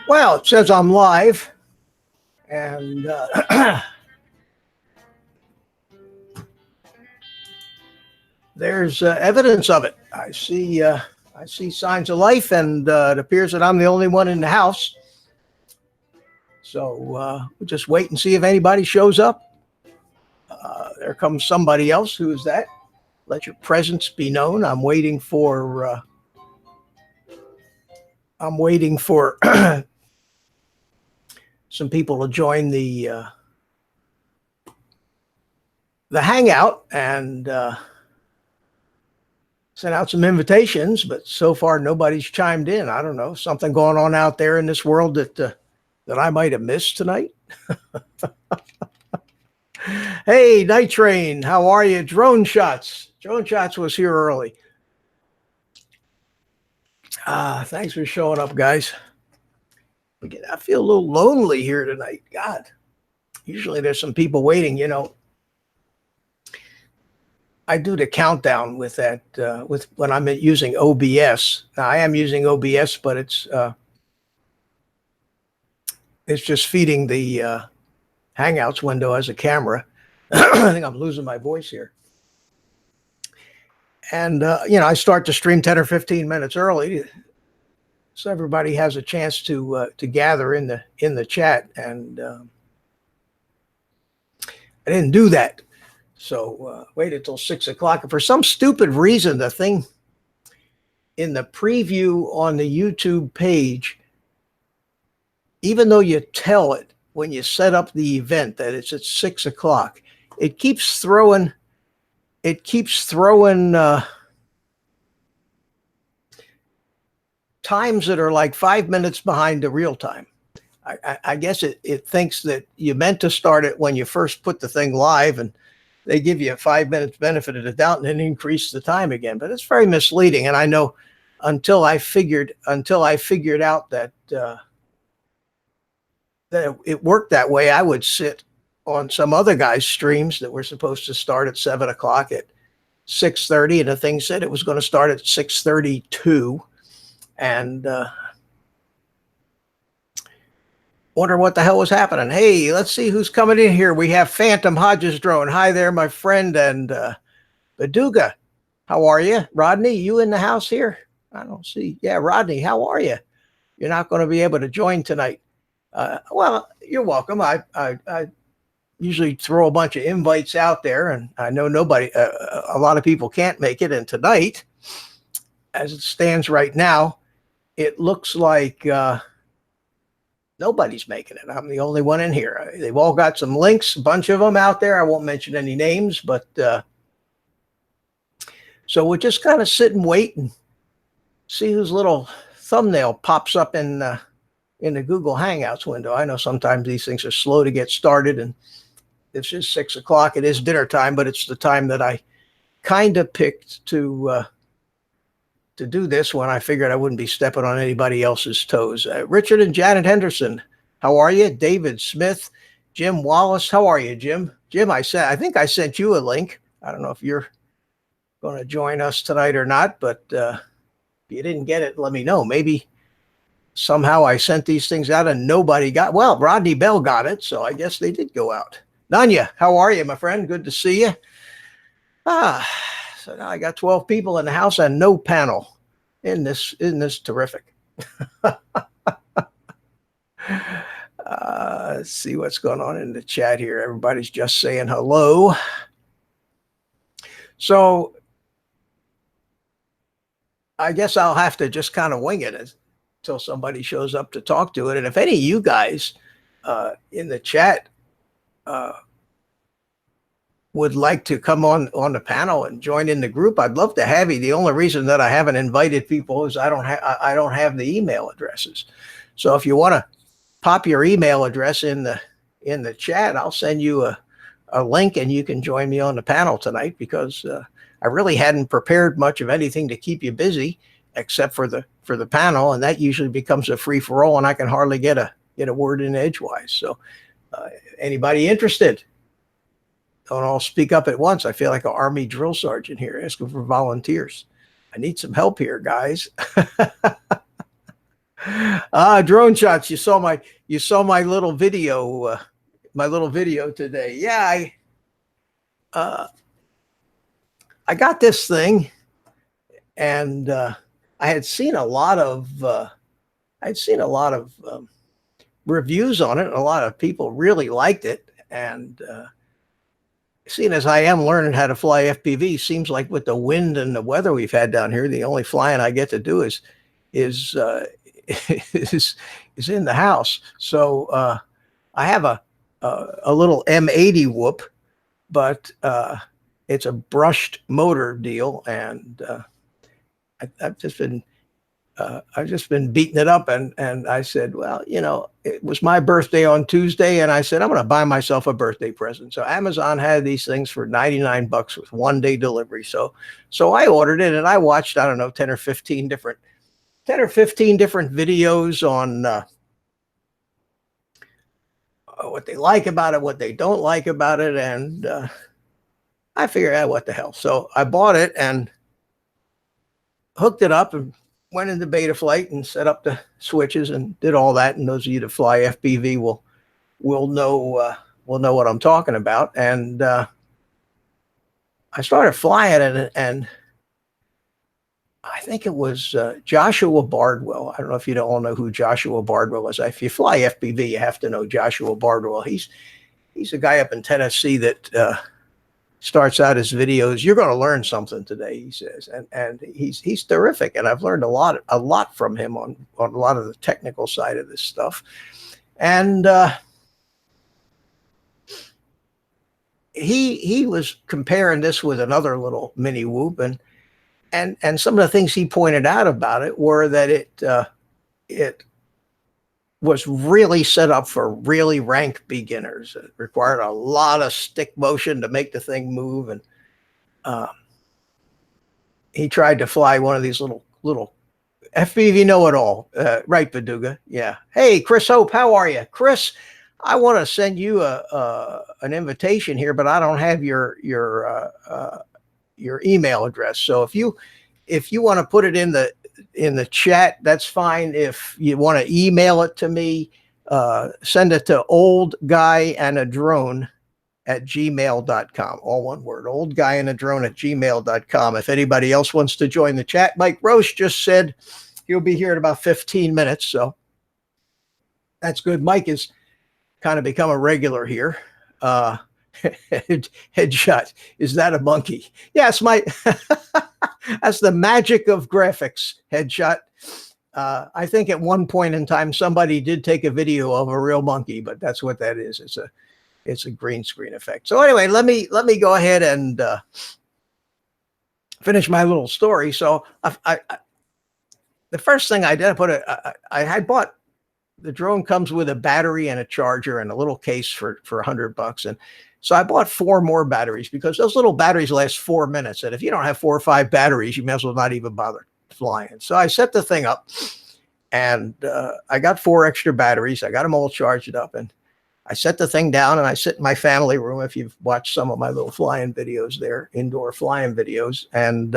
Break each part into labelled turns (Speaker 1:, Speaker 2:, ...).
Speaker 1: Well, it says I'm live, and there's evidence of it. I see signs of life, and it appears that I'm the only one in the house. So we'll just wait and see if anybody shows up. There comes somebody else. Who is that? Let your presence be known. I'm waiting for. I'm waiting for some people to join the hangout and sent out some invitations, but so far nobody's chimed in. I don't know, something going on out there in this world that I might have missed tonight. Hey, Night Train, how are you? Drone Shots was here early. Thanks for showing up, guys. I feel a little lonely here tonight. God, usually there's some people waiting, you know. I do the countdown with that, with when I'm using OBS. Now I am using OBS, but it's just feeding the Hangouts window as a camera. I think I'm losing my voice here. And, I start to stream 10 or 15 minutes early, so everybody has a chance to gather in the chat. And I didn't do that. So waited till 6 o'clock. And for some stupid reason, the thing in the preview on the YouTube page, even though you tell it when you set up the event that it's at 6 o'clock, it keeps throwing times that are like 5 minutes behind the real time. I guess it thinks that you meant to start it when you first put the thing live, and they give you a 5 minutes benefit of the doubt and then increase the time again. But it's very misleading. And I know until I figured out that that it worked that way, I would sit on some other guy's streams that were supposed to start at 7 o'clock at 6:30, and the thing said it was going to start at 6:32, and wonder what the hell was happening. Hey, let's see who's coming in here. We have Phantom Hodges Drone. Hi there, my friend. And Baduga, how are you? Rodney, you in the house here? I don't see. Yeah, Rodney, how are you? You're not going to be able to join tonight. Well, you're welcome. I usually throw a bunch of invites out there, and I know a lot of people can't make it. And tonight, as it stands right now, it looks like nobody's making it. I'm the only one in here. They've all got some links, a bunch of them out there. I won't mention any names, but so we'll just kind of sit and wait and see whose little thumbnail pops up in the Google Hangouts window. I know sometimes these things are slow to get started, and it's just 6 o'clock. It is dinner time, but it's the time that I kind of picked to do this when I figured I wouldn't be stepping on anybody else's toes. Richard and Janet Henderson, how are you? David Smith, Jim Wallace, how are you, Jim? Jim, I think I sent you a link. I don't know if you're going to join us tonight or not, but if you didn't get it, let me know. Maybe somehow I sent these things out and nobody got. Well, Rodney Bell got it, so I guess they did go out. Nanya, how are you, my friend? Good to see you. So now I got 12 people in the house and no panel. Isn't this terrific? Let's see what's going on in the chat here. Everybody's just saying hello. So I guess I'll have to just kind of wing it until somebody shows up to talk to it. And if any of you guys in the chat would like to come on the panel and join in the group, I'd love to have you. The only reason that I haven't invited people is I don't have the email addresses. So if you want to pop your email address in the chat, I'll send you a link and you can join me on the panel tonight, because I really hadn't prepared much of anything to keep you busy except for the panel, and that usually becomes a free for all, and I can hardly get a word in edgewise. So anybody interested? Don't all speak up at once. I feel like an Army drill sergeant here asking for volunteers. I need some help here, guys. Drone shots. You saw my little video today. Yeah, uh, I got this thing, and I had seen a lot of reviews on it. A lot of people really liked it, and seeing as I am learning how to fly FPV, seems like with the wind and the weather we've had down here, the only flying I get to do is is in the house. So I have a little M80 whoop, but it's a brushed motor deal, and I've just been beating it up, and I said, well, it was my birthday on Tuesday, and I said I'm going to buy myself a birthday present. So Amazon had these things for $99 with 1-day delivery. So I ordered it, and I watched, I don't know, 10 or 15 different videos on what they like about it, what they don't like about it, and I figured out what the hell. So I bought it and hooked it up and went into beta flight and set up the switches and did all that. And those of you that fly FPV will know what I'm talking about. And I started flying it, and I think it was Joshua Bardwell. I don't know if you all know who Joshua Bardwell is. If you fly FPV, you have to know Joshua Bardwell. He's a guy up in Tennessee that starts out his videos. You're going to learn something today, he says, and he's terrific. And I've learned a lot from him on a lot of the technical side of this stuff. And he was comparing this with another little mini whoop, and some of the things he pointed out about it were that it was really set up for really rank beginners. It required a lot of stick motion to make the thing move. And he tried to fly one of these little FPV know-it-all, right, Baduga? Yeah. Hey, Chris Hope, how are you? Chris, I want to send you an invitation here, but I don't have your email address. So if you want to put it in the chat, that's fine. If you want to email it to me, send it to oldguyanddrone@gmail.com. All one word, oldguyanddrone@gmail.com. If anybody else wants to join the chat, Mike Roche just said he'll be here in about 15 minutes. So that's good. Mike has kind of become a regular here. Headshot. Is that a monkey? Yes, that's the magic of graphics. Headshot. I think at one point in time, somebody did take a video of a real monkey, but that's what that is. It's a green screen effect. So anyway, let me go ahead and finish my little story. So the first thing I did, I had bought, the drone comes with a battery and a charger and a little case for $100. And so I bought 4 more batteries, because those little batteries last 4 minutes. And if you don't have 4 or 5 batteries, you may as well not even bother flying. So I set the thing up, and I got 4 extra batteries. I got them all charged up, and I set the thing down, and I sit in my family room. If you've watched some of my little flying videos there, indoor flying videos. And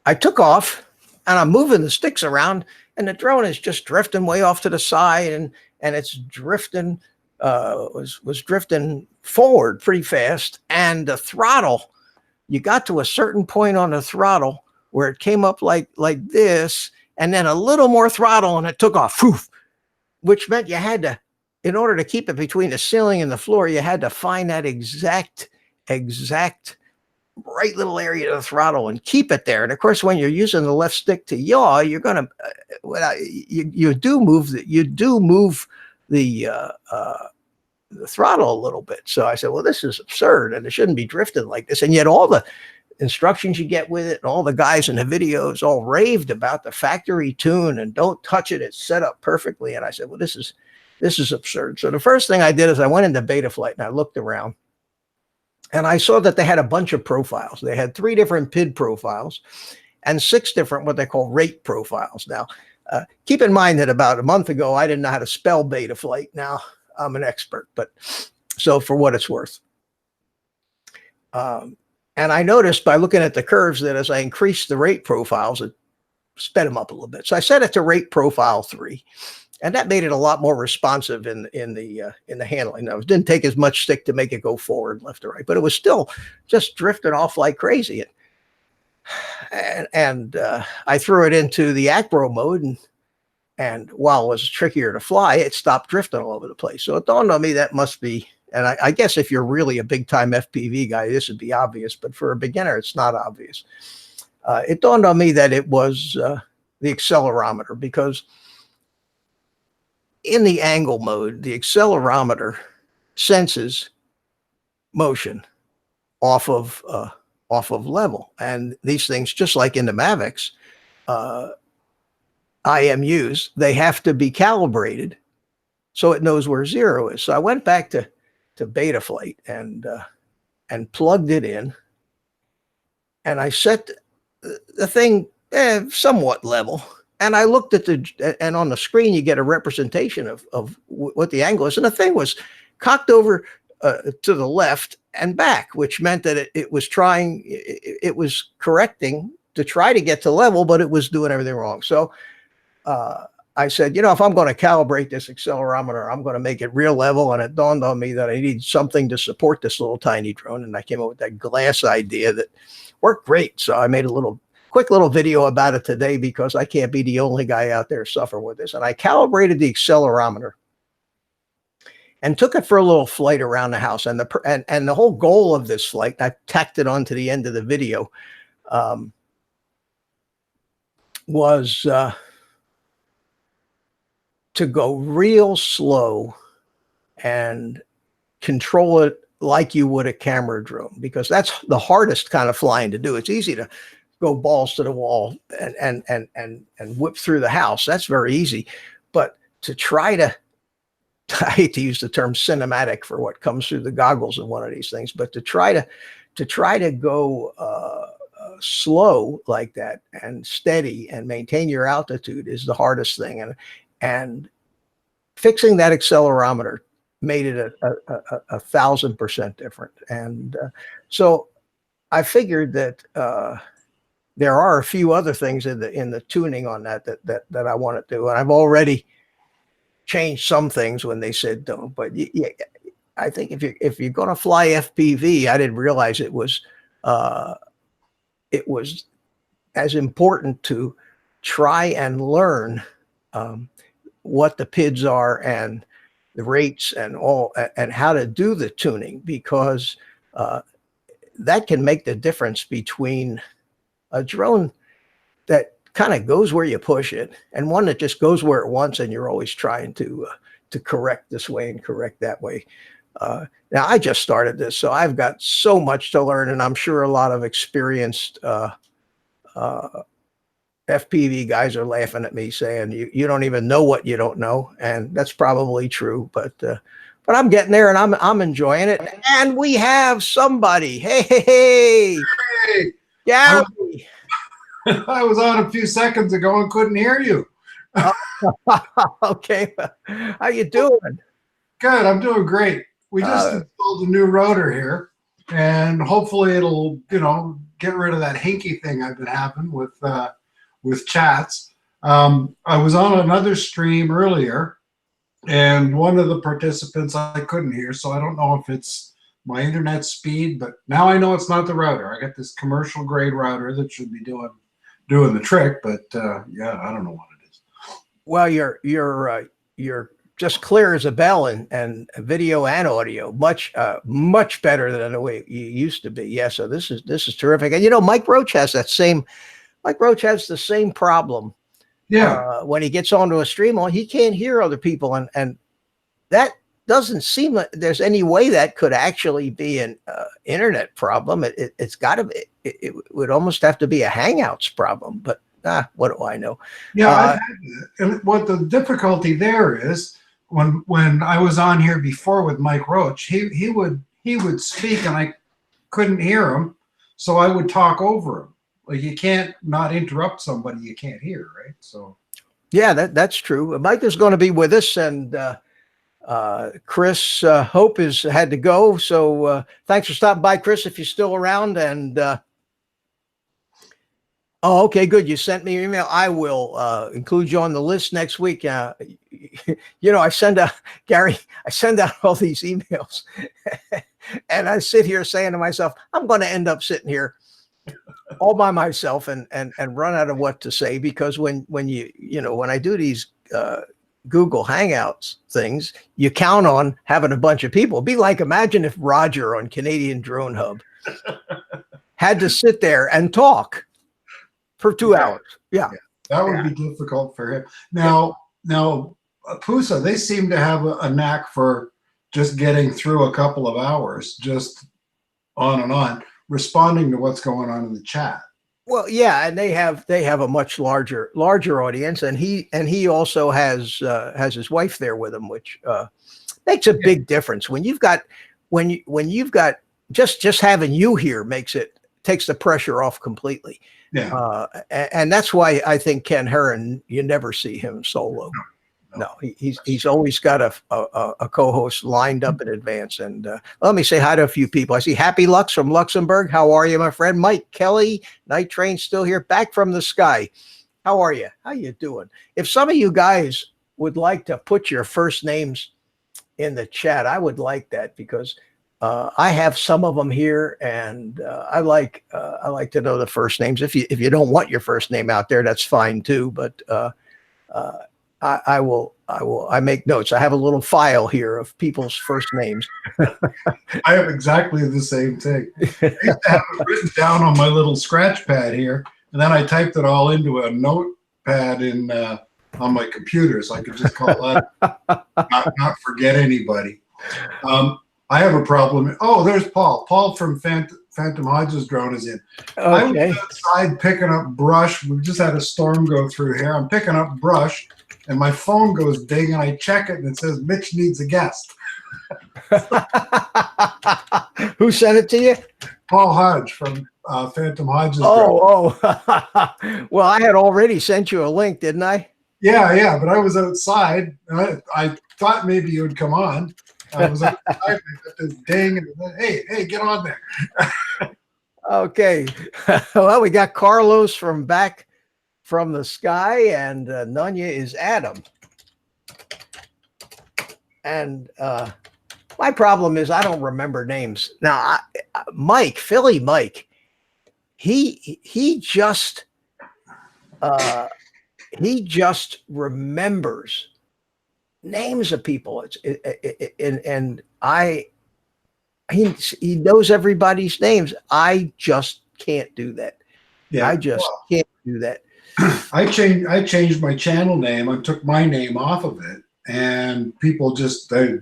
Speaker 1: I took off, and I'm moving the sticks around, and the drone is just drifting way off to the side, and it's drifting, was drifting forward pretty fast. And the throttle, you got to a certain point on the throttle where it came up like this, and then a little more throttle, and it took off, poof, which meant you had to, in order to keep it between the ceiling and the floor, you had to find that exact right little area of the throttle and keep it there. And of course, when you're using the left stick to yaw, you're going to, you do move the throttle a little bit. So I said, well, this is absurd, and it shouldn't be drifting like this. And yet all the instructions you get with it, and all the guys in the videos all raved about the factory tune and don't touch it, it's set up perfectly. And I said, well, this is absurd. So the first thing I did is I went into beta flight, and I looked around, and I saw that they had a bunch of profiles. They had 3 different PID profiles and 6 different what they call rate profiles. Now, keep in mind that about a month ago, I didn't know how to spell beta flight. Now I'm an expert, but so for what it's worth. And I noticed by looking at the curves that as I increased the rate profiles, sped them up a little bit. So I set it to rate profile 3, and that made it a lot more responsive in the handling. Now, it didn't take as much stick to make it go forward, left, or right, but it was still just drifting off like crazy. And I threw it into the Acro mode, and while it was trickier to fly, it stopped drifting all over the place. So it dawned on me that must be, and I guess if you're really a big time FPV guy, this would be obvious, but for a beginner, it's not obvious. It dawned on me that it was the accelerometer, because in the angle mode, the accelerometer senses motion off of level. And these things, just like in the Mavics, IMUs, they have to be calibrated so it knows where 0 is. So I went back to Betaflight and plugged it in, and I set the thing somewhat level. And I looked at and on the screen, you get a representation of what the angle is. And the thing was cocked over to the left and back, which meant that it was correcting to try to get to level, but it was doing everything wrong. So I said, if I'm going to calibrate this accelerometer, I'm going to make it real level. And it dawned on me that I need something to support this little tiny drone. And I came up with that glass idea that worked great. So I made a quick little video about it today, because I can't be the only guy out there suffering with this. And I calibrated the accelerometer and took it for a little flight around the house. And the whole goal of this flight, I tacked it onto the end of the video, was to go real slow and control it like you would a camera drone, because that's the hardest kind of flying to do. It's easy to go balls to the wall and whip through the house. That's very easy. But to try to, I hate to use the term cinematic for what comes through the goggles in one of these things, but to try to go slow like that and steady and maintain your altitude is the hardest thing. And fixing that accelerometer made it a 1,000% different. And so I figured that there are a few other things in the tuning on that I want to do, and I've already changed some things when they said don't. But yeah, I think if you're going to fly FPV, I didn't realize it was as important to try and learn what the PIDs are and the rates and all, and how to do the tuning, because that can make the difference between a drone that kind of goes where you push it and one that just goes where it wants, and you're always trying to correct this way and correct that way. Now I just started this, so I've got so much to learn, and I'm sure a lot of experienced FPV guys are laughing at me saying you don't even know what you don't know, and that's probably true. But I'm getting there, and I'm enjoying it. And we have somebody. Hey, Gary.
Speaker 2: I was on a few seconds ago and couldn't hear you.
Speaker 1: Okay, how you doing?
Speaker 2: Good, I'm doing great. We just installed a new rotor here, and hopefully it'll get rid of that hinky thing I've been having with chats. I was on another stream earlier, and one of the participants I couldn't hear, so I don't know if it's my internet speed, but now I know it's not the router. I got this commercial grade router that should be doing the trick, but yeah, I don't know what it is.
Speaker 1: Well, you're just clear as a bell, and video and audio, much better than the way you used to be. Yeah, so this is terrific. And Mike Roach has the same problem.
Speaker 2: Yeah.
Speaker 1: When he gets onto a stream, he can't hear other people, and that doesn't seem like there's any way that could actually be an internet problem. It's got to be. It would almost have to be a Hangouts problem. But what do I know?
Speaker 2: Yeah, and what the difficulty there is, when I was on here before with Mike Roach, he would speak and I couldn't hear him, so I would talk over him. Like, you can't not interrupt somebody you can't hear, right? So
Speaker 1: yeah, that's true. Mike is going to be with us, and Chris Hope had to go. So thanks for stopping by, Chris, if you're still around. And Oh, okay, good. You sent me your email. I will include you on the list next week. I send out Gary. I send out all these emails, and I sit here saying to myself, "I'm going to end up sitting here all by myself and run out of what to say." Because when when I do these Google Hangouts things, you count on having a bunch of people. It'd be like, imagine if Roger on Canadian Drone Hub had to sit there and talk for 2 hours. Yeah.
Speaker 2: That would be difficult for him. Now, Pusa, they seem to have a knack for just getting through a couple of hours, just on and on, responding to what's going on in the chat.
Speaker 1: Well, yeah, and they have a much larger audience, and he also has his wife there with him, which makes a big difference. When you've got just having you here takes the pressure off completely.
Speaker 2: Yeah.
Speaker 1: And that's why I think Ken Heron, you never see him solo. No, he's always got a co-host lined up in advance. And let me say hi to a few people. I see Happy Lux from Luxembourg. How are you, my friend? Mike Kelly, Night Train still here, back from the sky. How are you? How you doing? If some of you guys would like to put your first names in the chat, I would like that, because I have some of them here, and I like to know the first names. If you don't want your first name out there, that's fine too. But I make notes. I have a little file here of people's first names.
Speaker 2: I have exactly the same thing. I used to have it written down on my little scratch pad here, and then I typed it all into a notepad on my computer, so I could just call that, not forget anybody. I have a problem. Oh, there's Paul. Paul from Phantom Hodges Drone is in.
Speaker 1: Okay.
Speaker 2: I'm outside picking up brush. We've just had a storm go through here. I'm picking up brush, and my phone goes ding, and I check it, and it says Mitch needs a guest.
Speaker 1: Who sent it to you?
Speaker 2: Paul Hodge from Phantom Hodges Drone.
Speaker 1: Oh. Well, I had already sent you a link, didn't I?
Speaker 2: Yeah, but I was outside, and I thought maybe you would come on. I was outside, and I got this ding, and hey, get on there.
Speaker 1: Okay. Well, we got Carlos from back from the sky, and Nunya is Adam. And my problem is I don't remember names. Now, Philly Mike, he just remembers names of people. He knows everybody's names. I just can't do that.
Speaker 2: Yeah,
Speaker 1: I just can't do that.
Speaker 2: I changed my channel name. I took my name off of it, and people just they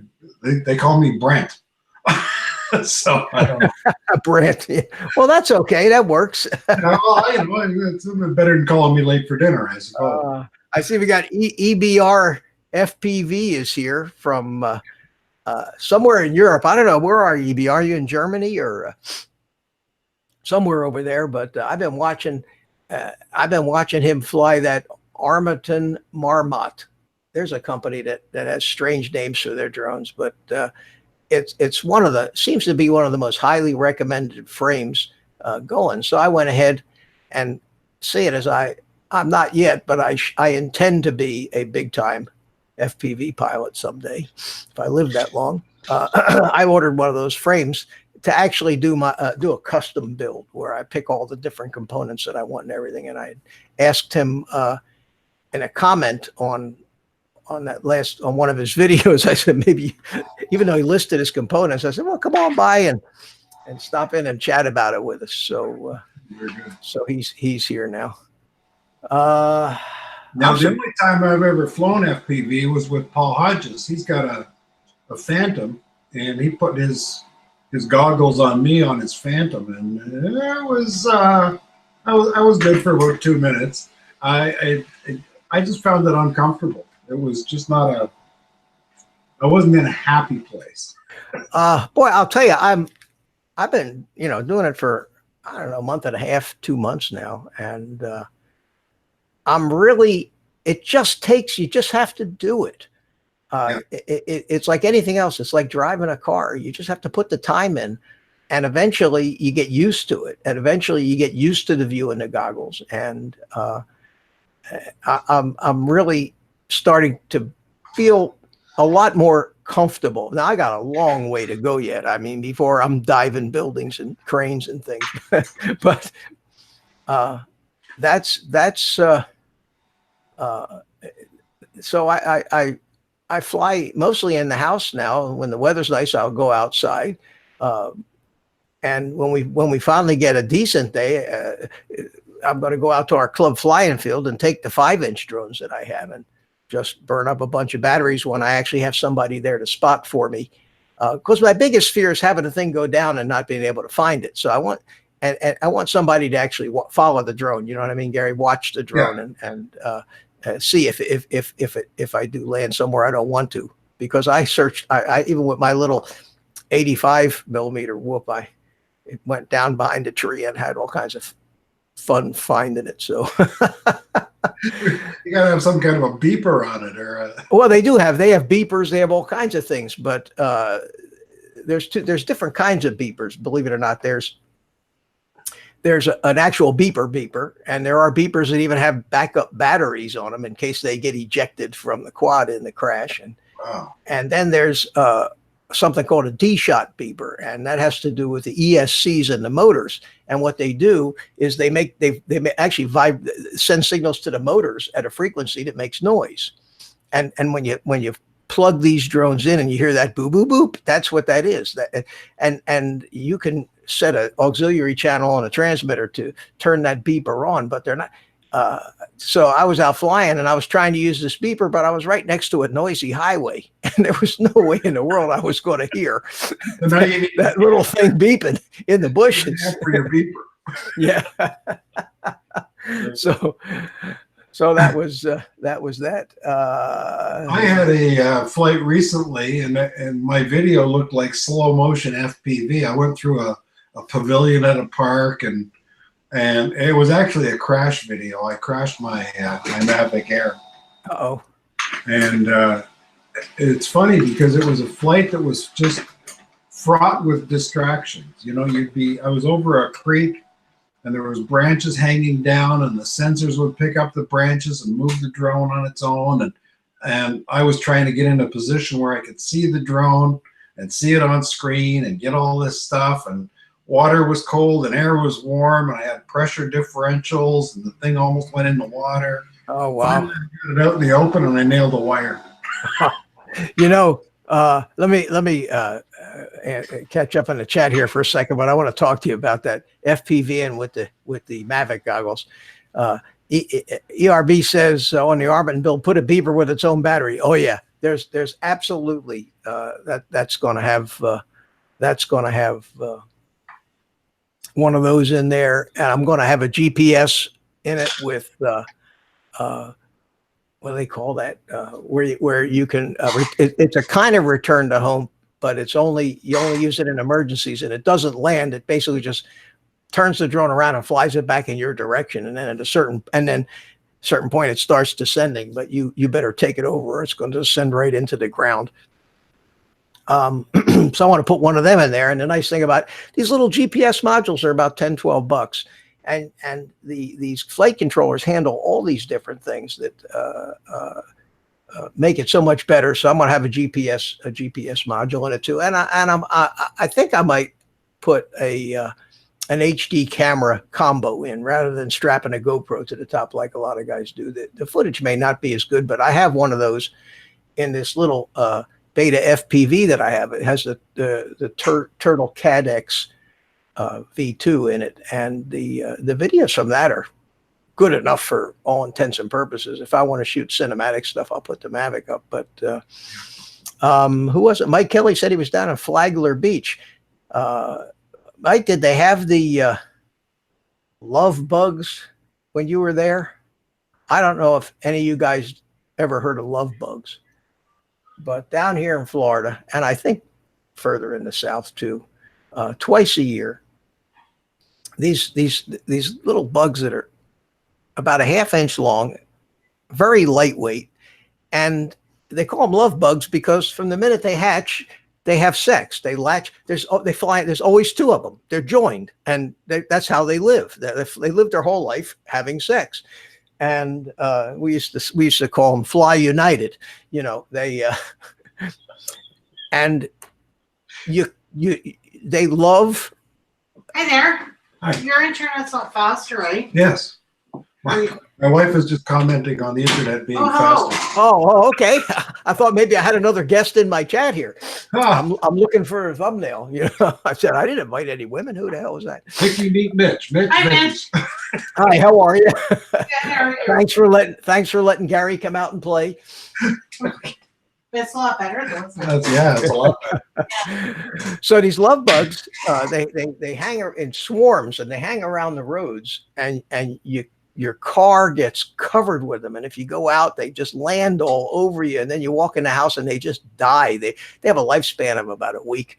Speaker 2: call me Brent. So I don't know.
Speaker 1: Brent. Well, that's okay. That works.
Speaker 2: It's better than calling me late for dinner, I suppose.
Speaker 1: I see we got EBR FPV is here from somewhere in Europe. I don't know. Where are you, EBR? Are you in Germany or somewhere over there? But I've been watching him fly that Armaton Marmot. There's a company that has strange names for their drones, but it's seems to be one of the most highly recommended frames going. So I went ahead and see it as I'm not yet, but I intend to be a big time FPV pilot someday if I live that long. I ordered one of those frames to actually do a custom build where I pick all the different components that I want and everything. And I asked him in a comment on one of his videos, I said, maybe, even though he listed his components, I said, well, come on by and stop in and chat about it with us. So so he's here now.
Speaker 2: Now, the only time I've ever flown FPV was with Paul Hodges. He's got a Phantom, and he put his goggles on me on his Phantom, and it was I was good for about 2 minutes. I just found it uncomfortable. It was just I wasn't in a happy place.
Speaker 1: Boy, I'll tell you, I've been doing it for, I don't know, a month and a half, 2 months now, and it just takes, you just have to do it. It's like anything else. It's like driving a car. You just have to put the time in, and eventually you get used to it, and eventually you get used to the view in the goggles. And I'm really starting to feel a lot more comfortable. Now I got a long way to go yet. I mean, before I'm diving buildings and cranes and things, but that's so I fly mostly in the house now. When the weather's nice, I'll go outside. And when we finally get a decent day, I'm going to go out to our club flying field and take the 5-inch drones that I have and just burn up a bunch of batteries when I actually have somebody there to spot for me. Because my biggest fear is having the thing go down and not being able to find it. So I want, and I want somebody to actually follow the drone. You know what I mean, Gary? Watch the drone and see if I do land somewhere I don't want to. Because I searched, I even with my little 85 millimeter whoop, it went down behind a tree and had all kinds of fun finding it. So
Speaker 2: you gotta have some kind of a beeper on it, or
Speaker 1: well, they have beepers, they have all kinds of things, but there's different kinds of beepers, believe it or not. There's an actual beeper, and there are beepers that even have backup batteries on them in case they get ejected from the quad in the crash. And
Speaker 2: wow.
Speaker 1: And then there's something called a D-shot beeper, and that has to do with the ESCs and the motors. And what they do is they actually send signals to the motors at a frequency that makes noise. And when you plug these drones in and you hear that boop boop boop, that's what that is. And you can set an auxiliary channel on a transmitter to turn that beeper on, but they're not. So I was out flying and I was trying to use this beeper, but I was right next to a noisy highway and there was no way in the world I was going to hear that little thing beeping in the bushes.
Speaker 2: For your beeper.
Speaker 1: Yeah. So that was that.
Speaker 2: I had a flight recently, and my video looked like slow motion FPV. I went through a pavilion at a park, and it was actually a crash video. I crashed my Mavic Air.
Speaker 1: Uh-oh.
Speaker 2: And it's funny because it was a flight that was just fraught with distractions. You know, I was over a creek and there was branches hanging down and the sensors would pick up the branches and move the drone on its own. And I was trying to get in a position where I could see the drone and see it on screen and get all this stuff. And water was cold and air was warm, and I had pressure differentials, and the thing almost went in the water.
Speaker 1: Oh, wow.
Speaker 2: Finally, I got it out in the open, and I nailed the wire.
Speaker 1: You know, let me catch up on the chat here for a second, but I want to talk to you about that FPV and with the Mavic goggles. ERB says on the Arbit build, put a beeper with its own battery. Oh yeah, there's absolutely that's going to have one of those in there, and I'm going to have a GPS in it with what do they call that? Where you can it's a kind of return to home, but you only use it in emergencies, and it doesn't land. It basically just turns the drone around and flies it back in your direction, and then at a certain point it starts descending. But you better take it over, or it's going to descend right into the ground. So I want to put one of them in there. And the nice thing about these little GPS modules are about $10-12. And these flight controllers handle all these different things that make it so much better. So I'm going to have a GPS module in it too. And I think I might put an HD camera combo in rather than strapping a GoPro to the top like a lot of guys do. The footage may not be as good, but I have one of those in this little Beta FPV that I have. It has the Turtle Cadex V2 in it, and the videos from that are good enough for all intents and purposes. If I want to shoot cinematic stuff, I'll put the Mavic up. But who was it? Mike Kelly said he was down in Flagler Beach. Mike, did they have the love bugs when you were there? I don't know if any of you guys ever heard of love bugs, but down here in Florida, and I think further in the South too, twice a year, these little bugs that are about a ½ inch long, very lightweight, and they call them love bugs because from the minute they hatch, they have sex. They latch. They fly. There's always two of them. They're joined, and that's how they live. They live their whole life having sex, and we used to call them Fly United. You know, they and they love.
Speaker 3: Hi there.
Speaker 2: Hi.
Speaker 3: Your internet's not faster, right?
Speaker 2: Yes. My wife is just commenting on the internet being
Speaker 3: Oh,
Speaker 2: faster.
Speaker 1: Oh, okay. I thought maybe I had another guest in my chat here.
Speaker 2: Ah,
Speaker 1: I'm looking for a thumbnail. You know, I said I didn't invite any women. Who the hell was that?
Speaker 2: Mickey, meet Mitch.
Speaker 3: Hi, Mitch.
Speaker 1: Hi, how are you?
Speaker 3: Yeah, how are you?
Speaker 1: Thanks for letting Gary come out and play.
Speaker 3: It's a lot better though. isn't it?
Speaker 2: It's a lot better.
Speaker 1: So these love bugs, they hang in swarms and they hang around the roads, and your car gets covered with them. And if you go out, they just land all over you. And then you walk in the house and they just die. They have a lifespan of about a week,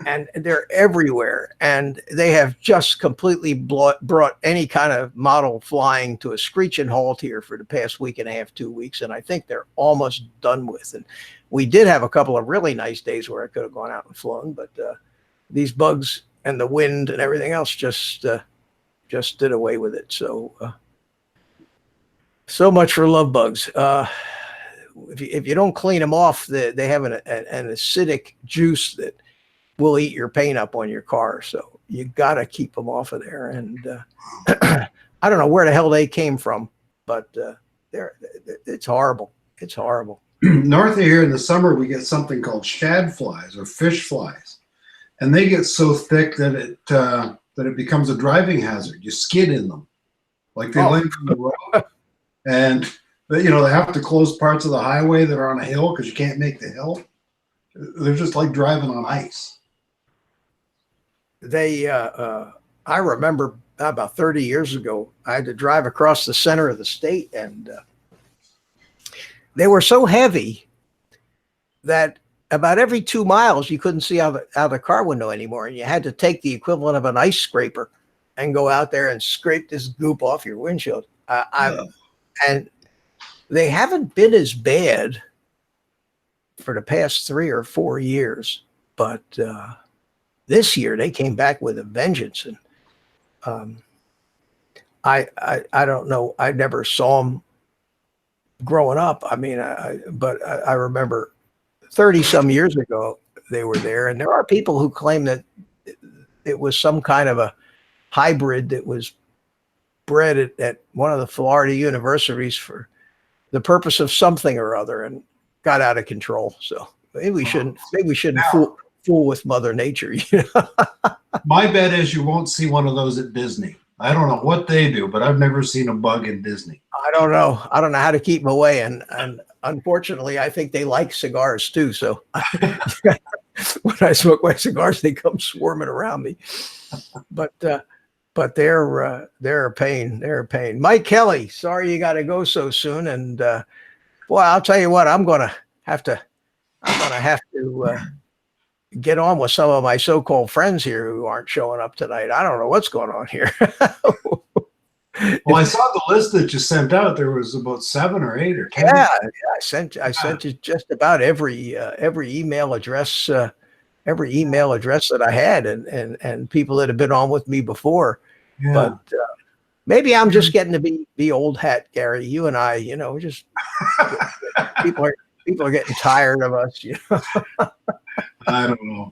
Speaker 1: and they're everywhere. And they have just completely brought any kind of model flying to a screeching halt here for the past week and a half, 2 weeks. And I think they're almost done with. And we did have a couple of really nice days where I could have gone out and flown, but these bugs and the wind and everything else just did away with it. So, so much for love bugs. If you don't clean them off, they have an acidic juice that will eat your paint up on your car. So you got to keep them off of there. And I don't know where the hell they came from, but it's horrible. It's horrible.
Speaker 2: North of here in the summer, we get something called shad flies or fish flies, and they get so thick that it becomes a driving hazard. You skid in them, like they land on the road, and they have to close parts of the highway that are on a hill because you can't make the hill. They're just like driving on ice.
Speaker 1: I remember about 30 years ago, I had to drive across the center of the state, and they were so heavy that about every 2 miles you couldn't see out the car window anymore, and you had to take the equivalent of an ice scraper and go out there and scrape this goop off your windshield. And they haven't been as bad for the past 3 or 4 years, but this year they came back with a vengeance. And I don't know. I never saw them growing up. I mean, but I remember 30 some years ago they were there, and there are people who claim that it was some kind of a hybrid that was bred at one of the Florida universities for the purpose of something or other and got out of control. So maybe we shouldn't fool with Mother Nature.
Speaker 2: My bet is you won't see one of those at Disney. I don't know what they do, but I've never seen a bug in Disney.
Speaker 1: I don't know how to keep them away. And unfortunately, I think they like cigars too. So when I smoke my cigars, they come swarming around me. But they're a pain. They're a pain. Mike Kelly, sorry you got to go so soon. And boy, I'll tell you what, I'm gonna have to get on with some of my so-called friends here who aren't showing up tonight. I don't know what's going on here.
Speaker 2: Well, I saw the list that you sent out. There was about 7 or 8 or 10.
Speaker 1: Yeah, I sent you just about every email address that I had, and people that have been on with me before.
Speaker 2: Yeah.
Speaker 1: But maybe I'm just getting to be old hat, Gary. You and I, just people are getting tired of us.
Speaker 2: I don't know.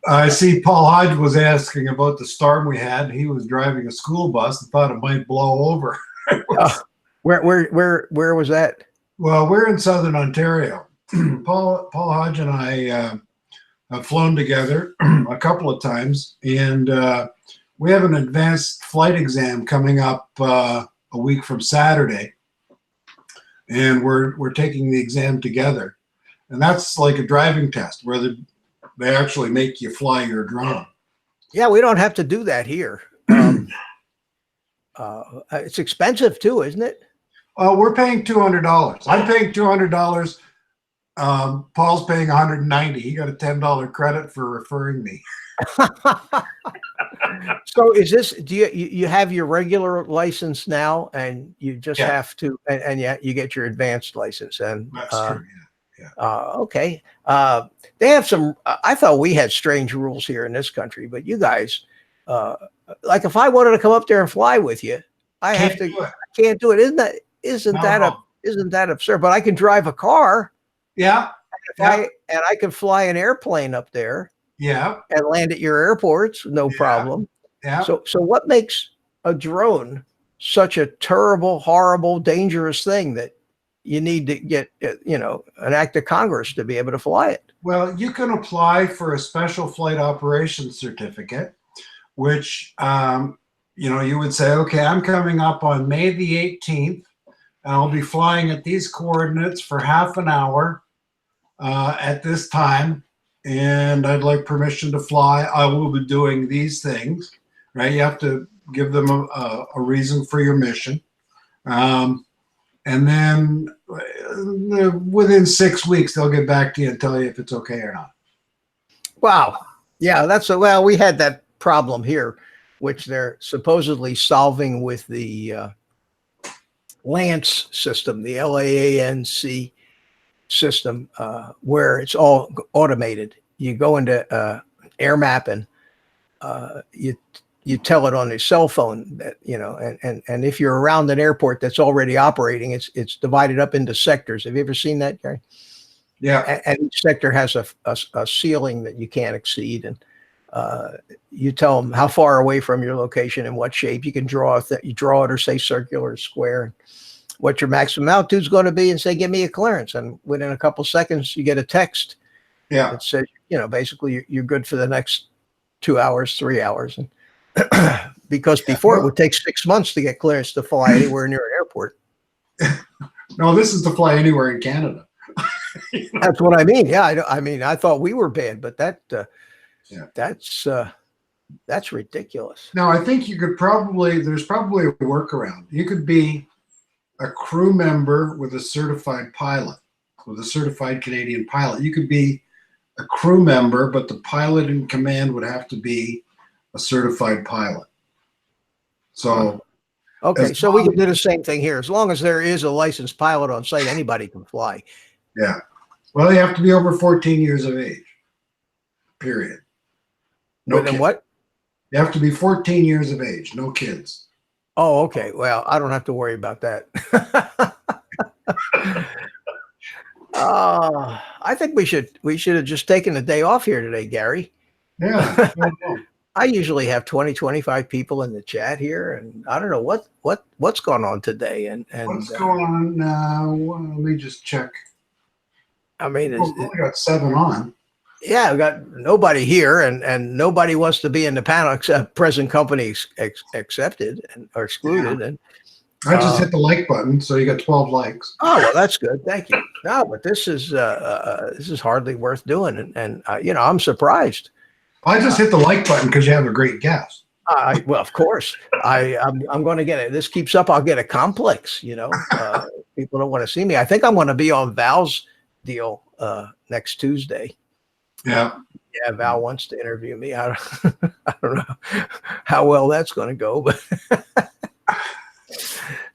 Speaker 2: I see Paul Hodge was asking about the storm we had. He was driving a school bus and thought it might blow over.
Speaker 1: Where was that?
Speaker 2: Well, we're in Southern Ontario. Paul Hodge and I have flown together a couple of times, and we have an advanced flight exam coming up a week from Saturday, and we're taking the exam together. And that's like a driving test where they actually make you fly your drone.
Speaker 1: Yeah, we don't have to do that here. It's expensive too, isn't it?
Speaker 2: We're paying $200. I'm paying $200. Paul's paying $190. He got a $10 credit for referring me.
Speaker 1: So is this, do you have your regular license now, and you just have to, and yeah, you get your advanced license, and
Speaker 2: That's true.
Speaker 1: Okay. They have some. I thought we had strange rules here in this country, but you guys, like if I wanted to come up there and fly with you, I have to.
Speaker 2: Can't do it.
Speaker 1: I can't do it. Isn't that absurd? But I can drive a car.
Speaker 2: Yeah.
Speaker 1: And I can fly an airplane up there
Speaker 2: Yeah.
Speaker 1: and land at your airports, no
Speaker 2: Yeah.
Speaker 1: problem.
Speaker 2: Yeah.
Speaker 1: So what makes a drone such a terrible, horrible, dangerous thing that you need to get, an act of Congress to be able to fly it?
Speaker 2: Well, you can apply for a special flight operations certificate, which, you would say, okay, I'm coming up on May the 18th, and I'll be flying at these coordinates for half an hour at this time, and I'd like permission to fly. I will be doing these things, right? You have to give them a reason for your mission. And then within 6 weeks, they'll get back to you and tell you if it's okay or not.
Speaker 1: Wow. Yeah, we had that problem here, which they're supposedly solving with the LANC system, the LAANC system, where it's all automated. You go into air map and you tell it on your cell phone that, and if you're around an airport that's already operating, it's divided up into sectors. Have you ever seen that, Gary?
Speaker 2: Yeah.
Speaker 1: And each sector has a ceiling that you can't exceed. And you tell them how far away from your location and what shape you can draw. You draw it or say circular or square, what your maximum altitude is going to be, and say, give me a clearance. And within a couple seconds, you get a text.
Speaker 2: Yeah.
Speaker 1: That says, basically you're good for the next 2 hours, 3 hours. And because before it would take 6 months to get clearance to fly anywhere near an airport.
Speaker 2: No, this is to fly anywhere in Canada.
Speaker 1: That's what I mean. Yeah, I thought we were bad, but that's ridiculous.
Speaker 2: Now, I think there's probably a workaround. You could be a crew member with a certified pilot, with a certified Canadian pilot. You could be a crew member, but the pilot in command would have to be a certified pilot. So,
Speaker 1: okay, so we can do the same thing here. As long as there is a licensed pilot on site, anybody can fly.
Speaker 2: yeah. Well, you have to be over 14 years of age. Period. No
Speaker 1: Within
Speaker 2: kids.
Speaker 1: what?
Speaker 2: You have to be 14 years of age. No kids.
Speaker 1: Oh, okay. Well, I don't have to worry about that. I think we should have just taken a day off here today, Gary.
Speaker 2: Yeah.
Speaker 1: I usually have 20, 25 people in the chat here, and I don't know what's going on today. And
Speaker 2: What's going on now? Well, let me just check.
Speaker 1: I mean,
Speaker 2: We've only got 7 on.
Speaker 1: yeah, we got nobody here, and nobody wants to be in the panel except present company accepted or excluded.
Speaker 2: Yeah.
Speaker 1: And
Speaker 2: I just hit the like button, so you got 12 likes.
Speaker 1: oh, well, that's good. Thank you. No, but this is hardly worth doing, and I'm surprised.
Speaker 2: I just hit the like button because you have a great guest.
Speaker 1: Well, of course, I'm going to get it. This keeps up, I'll get a complex. People don't want to see me. I think I'm going to be on Val's deal next Tuesday.
Speaker 2: Yeah.
Speaker 1: Yeah, Val wants to interview me. I don't know how well that's going to go, but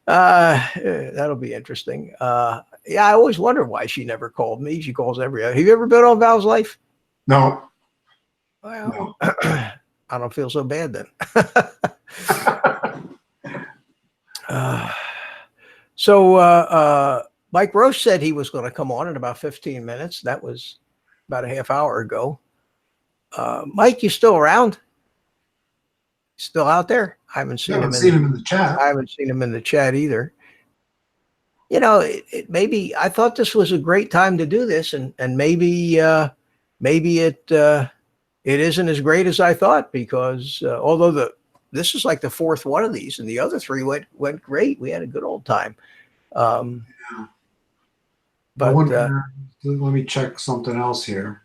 Speaker 1: that'll be interesting. Yeah, I always wonder why she never called me. She calls every. Have you ever been on Val's Life?
Speaker 2: No.
Speaker 1: Well, I don't feel so bad then. So Mike Roche said he was going to come on in about 15 minutes. That was about a half hour ago. Mike, you still around? Still out there? I haven't seen him
Speaker 2: in the chat.
Speaker 1: I haven't seen him in the chat either. Maybe I thought this was a great time to do this, and maybe it isn't as great as I thought, because although this is like the fourth one of these, and the other three went great. We had a good old time. But
Speaker 2: let me check something else here.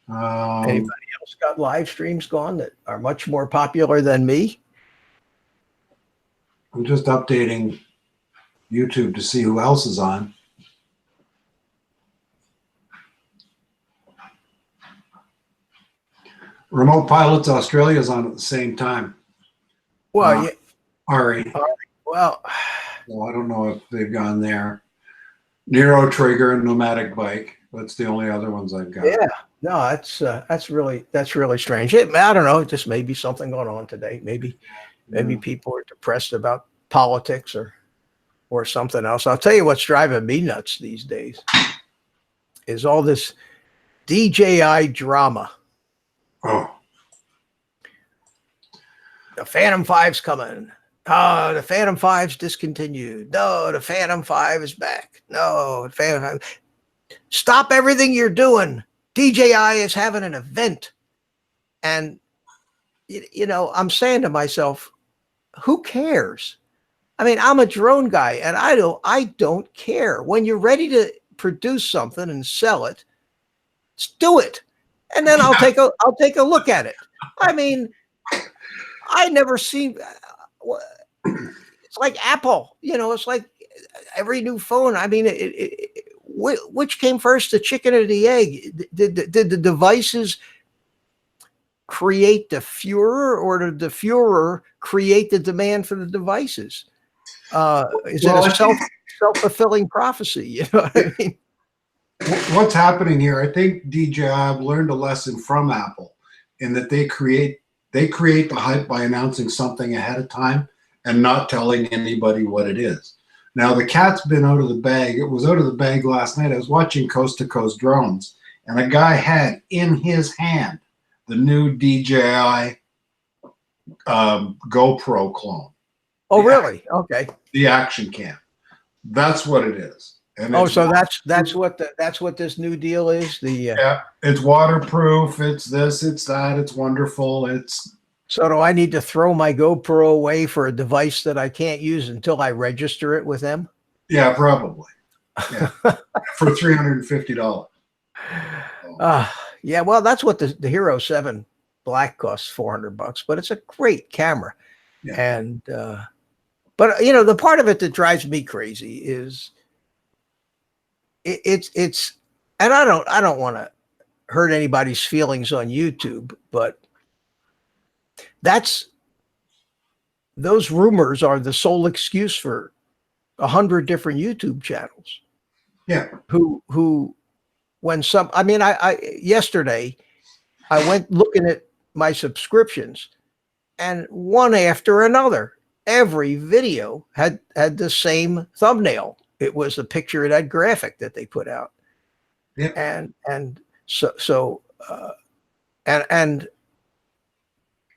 Speaker 1: Anybody else got live streams going that are much more popular than me?
Speaker 2: I'm just updating YouTube to see who else is on. Remote Pilots Australia is on at the same time.
Speaker 1: Well, yeah.
Speaker 2: Ari.
Speaker 1: Well,
Speaker 2: I don't know if they've gone there. Nero Trigger, Nomadic Bike. That's the only other ones I've got.
Speaker 1: Yeah. No, that's really strange. I don't know. It just may be something going on today. Maybe people are depressed about politics or something else. I'll tell you what's driving me nuts these days is all this DJI drama.
Speaker 2: Oh,
Speaker 1: The Phantom 5's coming. Oh, the Phantom 5's discontinued. No, the Phantom 5 is back. No, the Phantom 5. Stop everything you're doing. DJI is having an event. And, I'm saying to myself, who cares? I mean, I'm a drone guy and I don't care. When you're ready to produce something and sell it, just do it. And then I'll take a look at it. I mean, I never seen, it's like Apple, it's like every new phone. I mean, which came first, the chicken or the egg? Did the devices create the Führer, or did the Führer create the demand for the devices? Is it a self-fulfilling prophecy? You know what I mean?
Speaker 2: What's happening here? I think DJI have learned a lesson from Apple in that they create the hype by announcing something ahead of time and not telling anybody what it is. Now the cat's been out of the bag. It was out of the bag last night. I was watching Coast to Coast Drones, and a guy had in his hand the new DJI GoPro clone.
Speaker 1: Oh, really? Okay.
Speaker 2: The action cam. That's what it is. And
Speaker 1: So that's what this new deal is.
Speaker 2: Yeah, it's waterproof. It's this. It's that. It's wonderful.
Speaker 1: So do I need to throw my GoPro away for a device that I can't use until I register it with them?
Speaker 2: Yeah, probably. Yeah. For $350.
Speaker 1: Yeah. Well, that's what the Hero 7 Black costs, $400, but it's a great camera.
Speaker 2: Yeah.
Speaker 1: And but the part of it that drives me crazy is it's and I don't want to hurt anybody's feelings on YouTube, but those rumors are the sole excuse for 100 different YouTube channels.
Speaker 2: Yeah.
Speaker 1: Who when yesterday I went looking at my subscriptions, and one after another, every video had the same thumbnail. It was a picture of that graphic that they put out.
Speaker 2: Yeah.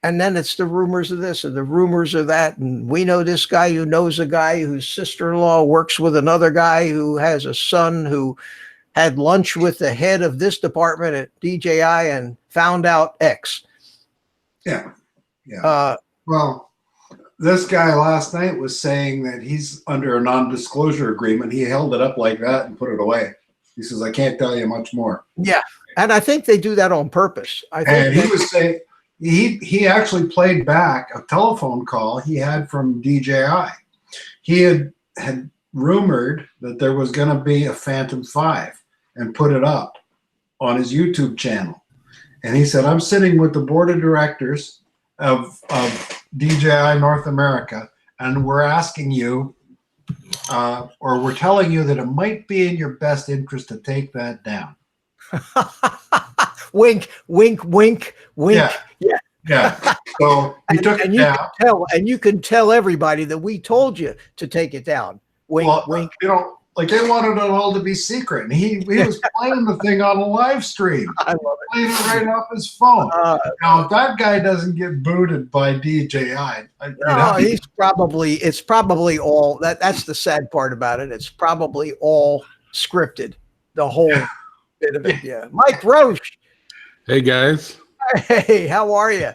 Speaker 1: And then it's the rumors of this and the rumors of that. And we know this guy who knows a guy whose sister-in-law works with another guy who has a son who had lunch with the head of this department at DJI and found out X.
Speaker 2: Yeah. Yeah. Well, this guy last night was saying that he's under a non-disclosure agreement. He held it up like that and put it away. He says, I can't tell you much more.
Speaker 1: Yeah. And I think they do that on purpose.
Speaker 2: And he was saying he actually played back a telephone call he had from DJI. He had rumored that there was going to be a Phantom 5 and put it up on his YouTube channel. And he said, I'm sitting with the board of directors of DJI North America, and we're asking you, or we're telling you that it might be in your best interest to take that down.
Speaker 1: Wink, wink, wink, wink.
Speaker 2: Yeah. So he took it down.
Speaker 1: You can tell everybody that we told you to take it down. Wink, wink.
Speaker 2: Like they wanted it all to be secret, and he was playing the thing on a live stream.
Speaker 1: I love it.
Speaker 2: Playing it right off his phone. Now, if that guy doesn't get booted by DJI,
Speaker 1: it's probably all that's the sad part about it. It's probably all scripted, the whole bit of it. Yeah. Mike Roche.
Speaker 4: Hey guys.
Speaker 1: Hey, how are you?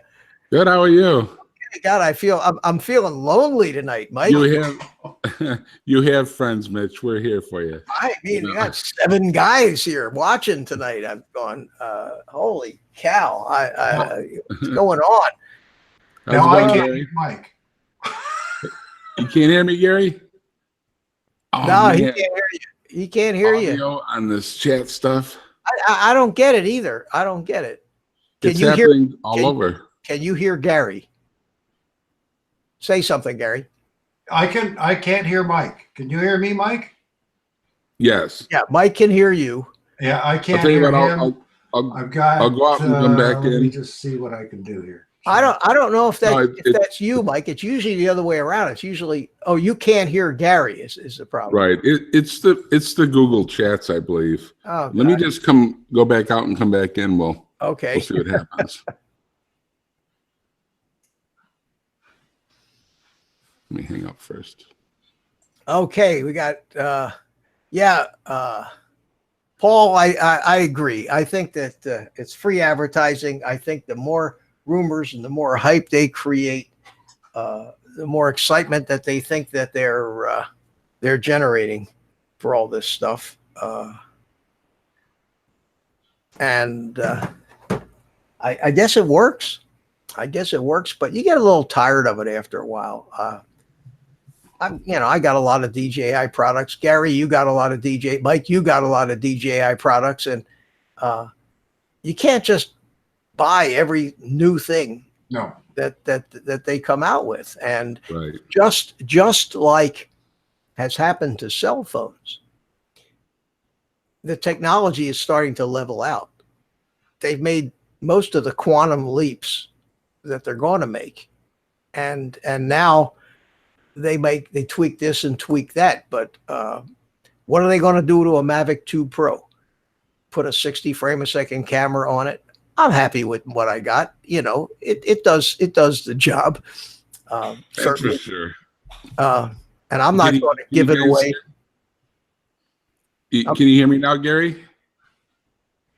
Speaker 4: Good. How are you?
Speaker 1: God, I'm feeling lonely tonight, Mike.
Speaker 4: You have friends, Mitch. We're here for you.
Speaker 1: I mean, we got 7 guys here watching tonight. I'm going, holy cow! What's going on?
Speaker 2: Now I can't hear Mike.
Speaker 4: You can't hear me, Gary?
Speaker 1: Oh, no, he can't hear you. He can't hear you
Speaker 4: on this chat stuff.
Speaker 1: I don't get it either. I don't get it.
Speaker 4: It's happening all over.
Speaker 1: Can you hear Gary? Say something, Gary.
Speaker 2: I can't hear Mike. Can you hear me, Mike?
Speaker 4: Yes.
Speaker 1: Yeah, Mike can hear you.
Speaker 2: Yeah, I
Speaker 4: I'll
Speaker 2: can't
Speaker 4: tell you
Speaker 2: hear
Speaker 4: what,
Speaker 2: him.
Speaker 4: I'll
Speaker 2: I've got.
Speaker 4: I'll go out and come back
Speaker 2: Let me
Speaker 4: in.
Speaker 2: just see what I can do here.
Speaker 1: I don't know if that
Speaker 4: No,
Speaker 1: if that's you, Mike. It's usually the other way around. It's usually, oh, you can't hear Gary is the problem.
Speaker 4: Right. It's the Google chats, I believe.
Speaker 1: Oh,
Speaker 4: Let me
Speaker 1: God.
Speaker 4: just go back out and come back in. We'll
Speaker 1: Okay.
Speaker 4: see what happens. Let me hang up first.
Speaker 1: Okay, we got Paul, I agree. I think that it's free advertising. I think the more rumors and the more hype they create, the more excitement that they think that they're generating for all this stuff. And I guess it works. I guess it works, but you get a little tired of it after a while. I got a lot of DJI products. Gary, you got a lot of Mike, you got a lot of DJI products, and you can't just buy every new thing
Speaker 2: No.
Speaker 1: that they come out with. And
Speaker 4: Right.
Speaker 1: just like has happened to cell phones, the technology is starting to level out. They've made most of the quantum leaps that they're going to make, and now they tweak this and tweak that. But what are they going to do to a Mavic 2 Pro? Put a 60 frame a second camera on it? I'm happy with what I got. It does the job.
Speaker 4: That's for
Speaker 1: Certainly.
Speaker 4: sure.
Speaker 1: And I'm not going to give it away.
Speaker 4: Can you hear me now, Gary?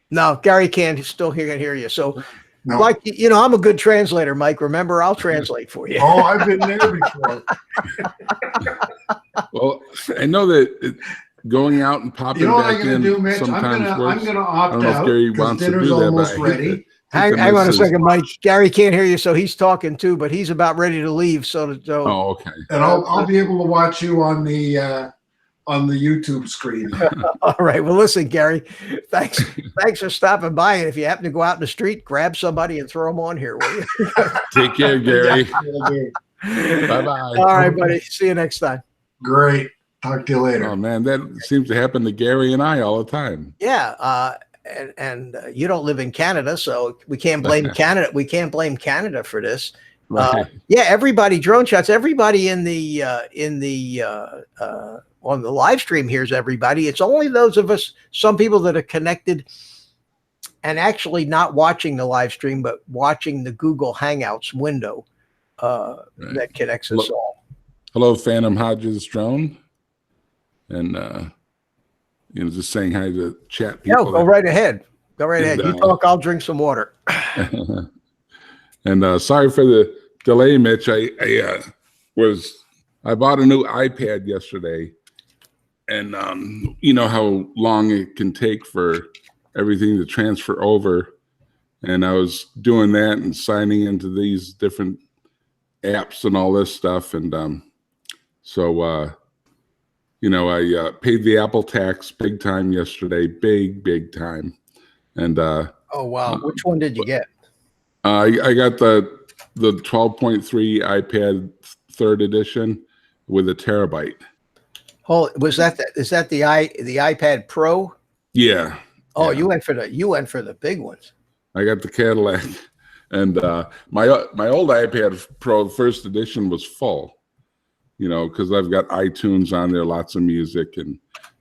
Speaker 1: No, Gary can't still hear you. So,
Speaker 2: No.
Speaker 1: like, I'm a good translator, Mike. Remember, I'll translate for you.
Speaker 2: Oh, I've been there before.
Speaker 4: Well, I know that going out and popping
Speaker 2: You know what
Speaker 4: back
Speaker 2: I'm going
Speaker 4: in
Speaker 2: to do, Mitch? I'm
Speaker 4: sometimes
Speaker 2: gonna
Speaker 4: works. I
Speaker 2: opt
Speaker 4: don't know if
Speaker 2: out
Speaker 4: Gary
Speaker 2: because
Speaker 4: wants to
Speaker 2: dinner's
Speaker 4: do that,
Speaker 2: almost
Speaker 4: but I hate
Speaker 2: ready.
Speaker 4: to
Speaker 1: Hang
Speaker 4: miss
Speaker 1: on a
Speaker 4: his-
Speaker 1: second, Mike. Gary can't hear you, so he's talking too, but he's about ready to leave. So
Speaker 4: Oh, okay.
Speaker 2: And I'll be able to watch you on the YouTube screen.
Speaker 1: all right. Well, listen, Gary, thanks for stopping by. And if you happen to go out in the street, grab somebody and throw them on here, will you?
Speaker 4: Take care, Gary.
Speaker 2: Will do.
Speaker 4: Bye-bye.
Speaker 1: All right, buddy. See you next time.
Speaker 2: Great. Talk to you later.
Speaker 4: Oh, man, that seems to happen to Gary and I all the time.
Speaker 1: Yeah. And you don't live in Canada, so we can't blame Canada. We can't blame Canada for this.
Speaker 4: Right.
Speaker 1: Yeah, everybody, drone shots. Everybody on the live stream hears everybody. It's only those of us, some people that are connected and actually not watching the live stream, but watching the Google Hangouts window that connects us all.
Speaker 4: Hello, Phantom Hodges drone. And, just saying hi to chat people.
Speaker 1: No, go right ahead. Go right
Speaker 4: And,
Speaker 1: ahead. You talk, I'll drink some water.
Speaker 4: And sorry for the delay, Mitch. I bought a new iPad yesterday, and you know how long it can take for everything to transfer over. And I was doing that and signing into these different apps and all this stuff. And I paid the Apple tax big time yesterday, big time. And
Speaker 1: Oh, wow. Which one did you get?
Speaker 4: I got the 12.3 iPad 3rd edition with a terabyte.
Speaker 1: Oh, is that the iPad Pro?
Speaker 4: Yeah.
Speaker 1: Oh,
Speaker 4: yeah.
Speaker 1: you went for the big ones.
Speaker 4: I got the Cadillac, and my old iPad Pro 1st edition was full, because I've got iTunes on there, lots of music,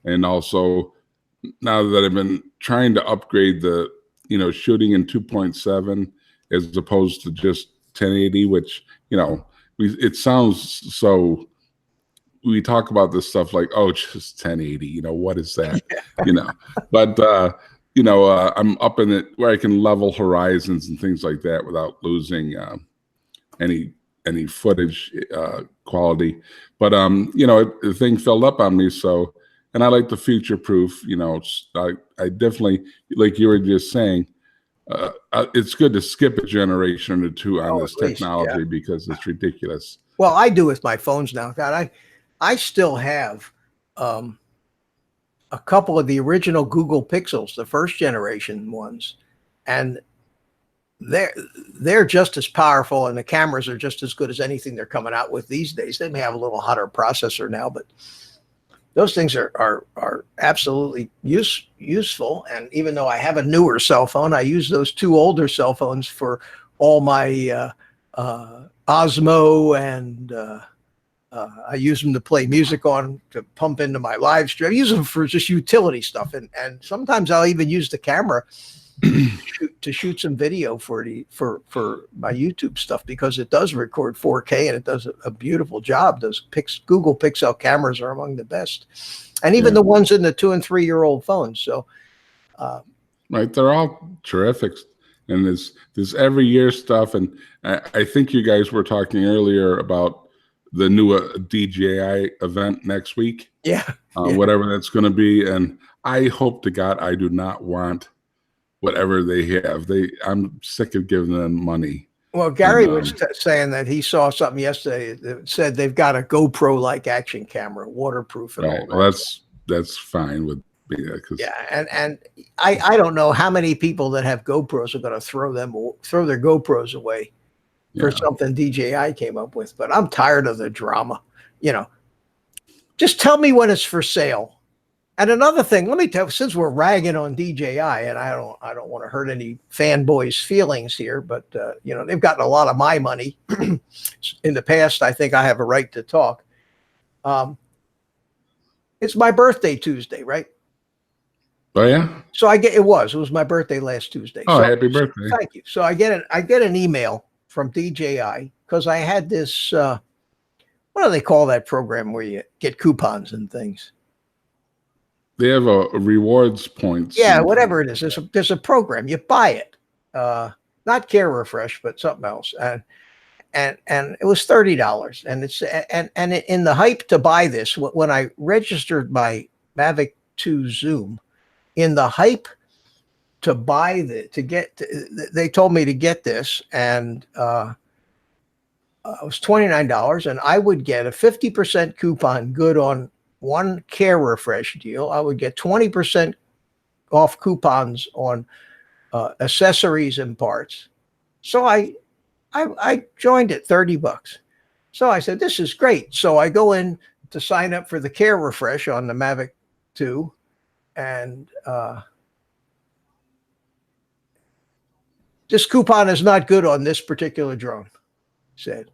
Speaker 4: and also now that I've been trying to upgrade the shooting in 2.7 as opposed to just 1080, which it sounds so. We talk about this stuff like, oh, just 1080. What is that? But I'm up in it where I can level horizons and things like that without losing any footage quality. But the thing filled up on me, so. And I like the future proof. I definitely, like you were just saying, it's good to skip a generation or two on this technology because it's ridiculous.
Speaker 1: Well, I do with my phones now. God, I still have a couple of the original Google Pixels, the 1st generation ones, and they're just as powerful, and the cameras are just as good as anything they're coming out with these days. They may have a little hotter processor now, but those things are absolutely useful. And even though I have a newer cell phone, I use those two older cell phones for all my Osmo, and I use them to play music on, to pump into my live stream. I use them for just utility stuff, and sometimes I'll even use the camera to shoot some video for my YouTube stuff, because it does record 4K and it does a beautiful job. Those Google Pixel cameras are among the best, and even the ones in the 2 and 3 year old phones. So,
Speaker 4: right, they're all terrific, and this every year stuff. And I think you guys were talking earlier about the new DJI event next week.
Speaker 1: Yeah.
Speaker 4: Whatever that's going to be, and I hope to God I do not want whatever they have. I'm sick of giving them money.
Speaker 1: Well, Gary was saying that he saw something yesterday that said they've got a GoPro-like action camera, waterproof and all that.
Speaker 4: Well, that's fine with me.
Speaker 1: Yeah, and I don't know how many people that have GoPros are going to throw their GoPros away for something DJI came up with. But I'm tired of the drama. Just tell me when it's for sale. And another thing, let me tell you, since we're ragging on DJI, and I don't want to hurt any fanboys' feelings here, but they've gotten a lot of my money in the past. I think I have a right to talk. It's my birthday Tuesday, right?
Speaker 4: Oh yeah.
Speaker 1: So it was my birthday last Tuesday.
Speaker 4: Oh,
Speaker 1: so,
Speaker 4: happy birthday!
Speaker 1: Thank you. So I get an email from DJI because I had this. What do they call that program where you get coupons and things?
Speaker 4: They have a rewards points.
Speaker 1: Yeah, whatever it is. There's a program. You buy it. Not Care Refresh, but something else. And it was $30. And it's and in the hype to buy this, when I registered my Mavic 2 Zoom, in the hype to buy they told me to get this, and it was $29, and I would get a 50% coupon good on one Care Refresh deal. I would get 20% off coupons on accessories and parts. So I joined at $30. So I said, this is great. So I go in to sign up for the Care Refresh on the Mavic 2, and this coupon is not good on this particular drone, said,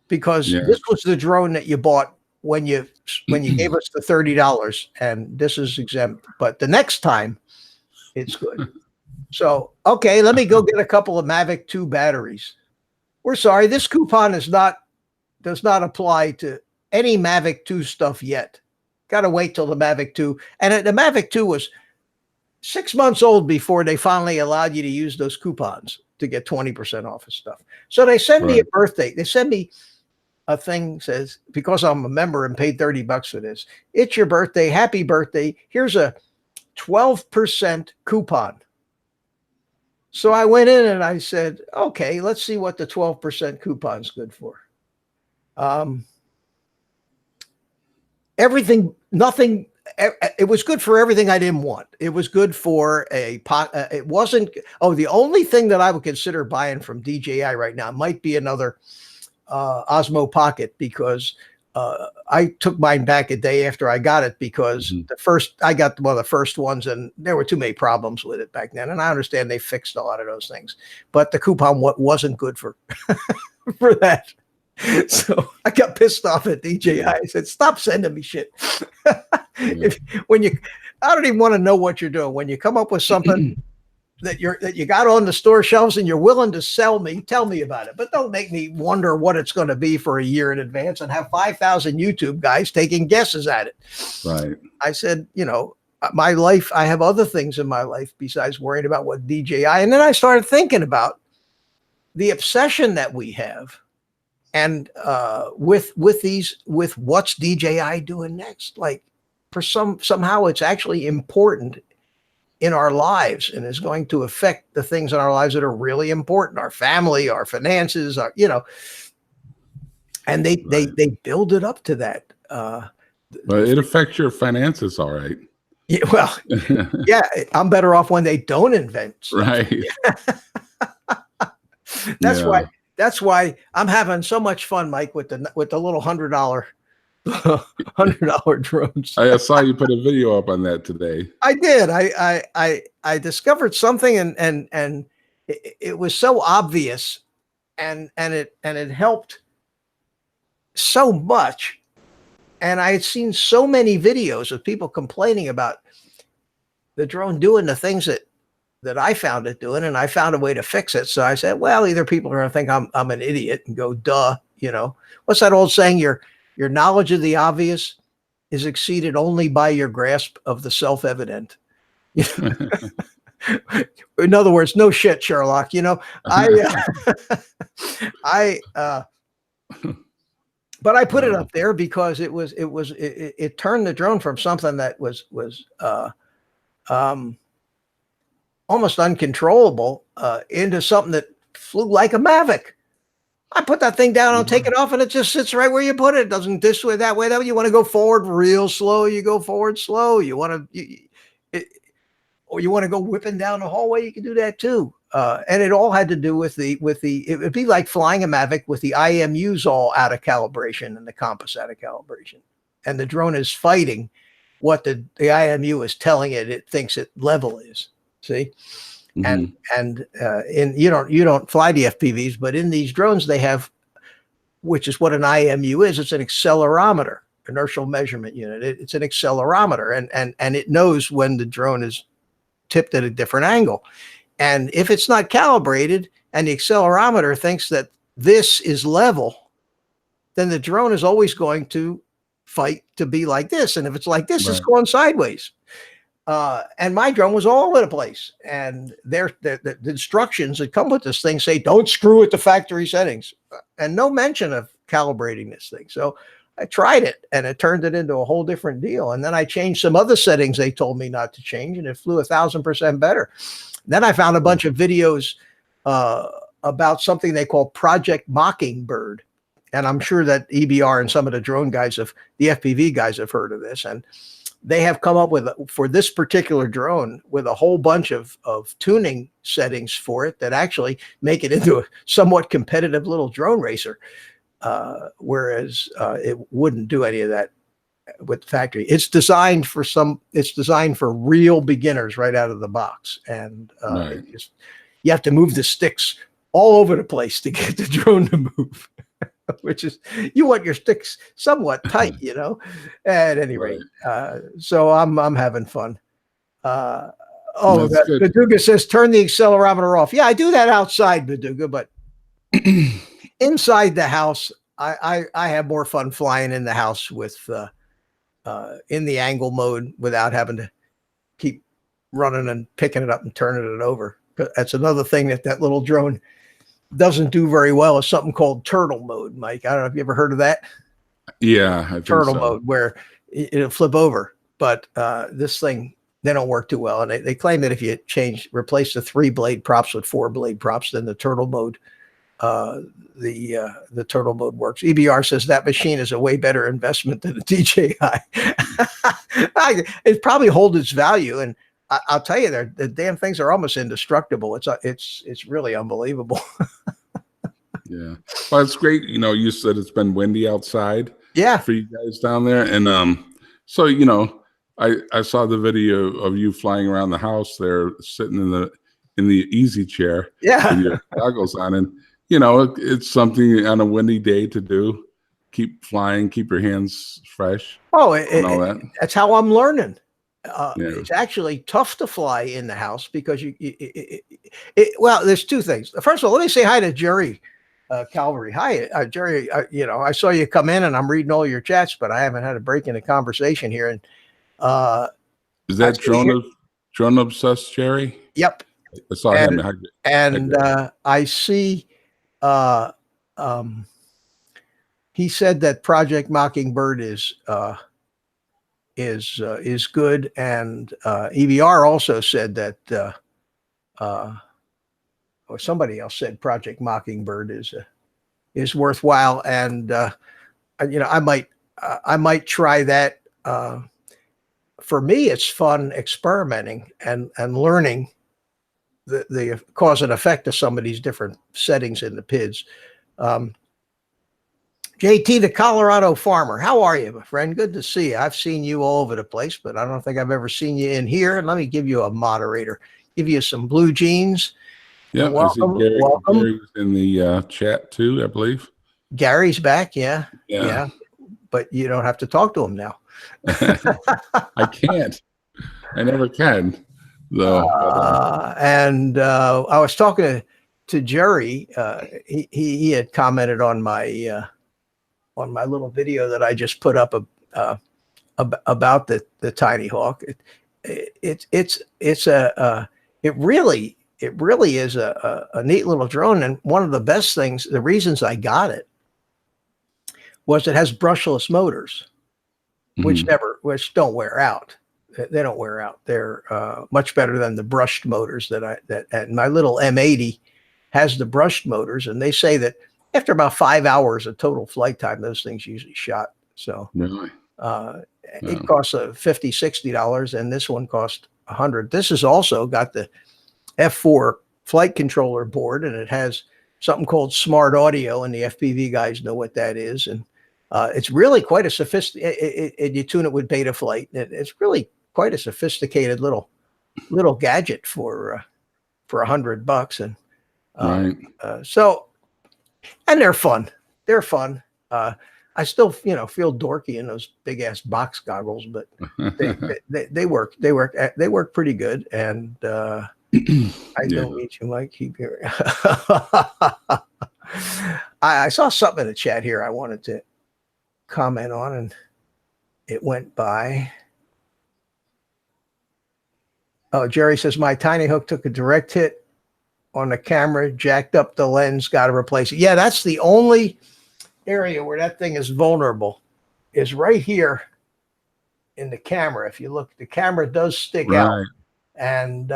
Speaker 1: because this was the drone that you bought when you gave us the $30, and this is exempt, but the next time it's good. So, okay, let me go get a couple of Mavic 2 batteries. We're sorry, this coupon does not apply to any Mavic 2 stuff yet. Got to wait till the Mavic 2. And the Mavic 2 was 6 months old before they finally allowed you to use those coupons to get 20% off of stuff. So they send me a birthday. They send me a thing, says, because I'm a member and paid $30 for this, it's your birthday, happy birthday. Here's a 12% coupon. So I went in and I said, okay, let's see what the 12% coupon's good for. Nothing. It was good for everything I didn't want. It was good for it wasn't. Oh, the only thing that I would consider buying from DJI right now might be another Osmo Pocket, because I took mine back a day after I got it, because I got one of the first ones, and there were too many problems with it back then. And I understand they fixed a lot of those things, but the coupon wasn't good for for that. So I got pissed off at DJI. I said, stop sending me shit. I don't even want to know what you're doing. When you come up with something that you got on the store shelves and you're willing to sell me, tell me about it. But don't make me wonder what it's going to be for a year in advance and have 5,000 YouTube guys taking guesses at it.
Speaker 4: Right.
Speaker 1: I said, my life, I have other things in my life besides worrying about what DJI. And then I started thinking about the obsession that we have, and with what's DJI doing next. Like, for somehow it's actually important in our lives, and is going to affect the things in our lives that are really important, our family, our finances, and they build it up to that.
Speaker 4: But it affects your finances, all right.
Speaker 1: Yeah, well, yeah, I'm better off when they don't invent stuff.
Speaker 4: Right.
Speaker 1: That's why I'm having so much fun, Mike, with the little $100 $100 drones.
Speaker 4: I saw you put a video up on that today.
Speaker 1: I did. I discovered something, and it was so obvious, and it helped so much. And I had seen so many videos of people complaining about the drone doing the things that I found it doing, and I found a way to fix it. So I said, well, either people are going to think I'm an idiot and go, duh, what's that old saying? Your knowledge of the obvious is exceeded only by your grasp of the self-evident. In other words, no shit, Sherlock. But I put it up there because it turned the drone from something that was almost uncontrollable into something that flew like a Mavic. I put that thing down, I'll take it off, and it just sits right where you put it. It doesn't this way, that way, that way. You want to go forward real slow, you go forward slow. You want to, or you want to go whipping down the hallway, you can do that too. And it all had to do with it would be like flying a Mavic with the IMUs all out of calibration and the compass out of calibration. And the drone is fighting what the IMU is telling it thinks its level is. See? Mm-hmm. And you don't fly the FPVs, but in these drones they have, which is what an IMU is. It's an accelerometer, inertial measurement unit. It's an accelerometer, and it knows when the drone is tipped at a different angle. And if it's not calibrated and the accelerometer thinks that this is level, then the drone is always going to fight to be like this. And if it's like this, It's going sideways. And my drone was all over the place. And the instructions that come with this thing say, don't screw with the factory settings, and no mention of calibrating this thing. So I tried it, and it turned it into a whole different deal. And then I changed some other settings they told me not to change, and it flew 1,000% better. Then I found a bunch of videos about something they call Project Mockingbird. And I'm sure that EBR and some of the drone guys the FPV guys have heard of this. And they have come up with, for this particular drone, with a whole bunch of tuning settings for it that actually make it into a somewhat competitive little drone racer. Whereas it wouldn't do any of that with the factory. It's designed for real beginners right out of the box. And you have to move the sticks all over the place to get the drone to move. Which is, you want your sticks somewhat tight, at any rate. So I'm having fun. Baduga says, turn the accelerometer off. Yeah, I do that outside, Baduga, but inside the house, I have more fun flying in the house with in the angle mode without having to keep running and picking it up and turning it over. That's another thing that little drone doesn't do very well, is something called turtle mode, Mike. I don't know if you ever heard of that.
Speaker 4: Yeah, I think
Speaker 1: turtle
Speaker 4: so.
Speaker 1: Mode, where it'll flip over. But this thing, they don't work too well. And they claim that if you replace the 3-blade props with 4-blade props, then the turtle mode, the turtle mode works. EBR says that machine is a way better investment than a DJI. It probably holds its value, and I'll tell you, the damn things are almost indestructible. It's really unbelievable.
Speaker 4: Yeah, well, it's great. You said it's been windy outside.
Speaker 1: Yeah,
Speaker 4: for you guys down there, and so I saw the video of you flying around the house there, sitting in the easy chair.
Speaker 1: Yeah,
Speaker 4: with your goggles on, and it's something on a windy day to do. Keep flying, keep your hands fresh.
Speaker 1: Oh,
Speaker 4: and all that.
Speaker 1: That's how I'm learning. It's actually tough to fly in the house because well, there's two things. First of all, let me say hi to Jerry Calvary. Hi, Jerry. I saw you come in, and I'm reading all your chats, but I haven't had a break in a conversation here. And
Speaker 4: is that drone obsessed Jerry?
Speaker 1: Yep.
Speaker 4: I saw him.
Speaker 1: And I see. He said that Project Mockingbird is good, and EBR also said that, or somebody else said Project Mockingbird is worthwhile, and I might try that. For me, it's fun experimenting and learning the cause and effect of some of these different settings in the PIDs. JT, the Colorado farmer. How are you, my friend? Good to see you. I've seen you all over the place, but I don't think I've ever seen you in here. And let me give you a moderator. Give you some blue jeans.
Speaker 4: Yeah,
Speaker 1: And
Speaker 4: I see Gary,
Speaker 1: welcome.
Speaker 4: Gary's in the chat too, I believe.
Speaker 1: Gary's back. Yeah.
Speaker 4: Yeah.
Speaker 1: But you don't have to talk to him now.
Speaker 4: I can't. I never can. Though.
Speaker 1: I was talking to Jerry. He had commented on my little video that I just put up about the Tiny Hawk. It really is a neat little drone. And one of the best things, the reasons I got it, was it has brushless motors, which don't wear out. They don't wear out. They're much better than the brushed motors and my little M80 has the brushed motors, and they say that after about 5 hours of total flight time, those things usually shot. So
Speaker 4: Really?
Speaker 1: it costs $50-$60, and this one cost $100. This has also got the F4 flight controller board, and it has something called smart audio, and the FPV guys know what that is. And it's really quite a sophisticated, you tune it with Betaflight. It's really quite a sophisticated little gadget for $100. And and they're fun. They're fun. I still, feel dorky in those big ass box goggles, but they work. They work pretty good. And I don't meet you, Mike. Keep hearing. I saw something in the chat here I wanted to comment on, and it went by. Oh, Jerry says my Tiny Hook took a direct hit on the camera, jacked up the lens, got to replace it. Yeah, that's the only area where that thing is vulnerable, is right here in the camera. If you look, the camera does stick out. And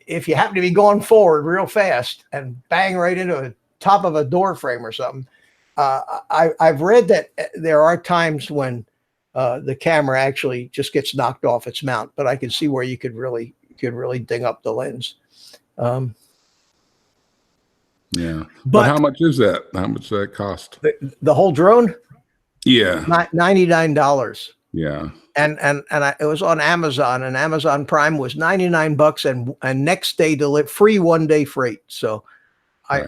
Speaker 1: if you happen to be going forward real fast and bang right into the top of a door frame or something, I've read that there are times when the camera actually just gets knocked off its mount, but I can see where you could really ding up the lens.
Speaker 4: Yeah. But how much is that? How much does that cost?
Speaker 1: The whole drone?
Speaker 4: Yeah.
Speaker 1: $99.
Speaker 4: Yeah.
Speaker 1: And it was on Amazon, and Amazon Prime was $99 and next day free 1 day freight. So I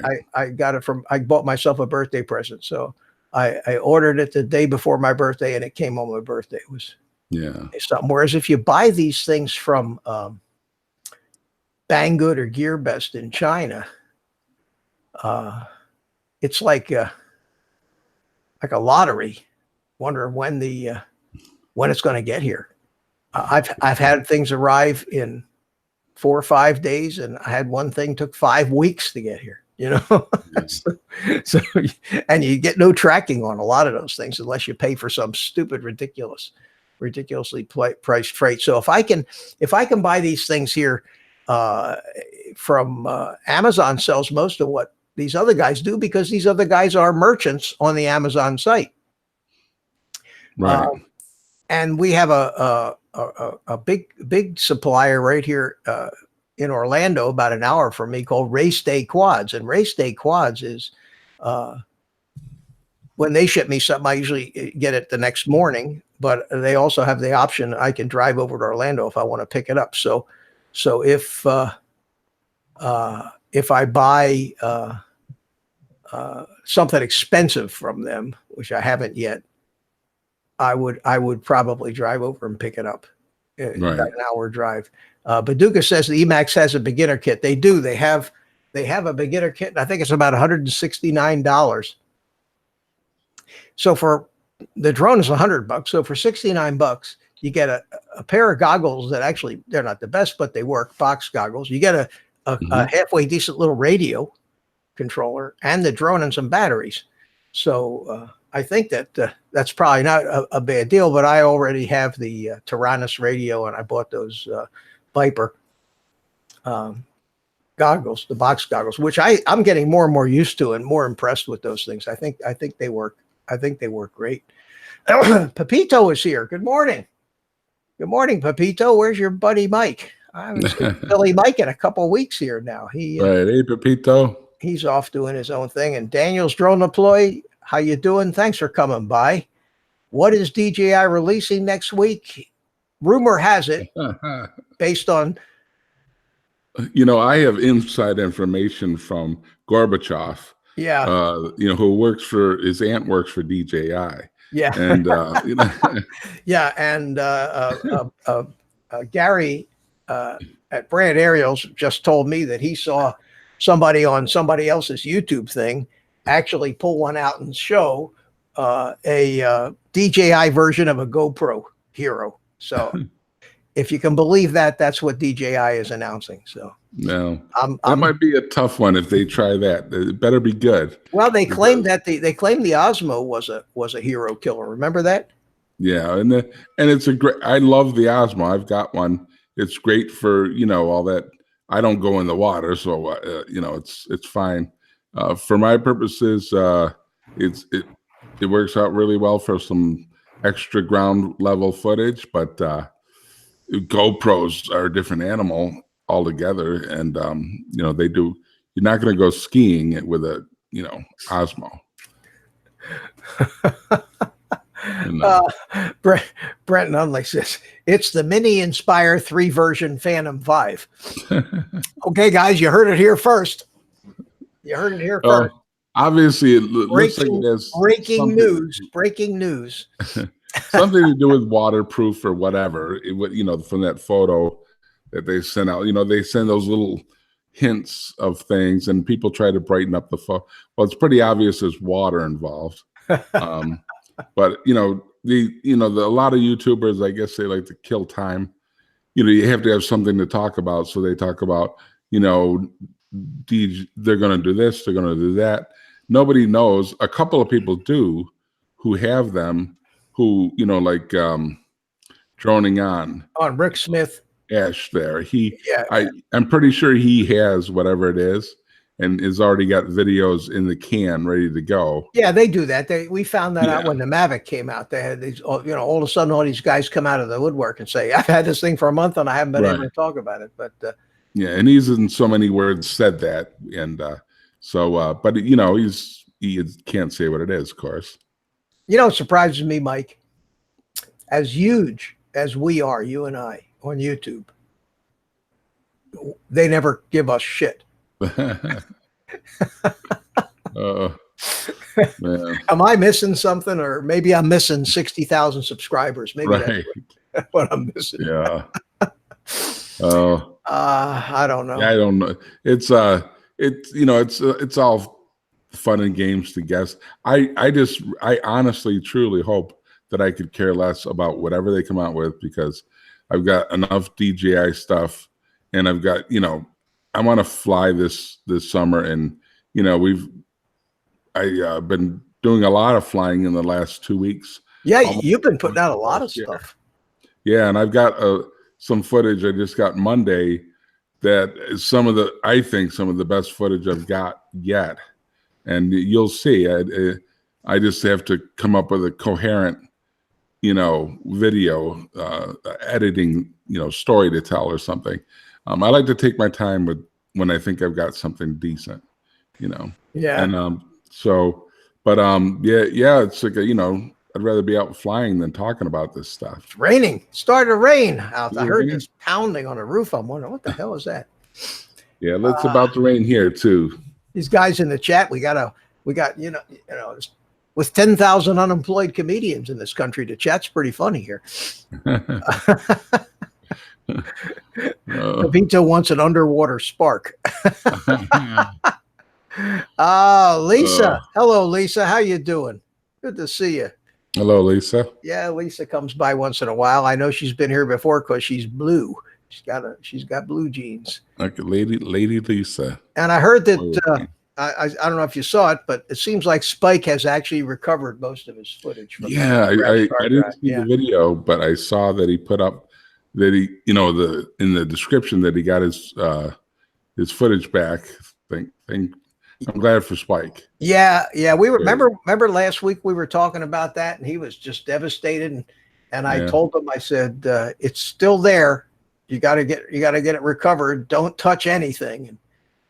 Speaker 1: got it I bought myself a birthday present. So I ordered it the day before my birthday, and it came on my birthday. It was something. Whereas if you buy these things from Banggood or GearBest in China, it's like a lottery. Wonder when it's going to get here. I've had things arrive in 4 or 5 days, and I had one thing took 5 weeks to get here. So and you get no tracking on a lot of those things unless you pay for some stupid, ridiculously priced freight. So if I can buy these things here from Amazon, sells most of what these other guys do, because these other guys are merchants on the Amazon site.
Speaker 4: Right.
Speaker 1: And we have a big supplier right here in Orlando, about an hour from me, called Race Day Quads. And Race Day Quads is when they ship me something, I usually get it the next morning, but they also have the option I can drive over to Orlando if I want to pick it up. So if I buy something expensive from them, which I haven't yet, I would probably drive over and pick it up. About an hour drive. Baduka says the Emax has a beginner kit. They do. They have a beginner kit, and I think it's about $169. So for the drone is $100. So for $69, you get a pair of goggles that actually, they're not the best, but they work, box goggles. You get a halfway decent little radio controller and the drone and some batteries. So I think that that's probably not a bad deal, but I already have the Taranis radio, and I bought those Viper goggles, the box goggles, which I'm getting more and more used to and more impressed with those things. I think they work. I think they work great. Pepito is here. Good morning. Good morning, Pepito. Where's your buddy Mike? I haven't seen Billy Mike in a couple of weeks here now.
Speaker 4: Hey, Pepito.
Speaker 1: He's off doing his own thing. And Daniel's drone deploy. how you doing? Thanks for coming by. What is DJI releasing next week? Rumor has it, based on
Speaker 4: I have inside information from Gorbachev,
Speaker 1: yeah,
Speaker 4: who works for his aunt works for DJI,
Speaker 1: yeah,
Speaker 4: and
Speaker 1: yeah, and Gary at Brand Aerials just told me that he saw somebody on somebody else's YouTube thing actually pull one out and show a DJI version of a GoPro Hero. So if you can believe that, that's what DJI is announcing. So
Speaker 4: no, that might be a tough one if they try that. It better be good.
Speaker 1: Well, they claimed that they claimed the Osmo was a hero killer. Remember that?
Speaker 4: Yeah, and it's a great. I love the Osmo. I've got one. It's great for all that. I don't go in the water, so it's fine. For my purposes, it works out really well for some extra ground level footage, but GoPros are a different animal altogether, and they do. You're not going to go skiing with a Osmo.
Speaker 1: Brent Nunley says it's the Mini Inspire 3 version Phantom 5. Okay, guys, you heard it here first. You heard it here first.
Speaker 4: Obviously, it looks like it has
Speaker 1: breaking news. Breaking news.
Speaker 4: Something to do with waterproof or whatever. From that photo that they sent out. They send those little hints of things, and people try to brighten up the photo. Well, it's pretty obvious there's water involved. But a lot of YouTubers, I guess they like to kill time. You have to have something to talk about, so they talk about they're going to do this, they're going to do that. Nobody knows. A couple of people do who have them, who like droning on
Speaker 1: Rick Smith
Speaker 4: Ash there. I'm pretty sure he has whatever it is and has already got videos in the can ready to go.
Speaker 1: Yeah, they do that. We found that out when the Mavic came out. They had these, all of a sudden, all these guys come out of the woodwork and say, "I've had this thing for a month and I haven't been able to talk about it." But
Speaker 4: yeah, and he's in so many words said that, and but he can't say what it is, of course.
Speaker 1: It surprises me, Mike, as huge as we are, you and I, on YouTube, they never give us shit.
Speaker 4: Man.
Speaker 1: Am I missing something, or maybe I'm missing 60,000 subscribers? Maybe that's what I'm missing.
Speaker 4: Yeah.
Speaker 1: I don't know.
Speaker 4: Yeah, I don't know. It's it's all fun and games to guess. I honestly truly hope that I could care less about whatever they come out with, because I've got enough DJI stuff, and I've got I want to fly this summer, and I've been doing a lot of flying in the last 2 weeks.
Speaker 1: Yeah, you've been putting out a lot of stuff.
Speaker 4: Yeah, and I've got some footage I just got Monday that is I think some of the best footage I've got yet, and you'll see. I just have to come up with a coherent video editing story to tell or something. I like to take my time when I think I've got something decent,
Speaker 1: Yeah.
Speaker 4: And it's like I'd rather be out flying than talking about this stuff.
Speaker 1: It's raining. It started to rain out. I heard this pounding on the roof. I'm wondering what the hell is that?
Speaker 4: Yeah, it's about to rain here too.
Speaker 1: These guys in the chat, we got with 10,000 unemployed comedians in this country, the chat's pretty funny here. Vito wants an underwater spark. Lisa. Hello, Lisa. How you doing? Good to see you.
Speaker 4: Hello, Lisa.
Speaker 1: Yeah, Lisa comes by once in a while. I know she's been here before because she's blue. She's got blue jeans.
Speaker 4: Like Lady Lisa.
Speaker 1: And I heard that I don't know if you saw it, but it seems like Spike has actually recovered most of his footage. From
Speaker 4: I didn't see the video, but I saw that he put up that he, in the description that he got his footage back. I'm glad for Spike.
Speaker 1: Yeah. We remember last week we were talking about that, and he was just devastated. And I told him, I said, it's still there. You got to get it recovered. Don't touch anything. And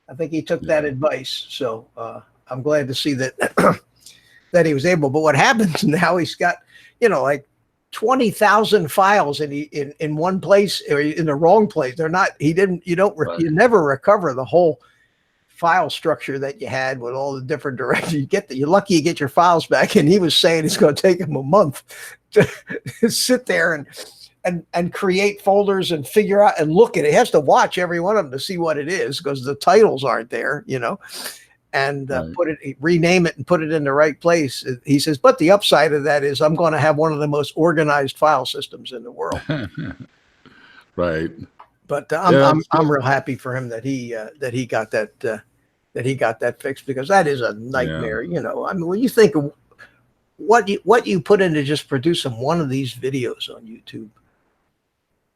Speaker 1: I think he took that advice. So I'm glad to see that that he was able. But what happens now? He's got, like 20,000 files in one place or in the wrong place. They're not. He didn't. You don't.
Speaker 4: Right.
Speaker 1: You never recover the whole file structure that you had with all the different directions. You're lucky you get your files back. And he was saying it's going to take him a month to sit there and create folders and figure out and look at it. He has to watch every one of them to see what it is because the titles aren't there, and
Speaker 4: Right.
Speaker 1: rename it and put it in the right place. He says, but the upside of that is I'm going to have one of the most organized file systems in the world.
Speaker 4: Right.
Speaker 1: But
Speaker 4: Yeah,
Speaker 1: I'm real happy for him that he got that fixed, because that is a nightmare. I mean, when you think of what you put into just producing one of these videos on YouTube,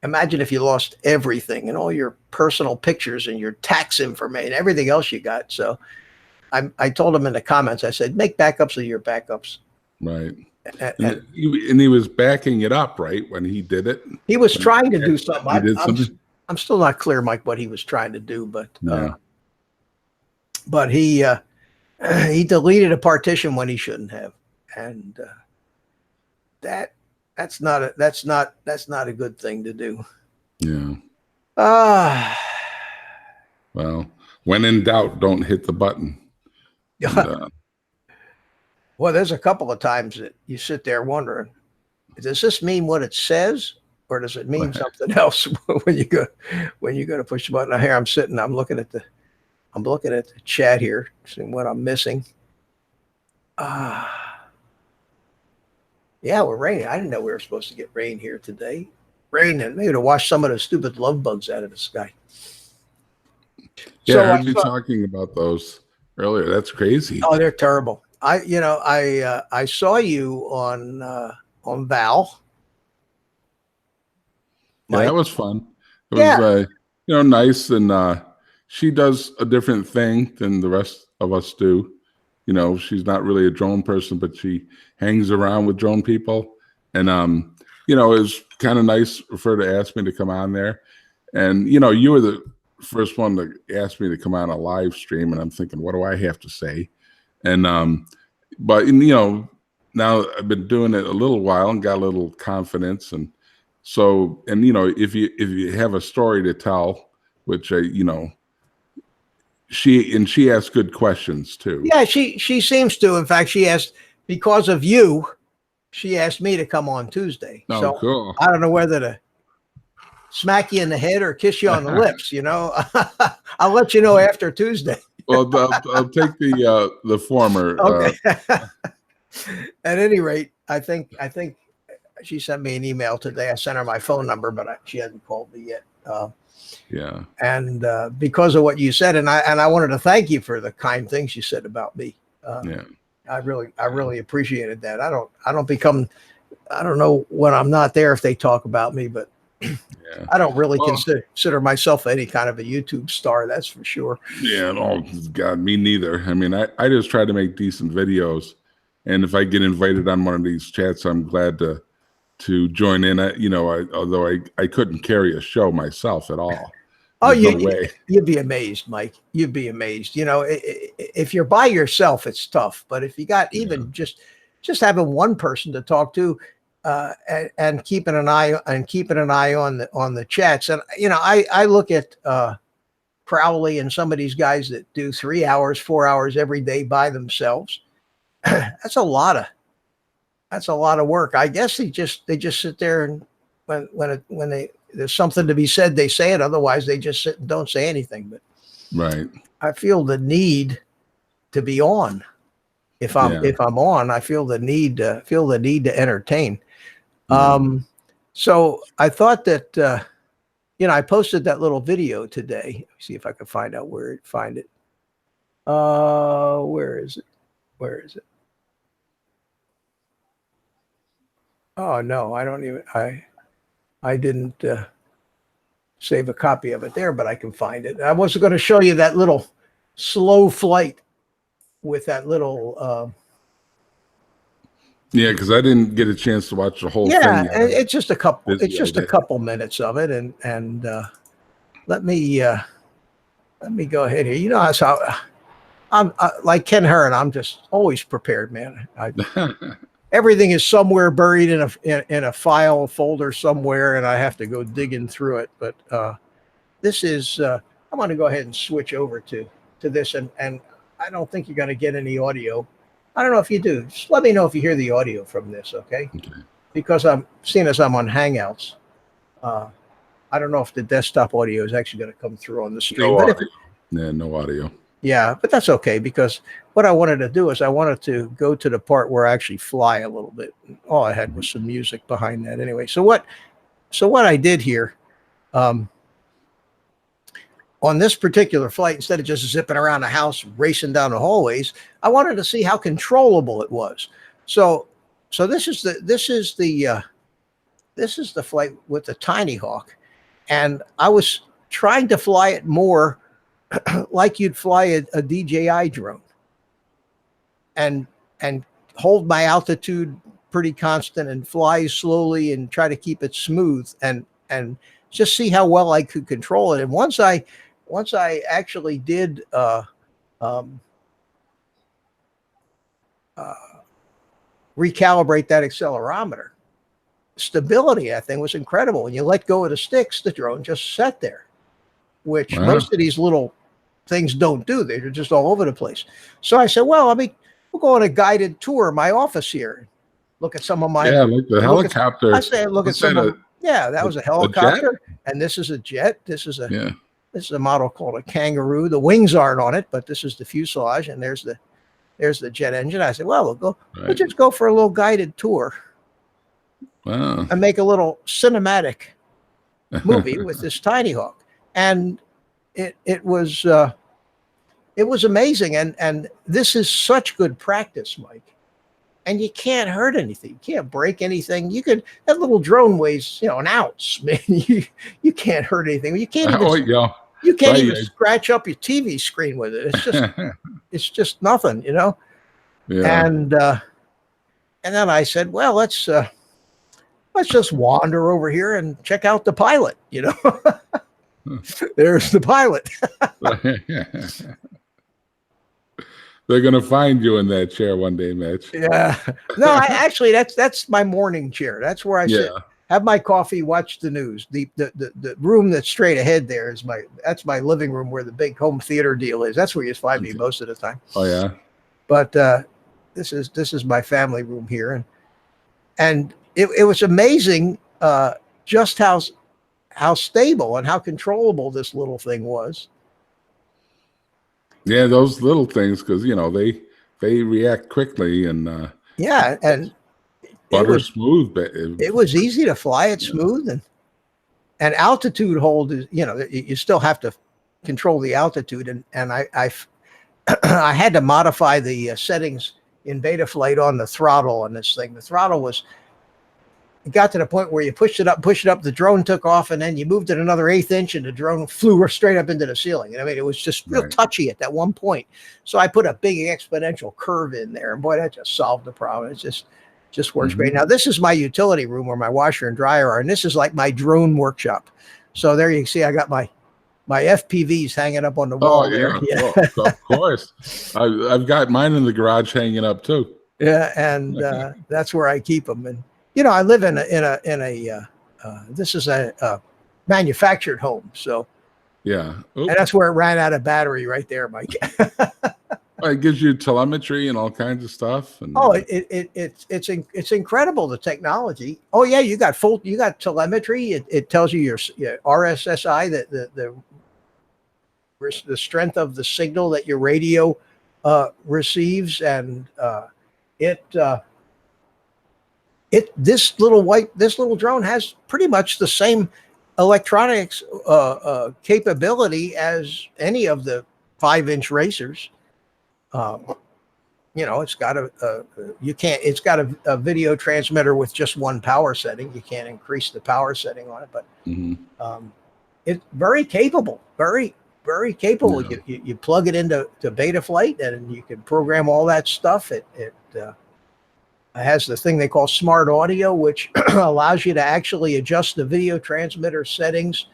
Speaker 1: imagine if you lost everything and all your personal pictures and your tax information, everything else you got. So I told him in the comments, I said, make backups of your backups.
Speaker 4: Right.
Speaker 1: And
Speaker 4: And he was backing it up, right, when he did it.
Speaker 1: he was trying to do something.
Speaker 4: He did something.
Speaker 1: I'm still not clear, Mike, what he was trying to do, but
Speaker 4: Yeah.
Speaker 1: but he deleted a partition when he shouldn't have, and that's not a good thing to do.
Speaker 4: Yeah.
Speaker 1: Ah,
Speaker 4: Well, when in doubt, don't hit the button. And,
Speaker 1: well, there's a couple of times that you sit there wondering, does this mean what it says, or does it mean
Speaker 4: Right.
Speaker 1: something else when you go to push the button? Now, here I'm looking at the chat here, seeing what I'm missing. Yeah, we're raining. I didn't know we were supposed to get rain here today. Rain, and maybe to wash some of the stupid love bugs out of the sky.
Speaker 4: yeah,
Speaker 1: So
Speaker 4: I heard
Speaker 1: I
Speaker 4: you
Speaker 1: thought-
Speaker 4: talking about those earlier. That's crazy.
Speaker 1: Oh, they're terrible. I saw you on Val.
Speaker 4: Yeah,
Speaker 1: Mike?
Speaker 4: that was fun. It was,
Speaker 1: Yeah.
Speaker 4: nice. And she does a different thing than the rest of us do. She's not really a drone person, but she hangs around with drone people. And, it was kind of nice for her to ask me to come on there. And, you were the first one to ask me to come on a live stream. And I'm thinking, what do I have to say? And, but, now I've been doing it a little while and got a little confidence. And so, and, if you have a story to tell, which, she asks good questions too.
Speaker 1: Yeah, she seems to. In fact, she asked, because of you, she asked me to come on Tuesday.
Speaker 4: Oh,
Speaker 1: So
Speaker 4: cool.
Speaker 1: I don't know whether to smack you in the head or kiss you on the lips. I'll let you know after Tuesday.
Speaker 4: Well, I'll take the former.
Speaker 1: Okay. At any rate, I think she sent me an email today. I sent her my phone number, but she hasn't called me yet.
Speaker 4: Yeah.
Speaker 1: And because of what you said, and I wanted to thank you for the kind things you said about me.
Speaker 4: Yeah.
Speaker 1: I really appreciated that. I don't know when I'm not there if they talk about me, but
Speaker 4: Yeah.
Speaker 1: I don't really
Speaker 4: Well-
Speaker 1: consider myself any kind of a YouTube star. That's for sure.
Speaker 4: Yeah. Oh, God, me neither. I mean, I just try to make decent videos. And if I get invited on one of these chats, I'm glad to join in. Although I couldn't carry a show myself at all.
Speaker 1: Oh,
Speaker 4: There's no way.
Speaker 1: you'd be amazed, Mike. You'd be amazed. If you're by yourself, it's tough. But if you got even just having one person to talk to, and keeping an eye on the chats, and I look at Crowley and some of these guys that do 3 hours, 4 hours every day by themselves. That's a lot of work. I guess they just sit there, and when there's something to be said, they say it. Otherwise, they just sit and don't say anything. But
Speaker 4: Right.
Speaker 1: I feel the need to be on. If I'm on, I feel the need to entertain. So I thought that I posted that little video today. Let me see if I can find out find it. Where is it? Oh no, I didn't save a copy of it there, but I can find it. I was going to show you that little slow flight with that little.
Speaker 4: Yeah, because I didn't get a chance to watch the whole thing.
Speaker 1: Yeah,
Speaker 4: yet.
Speaker 1: and it's just a couple.
Speaker 4: Busy
Speaker 1: It's just
Speaker 4: all
Speaker 1: a
Speaker 4: day.
Speaker 1: couple minutes of it, and let me go ahead here. That's how I'm like Ken Hearn. I'm just always prepared, man. Everything is somewhere buried in a file folder somewhere, and I have to go digging through it. But this is I'm going to go ahead and switch over to this, and I don't think you're going to get any audio. I don't know if you do. Just let me know if you hear the audio from this, okay?
Speaker 4: Okay.
Speaker 1: Because I'm seeing as I'm on Hangouts. I don't know if the desktop audio is actually going to come through on the stream.
Speaker 4: No
Speaker 1: But
Speaker 4: audio. Yeah, no audio.
Speaker 1: yeah, but that's okay, because what I wanted to do is I wanted to go to the part where I actually fly a little bit. All I had was some music behind that anyway. So what I did here, on this particular flight, instead of just zipping around the house, racing down the hallways, I wanted to see how controllable it was. So this is the flight with the Tiny Hawk, and I was trying to fly it more like you'd fly a DJI drone, and hold my altitude pretty constant and fly slowly and try to keep it smooth and just see how well I could control it. And once I actually did recalibrate that accelerometer, stability, I think, was incredible. When you let go of the sticks, the drone just sat there, which
Speaker 4: Wow.
Speaker 1: most of these little things don't do. They're just all over the place. So I said, well, we'll go on a guided tour of my office here. Look at some of my,
Speaker 4: Yeah, like the helicopter.
Speaker 1: I say, look at
Speaker 4: Was that
Speaker 1: some of, yeah, that was a
Speaker 4: jet?
Speaker 1: helicopter. And this is a jet. This is a
Speaker 4: Yeah.
Speaker 1: model called a Kangaroo. The wings aren't on it, but this is the fuselage, and there's the jet engine. I said, well, we'll
Speaker 4: Right.
Speaker 1: just go for a little guided tour
Speaker 4: Wow.
Speaker 1: and make a little cinematic movie with this Tiny Hawk. And it was amazing. And this is such good practice, Mike. And you can't hurt anything. You can't break anything. That little drone weighs, an ounce, man. You can't hurt anything. You can't even,
Speaker 4: Oh, yeah.
Speaker 1: you can't
Speaker 4: Right.
Speaker 1: even scratch up your TV screen with it. It's just nothing,
Speaker 4: Yeah.
Speaker 1: And then I said, well, let's just wander over here and check out the pilot, There's the pilot.
Speaker 4: They're gonna find you in that chair one day, Mitch.
Speaker 1: Yeah. No, actually that's my morning chair. That's where I sit,
Speaker 4: Yeah.
Speaker 1: have my coffee, watch the news. The room that's straight ahead there is that's my living room where the big home theater deal is. That's where you find me most of the time.
Speaker 4: Oh yeah.
Speaker 1: But this is my family room here, and it was amazing just how stable and how controllable this little thing was.
Speaker 4: Yeah, those little things, because they react quickly and
Speaker 1: Yeah, and
Speaker 4: butter smooth.
Speaker 1: it was easy to fly it smooth, and altitude hold is, you still have to control the altitude, and I I had to modify the settings in Betaflight on the throttle on this thing. The throttle it got to the point where you pushed it up, the drone took off, and then you moved it another 1/8 inch, and the drone flew straight up into the ceiling. And I mean, it was just real
Speaker 4: Right.
Speaker 1: touchy at that one point. So I put a big exponential curve in there, and boy, that just solved the problem. It just works great. Now, this is my utility room where my washer and dryer are, and this is like my drone workshop. So there you can see I got my FPVs hanging up on the wall.
Speaker 4: Oh
Speaker 1: there.
Speaker 4: yeah, well, of course. I've got mine in the garage hanging up too.
Speaker 1: Yeah, and that's where I keep them. And I live in a this is a manufactured home, so
Speaker 4: Yeah.
Speaker 1: and that's where it ran out of battery right there, Mike.
Speaker 4: It gives you telemetry and all kinds of stuff. And,
Speaker 1: Oh, it's incredible, the technology. Oh yeah, you got telemetry. It tells you your RSSI, the strength of the signal that your radio receives, and this little drone has pretty much the same electronics capability as any of the 5-inch racers. It's got it's got a video transmitter with just one power setting. You can't increase the power setting on it, but it's very capable, very, very capable.
Speaker 4: Yeah.
Speaker 1: You plug it into Betaflight, and you can program all that stuff. It has the thing they call smart audio, which allows you to actually adjust the video transmitter settings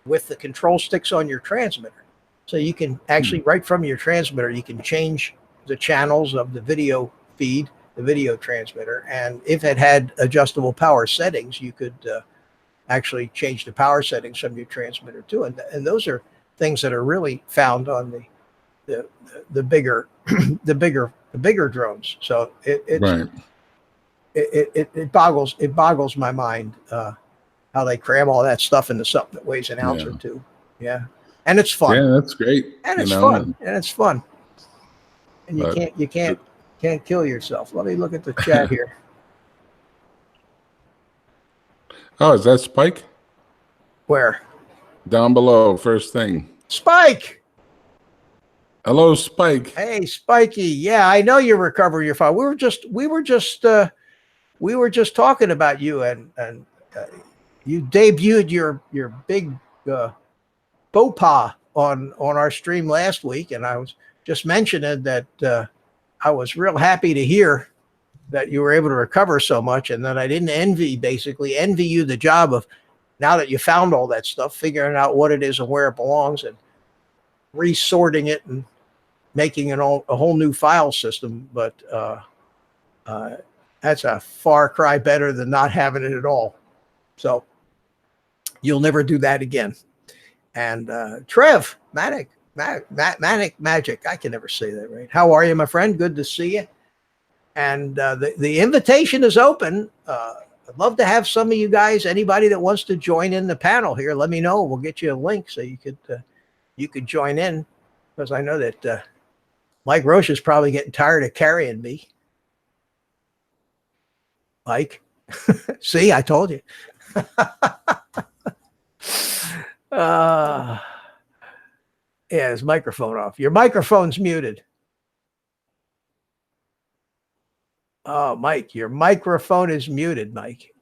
Speaker 1: with the control sticks on your transmitter. So you can actually, right from your transmitter, you can change the channels of the video feed, the video transmitter. And if it had adjustable power settings, you could actually change the power settings from your transmitter too. And those are things that are really found on the bigger the bigger drones. So it boggles my mind how they cram all that stuff into something that weighs an ounce or two. Yeah. And it's fun.
Speaker 4: Yeah, that's great.
Speaker 1: And it's fun. And it's fun. And you can't kill yourself. Let me look at the chat here.
Speaker 4: Oh, is that Spike?
Speaker 1: Where?
Speaker 4: Down below, first thing.
Speaker 1: Spike.
Speaker 4: Hello, Spike.
Speaker 1: Hey, Spiky. Yeah, I know you recover your file. We were just talking about you, and you debuted your big faux pas on our stream last week, and I was just mentioning that I was real happy to hear that you were able to recover so much, and that I didn't envy you the job of, now that you found all that stuff, figuring out what it is and where it belongs, and resorting it and making a whole new file system. But that's a far cry better than not having it at all. So you'll never do that again. And Trev, Manic Magic, I can never say that right. How are you, my friend? Good to see you. And the invitation is open. I'd love to have some of you guys, anybody that wants to join in the panel here, let me know. We'll get you a link so you could join in, because I know that Mike Roche is probably getting tired of carrying me. Mike, see, I told you. Yeah, his microphone off. Your microphone's muted. Oh, Mike, your microphone is muted, Mike.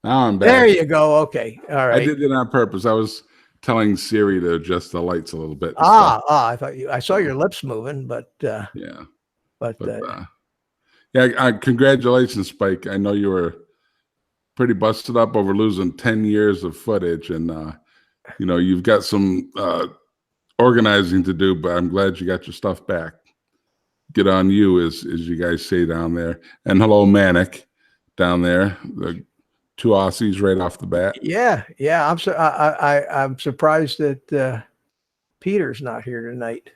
Speaker 4: Now I'm back.
Speaker 1: There you go. Okay. All right.
Speaker 4: I did it on purpose. I was telling Siri to adjust the lights a little bit.
Speaker 1: I thought I saw your lips moving, but
Speaker 4: yeah.
Speaker 1: Congratulations,
Speaker 4: Spike. I know you were pretty busted up over losing 10 years of footage, and you've got some organizing to do, but I'm glad you got your stuff back. Get on you, as you guys say down there. And hello, Manic, down there. The two Aussies right off the bat.
Speaker 1: Yeah. I'm surprised that Peter's not here tonight.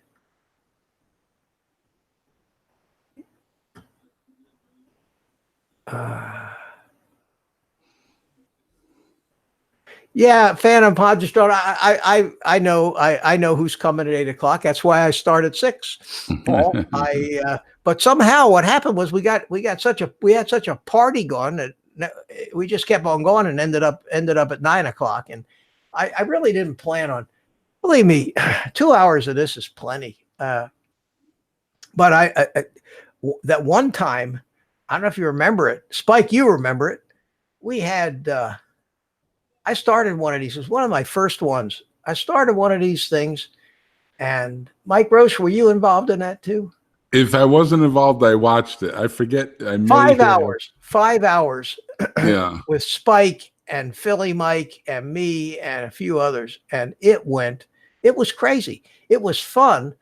Speaker 1: Yeah, Phantom Podgestrone. I know who's coming at 8:00. That's why I start at 6. Paul. But somehow what happened was we had such a party going that we just kept on going and ended up at 9:00. And I really didn't plan on. Believe me, 2 hours of this is plenty. But that one time, I don't know if you remember it, Spike. You remember it? We had. I started one of these. It was one of my first ones. I started one of these things, and Mike Roche, were you involved in that too?
Speaker 4: If I wasn't involved, I watched it. I forget.
Speaker 1: 5 hours. 5 hours.
Speaker 4: Yeah.
Speaker 1: With Spike and Philly Mike and me and a few others, and it was crazy. It was fun,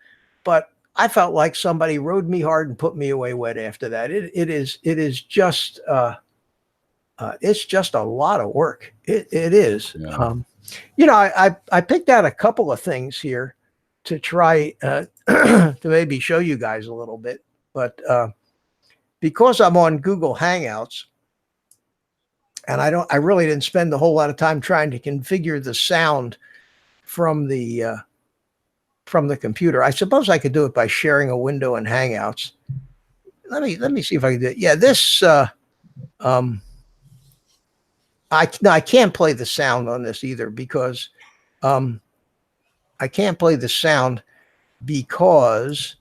Speaker 1: but I felt like somebody rode me hard and put me away wet after that. It is just. It's just a lot of work. It is.
Speaker 4: Yeah.
Speaker 1: I picked out a couple of things here to try to maybe show you guys a little bit, but because I'm on Google Hangouts, and I really didn't spend a whole lot of time trying to configure the sound from the computer. I suppose I could do it by sharing a window in Hangouts. Let me see if I can do it. Yeah, this. I can't play the sound on this either, because I can't play the sound because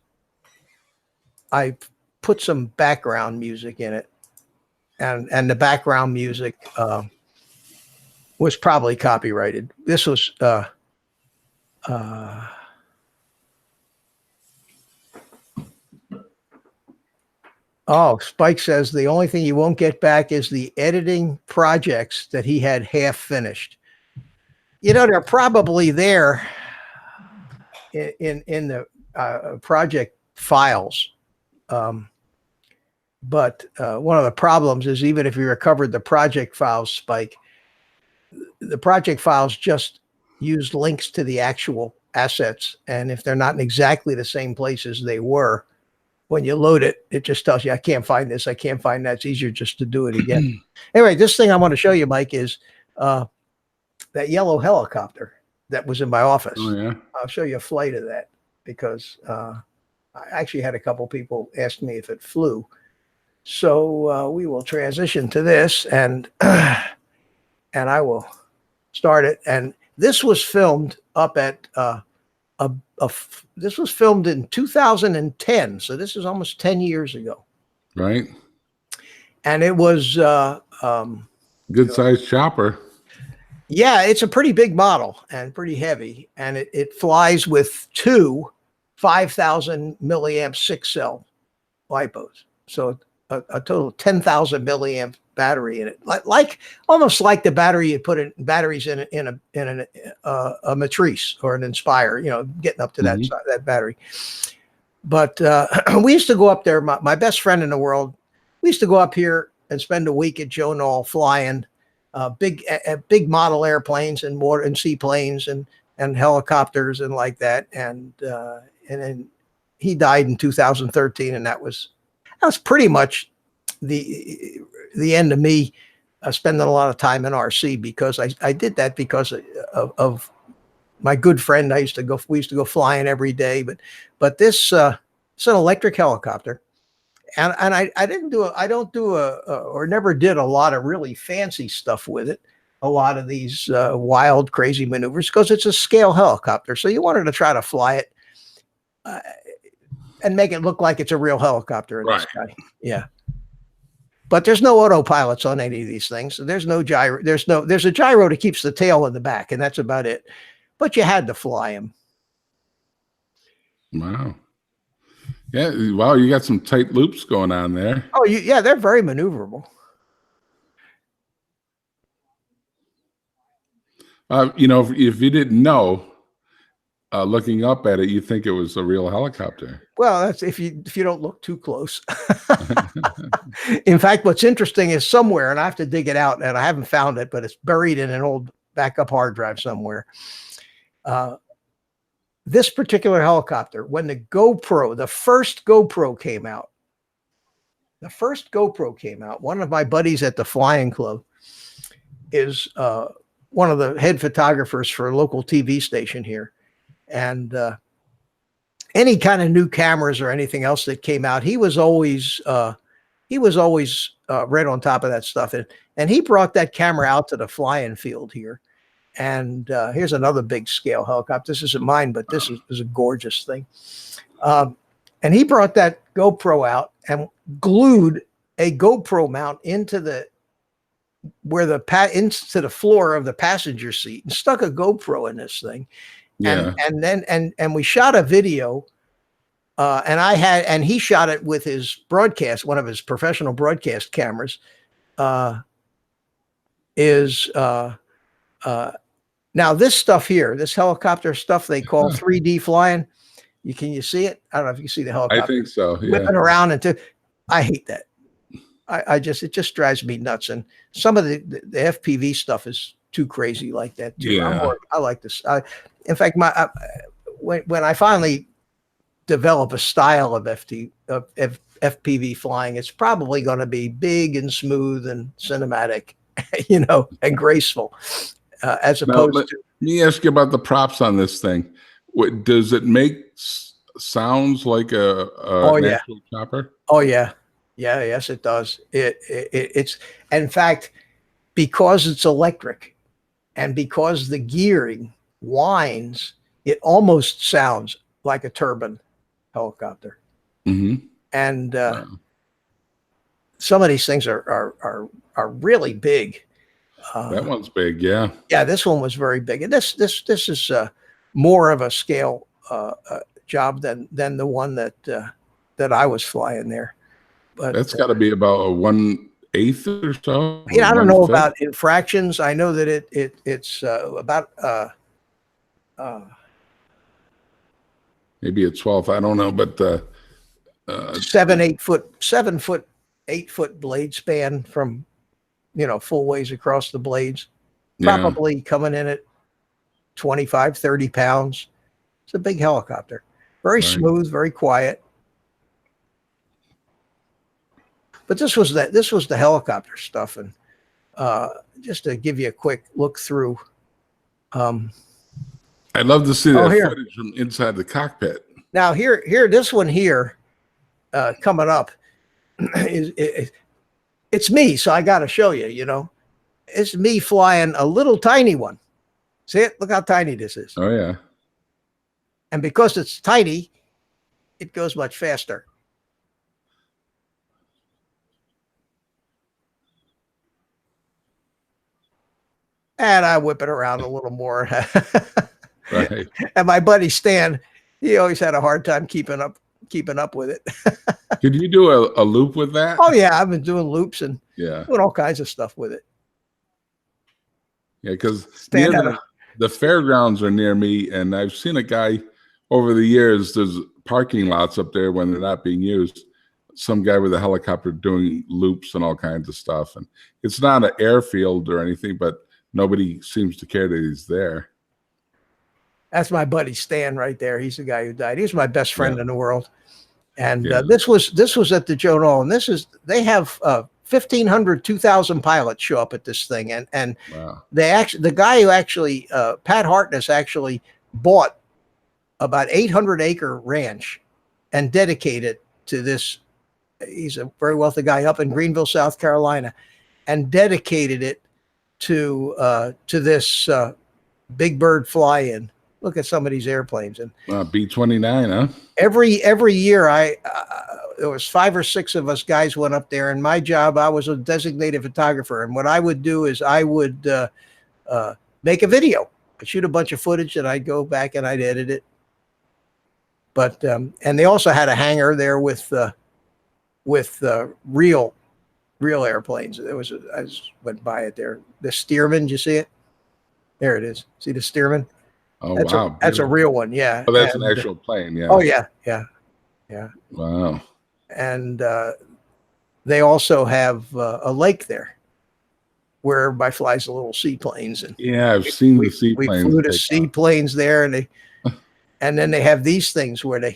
Speaker 1: I put some background music in it, and the background music was probably copyrighted. This was oh, Spike says the only thing you won't get back is the editing projects that he had half finished. They're probably there. in the project files. But one of the problems is even if you recovered the project files, Spike, the project files just use links to the actual assets. And if they're not in exactly the same place as they were, when you load it, it just tells you, I can't find this, I can't find that. It's easier just to do it again. Anyway, this thing I want to show you, Mike, is that yellow helicopter that was in my office.
Speaker 4: Oh, yeah.
Speaker 1: I'll show you a flight of that because I actually had a couple people ask me if it flew. So we will transition to this and I will start it. And this was filmed up at this was filmed in 2010. So this is almost 10 years ago.
Speaker 4: Right.
Speaker 1: And it was
Speaker 4: Good sized chopper.
Speaker 1: yeah, it's a pretty big model and pretty heavy. And it flies with two 5,000 milliamp 6-cell LiPos. So a total of 10,000 milliamp battery in it, like almost like the battery you put in batteries in a Matrice or an Inspire, you know, getting up to that that battery. But we used to go up there. My best friend in the world, we used to go up here and spend a week at Joe Knoll flying big model airplanes and water and seaplanes and helicopters and like that. And then he died in 2013, and that was pretty much the end of me spending a lot of time in RC, because I did that because of my good friend. We used to go flying every day, but this it's an electric helicopter, and I don't do or never did a lot of really fancy stuff with it. A lot of these wild, crazy maneuvers, because it's a scale helicopter. So you wanted to try to fly it and make it look like it's a real helicopter in the sky. Yeah. But there's no autopilots on any of these things. So there's no gyro. There's a gyro that keeps the tail in the back, and that's about it. But you had to fly them.
Speaker 4: Wow. Yeah. Wow. You got some tight loops going on there.
Speaker 1: Oh, yeah, they're very maneuverable.
Speaker 4: You know, if you didn't know, looking up at it, you think it was a real helicopter.
Speaker 1: Well, that's if you don't look too close. In fact, what's interesting is somewhere, and I have to dig it out, and I haven't found it, but it's buried in an old backup hard drive somewhere. This particular helicopter, when the first GoPro came out, one of my buddies at the Flying Club is one of the head photographers for a local TV station here. And any kind of new cameras or anything else that came out, he was always right on top of that stuff. And he brought that camera out to the flying field here. And here's another big scale helicopter. This isn't mine, but this is a gorgeous thing. And he brought that GoPro out and glued a GoPro mount into the floor of the passenger seat and stuck a GoPro in this thing.
Speaker 4: Yeah.
Speaker 1: And we shot a video, and he shot it with his broadcast, one of his professional broadcast cameras. Now this stuff here, this helicopter stuff they call 3D flying. Can you see it? I don't know if you can see the helicopter.
Speaker 4: I think so. Yeah.
Speaker 1: Whipping around I hate that. It just drives me nuts. And some of the FPV stuff is too crazy like that too.
Speaker 4: Yeah.
Speaker 1: I like this. In fact, when I finally develop a style of FPV flying, it's probably going to be big and smooth and cinematic, you know, and graceful, as opposed to.
Speaker 4: Let me ask you about the props on this thing. Does it make sounds like a natural chopper?
Speaker 1: Oh yeah. Yeah. Yes, it does. It's in fact, because it's electric and because the gearing whines, it almost sounds like a turbine helicopter.
Speaker 4: Mm-hmm.
Speaker 1: And some of these things are really big.
Speaker 4: That one's big, yeah.
Speaker 1: Yeah, this one was very big, and this is more of a scale job than the one that I was flying there. But
Speaker 4: that's got to be about a 1/8 or so.
Speaker 1: Yeah, I don't know about infractions. I know that it's about
Speaker 4: maybe a 12th. I don't know, but
Speaker 1: 7, 8 foot blade span from, full ways across the blades.
Speaker 4: yeah,
Speaker 1: Probably coming in at 25, 30 pounds. It's a big helicopter. Very
Speaker 4: Right.
Speaker 1: smooth, very quiet. But this was the helicopter stuff. And just to give you a quick look through.
Speaker 4: I'd love to see
Speaker 1: Oh,
Speaker 4: that
Speaker 1: here.
Speaker 4: footage from inside the cockpit.
Speaker 1: Now here, this one here, coming up, it's me. So I got to show you. It's me flying a little tiny one. See it? Look how tiny this is.
Speaker 4: Oh yeah,
Speaker 1: And because it's tiny, it goes much faster. And I whip it around a little more.
Speaker 4: right.
Speaker 1: And my buddy Stan, he always had a hard time keeping up with it.
Speaker 4: Could you do a loop with that?
Speaker 1: Oh yeah, I've been doing loops and
Speaker 4: Yeah,
Speaker 1: doing all kinds of stuff with it.
Speaker 4: yeah, because
Speaker 1: Stan had
Speaker 4: the fairgrounds are near me, and I've seen a guy over the years. There's parking lots up there when they're not being used. Some guy with a helicopter doing loops and all kinds of stuff, and it's not an airfield or anything, but nobody seems to care that he's there.
Speaker 1: That's my buddy Stan right there. He's the guy who died. He was my best friend in the world. And
Speaker 4: Yeah.
Speaker 1: this was at the Joe Nolan. They have 1,500, 2,000 pilots show up at this thing. And
Speaker 4: Wow.
Speaker 1: the guy who actually, Pat Hartness actually bought about 800-acre ranch and dedicated to this. He's a very wealthy guy up in Greenville, South Carolina, and dedicated it to this big bird fly-in. Look at some of these airplanes. And
Speaker 4: B-29, huh?
Speaker 1: every year there was 5 or 6 of us guys went up there, and my job, I was a designated photographer. And what I would do is I would make a video. I'd shoot a bunch of footage and I'd go back and I'd edit it. But and they also had a hangar there with real airplanes. I just went by it there. The Stearman, did you see it? There it is. See the Stearman?
Speaker 4: Oh,
Speaker 1: That's
Speaker 4: wow.
Speaker 1: that's a
Speaker 4: beautiful.
Speaker 1: real one. Yeah.
Speaker 4: Oh, that's an
Speaker 1: And-
Speaker 4: actual plane. Yeah.
Speaker 1: Oh yeah.
Speaker 4: Wow.
Speaker 1: And they also have a lake there where everybody flies the little seaplanes. And
Speaker 4: Yeah, I've seen
Speaker 1: we
Speaker 4: the seaplanes.
Speaker 1: flew the
Speaker 4: take off.
Speaker 1: seaplanes there, and then they have these things where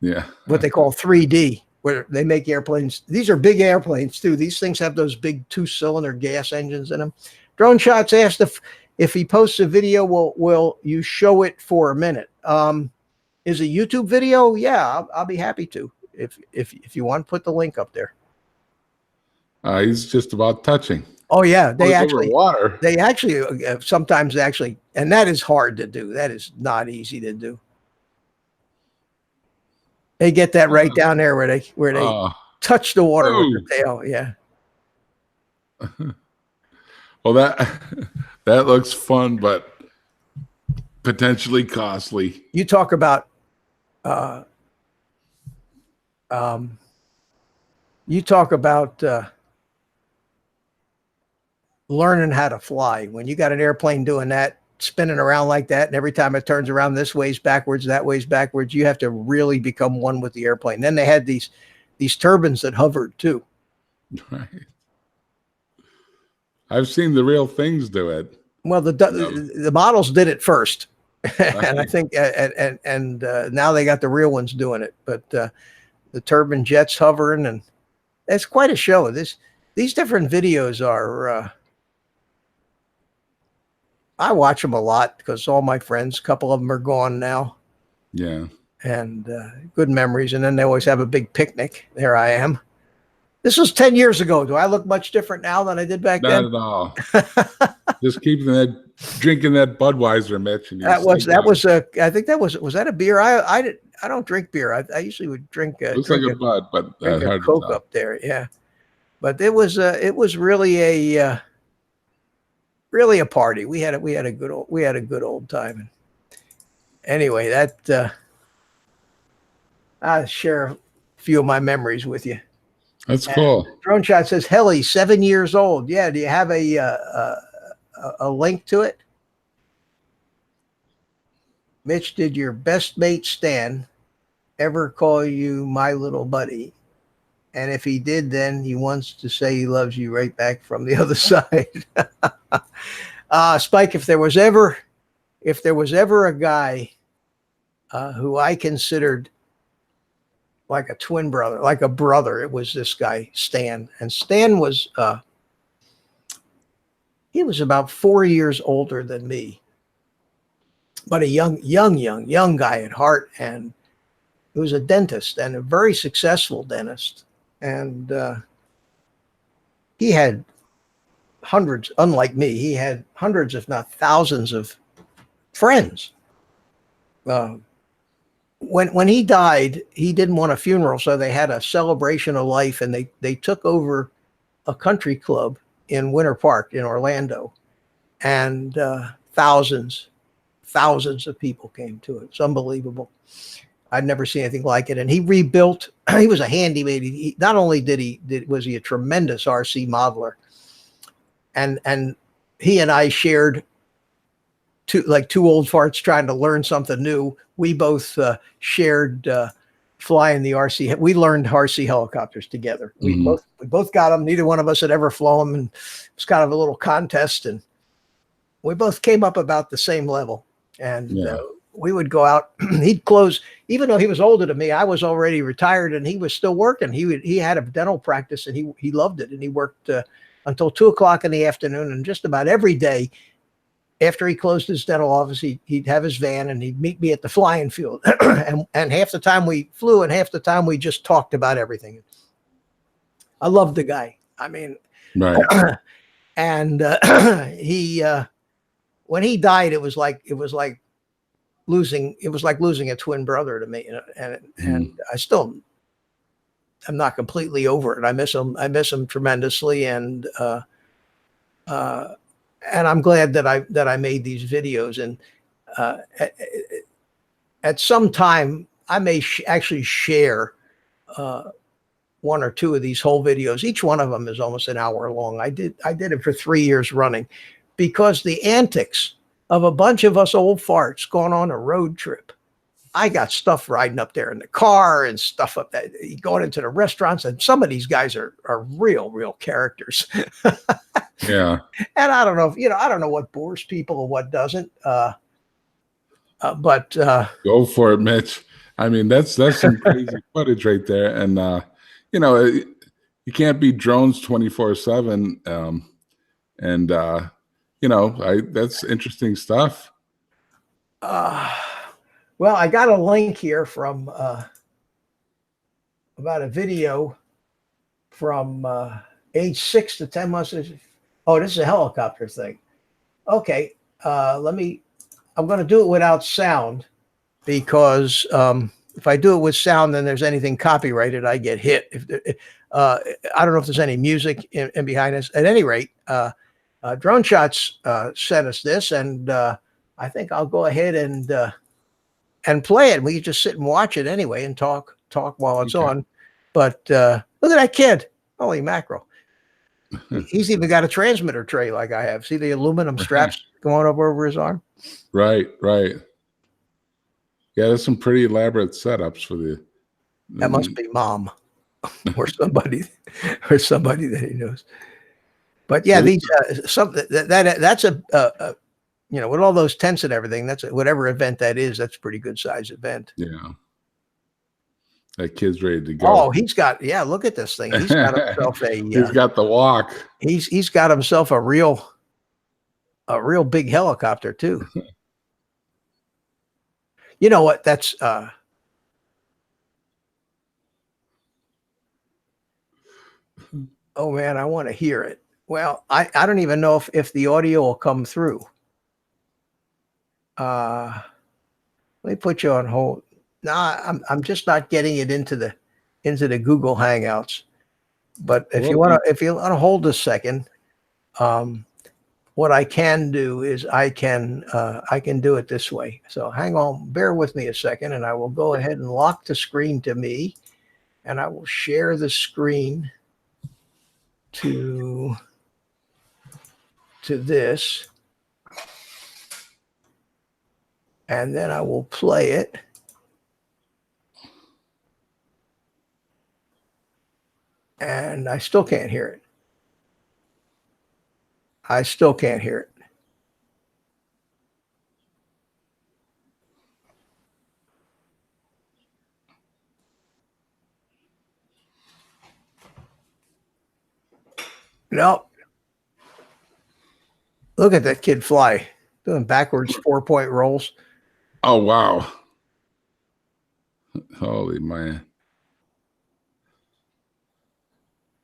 Speaker 4: Yeah.
Speaker 1: what they call 3D, where they make airplanes. These are big airplanes too. These things have those big 2-cylinder gas engines in them. Drone Shots asked if he posts a video, will you show it for a minute? Is a YouTube video? Yeah, I'll be happy to. If you want, put the link up there.
Speaker 4: He's just about touching.
Speaker 1: Oh yeah,
Speaker 4: Oh, it's over water.
Speaker 1: they actually sometimes actually, and that is hard to do. That is not easy to do. They get that right down there where they
Speaker 4: Oh,
Speaker 1: touch the water with
Speaker 4: Ooh.
Speaker 1: their tail. Yeah.
Speaker 4: well, that looks fun, but potentially costly.
Speaker 1: You talk about learning how to fly. When you got an airplane doing that, spinning around like that, and every time it turns around, this way's backwards, that way's backwards, you have to really become one with the airplane. Then they had these turbines that hovered too.
Speaker 4: Right. I've seen the real things do it.
Speaker 1: Well, the models did it first, and I think and now they got the real ones doing it. But the turbine jets hovering, and it's quite a show. These different videos are. I watch them a lot because all my friends, a couple of them are gone now,
Speaker 4: Yeah.
Speaker 1: and good memories. And then they always have a big picnic. There I am. This was 10 years ago. Do I look much different now than I did back
Speaker 4: Not
Speaker 1: then?
Speaker 4: at all. Just keeping drinking that Budweiser, Mitch. And
Speaker 1: I think that was that a beer? I don't drink beer. I usually would drink
Speaker 4: looks
Speaker 1: drink
Speaker 4: like a Bud, but
Speaker 1: drink a
Speaker 4: hard to
Speaker 1: Coke
Speaker 4: tell.
Speaker 1: up there. Yeah, but it was really a party. We had a good old time. Anyway, that I share a few of my memories with you.
Speaker 4: That's cool.
Speaker 1: Drone Shot says, Heli, 7 years old. Yeah. Do you have a link to it? Mitch, did your best mate Stan ever call you my little buddy. And if he did, then he wants to say he loves you right back from the other side. Spike, if there was ever a guy who I considered like a twin brother, like a brother, it was this guy, Stan. And Stan was, he was about 4 years older than me, but a young guy at heart. And he was a dentist, and a very successful dentist. And he had hundreds, unlike me, he had hundreds, if not thousands of friends. When he died, he didn't want a funeral, so they had a celebration of life, and they took over a country club in Winter Park in Orlando, and thousands of people came to it. It's unbelievable. I'd never seen anything like it. And he rebuilt. He was a handyman. He not only was he a tremendous RC modeler, and he and I shared two old farts trying to learn something new. We both shared flying the RC. We learned RC helicopters together. We both got them. Neither one of us had ever flown them, and it was kind of a little contest. And we both came up about the same level. And we would go out. He'd close, even though he was older than me. I was already retired, and he was still working. He had a dental practice, and he loved it. And he worked until 2:00 in the afternoon, and just about every day. After he closed his dental office, he'd have his van, and he'd meet me at the flying field. and half the time we flew, and half the time we just talked about everything. I loved the guy. I mean,
Speaker 4: Right.
Speaker 1: And he, when he died, it was like losing a twin brother to me. And I still, I'm not completely over it. I miss him tremendously. And I'm glad that I made these videos. And at some time, I may actually share one or two of these whole videos. Each one of them is almost an hour long. I did it for 3 years running, because the antics of a bunch of us old farts going on a road trip. I got stuff riding up there in the car and stuff up that going into the restaurants. And some of these guys are real characters.
Speaker 4: Yeah.
Speaker 1: And I don't know I don't know what bores people or what doesn't. But
Speaker 4: Go for it, Mitch. I mean, that's some crazy footage right there. And you can't be drones 24/7. That's interesting stuff.
Speaker 1: Well, I got a link here from about a video from age 6 to 10 months. Oh, this is a helicopter thing. Okay, I'm going to do it without sound, because if I do it with sound, then there's anything copyrighted, I get hit. I don't know if there's any music in behind us. At any rate, Drone Shots sent us this, and I think I'll go ahead and play it. We can just sit and watch it anyway and talk while it's on. But look at that kid. Holy mackerel. He's even got a transmitter tray like I have. See the aluminum straps going up over his arm?
Speaker 4: Right. Yeah, there's some pretty elaborate setups for the.
Speaker 1: That must be Mom or somebody that he knows. But yeah, these that's a with all those tents and everything, that's whatever event that is, that's a pretty good size event.
Speaker 4: Yeah. That kid's ready to go.
Speaker 1: Oh, look at this thing. He's got himself
Speaker 4: he's got the walk.
Speaker 1: He's got himself a real big helicopter too. You know what? That's oh man, I want to hear it. Well, I don't even know if the audio will come through. Let me put you on hold. No, I'm just not getting it into the Google Hangouts. But if you want to hold a second, what I can do is I can do it this way. So hang on, bear with me a second, and I will go ahead and lock the screen to me, and I will share the screen to this, and then I will play it. And I still can't hear it. I still can't hear it. No. Look at that kid fly, doing backwards 4-point rolls.
Speaker 4: Oh, wow. Holy man.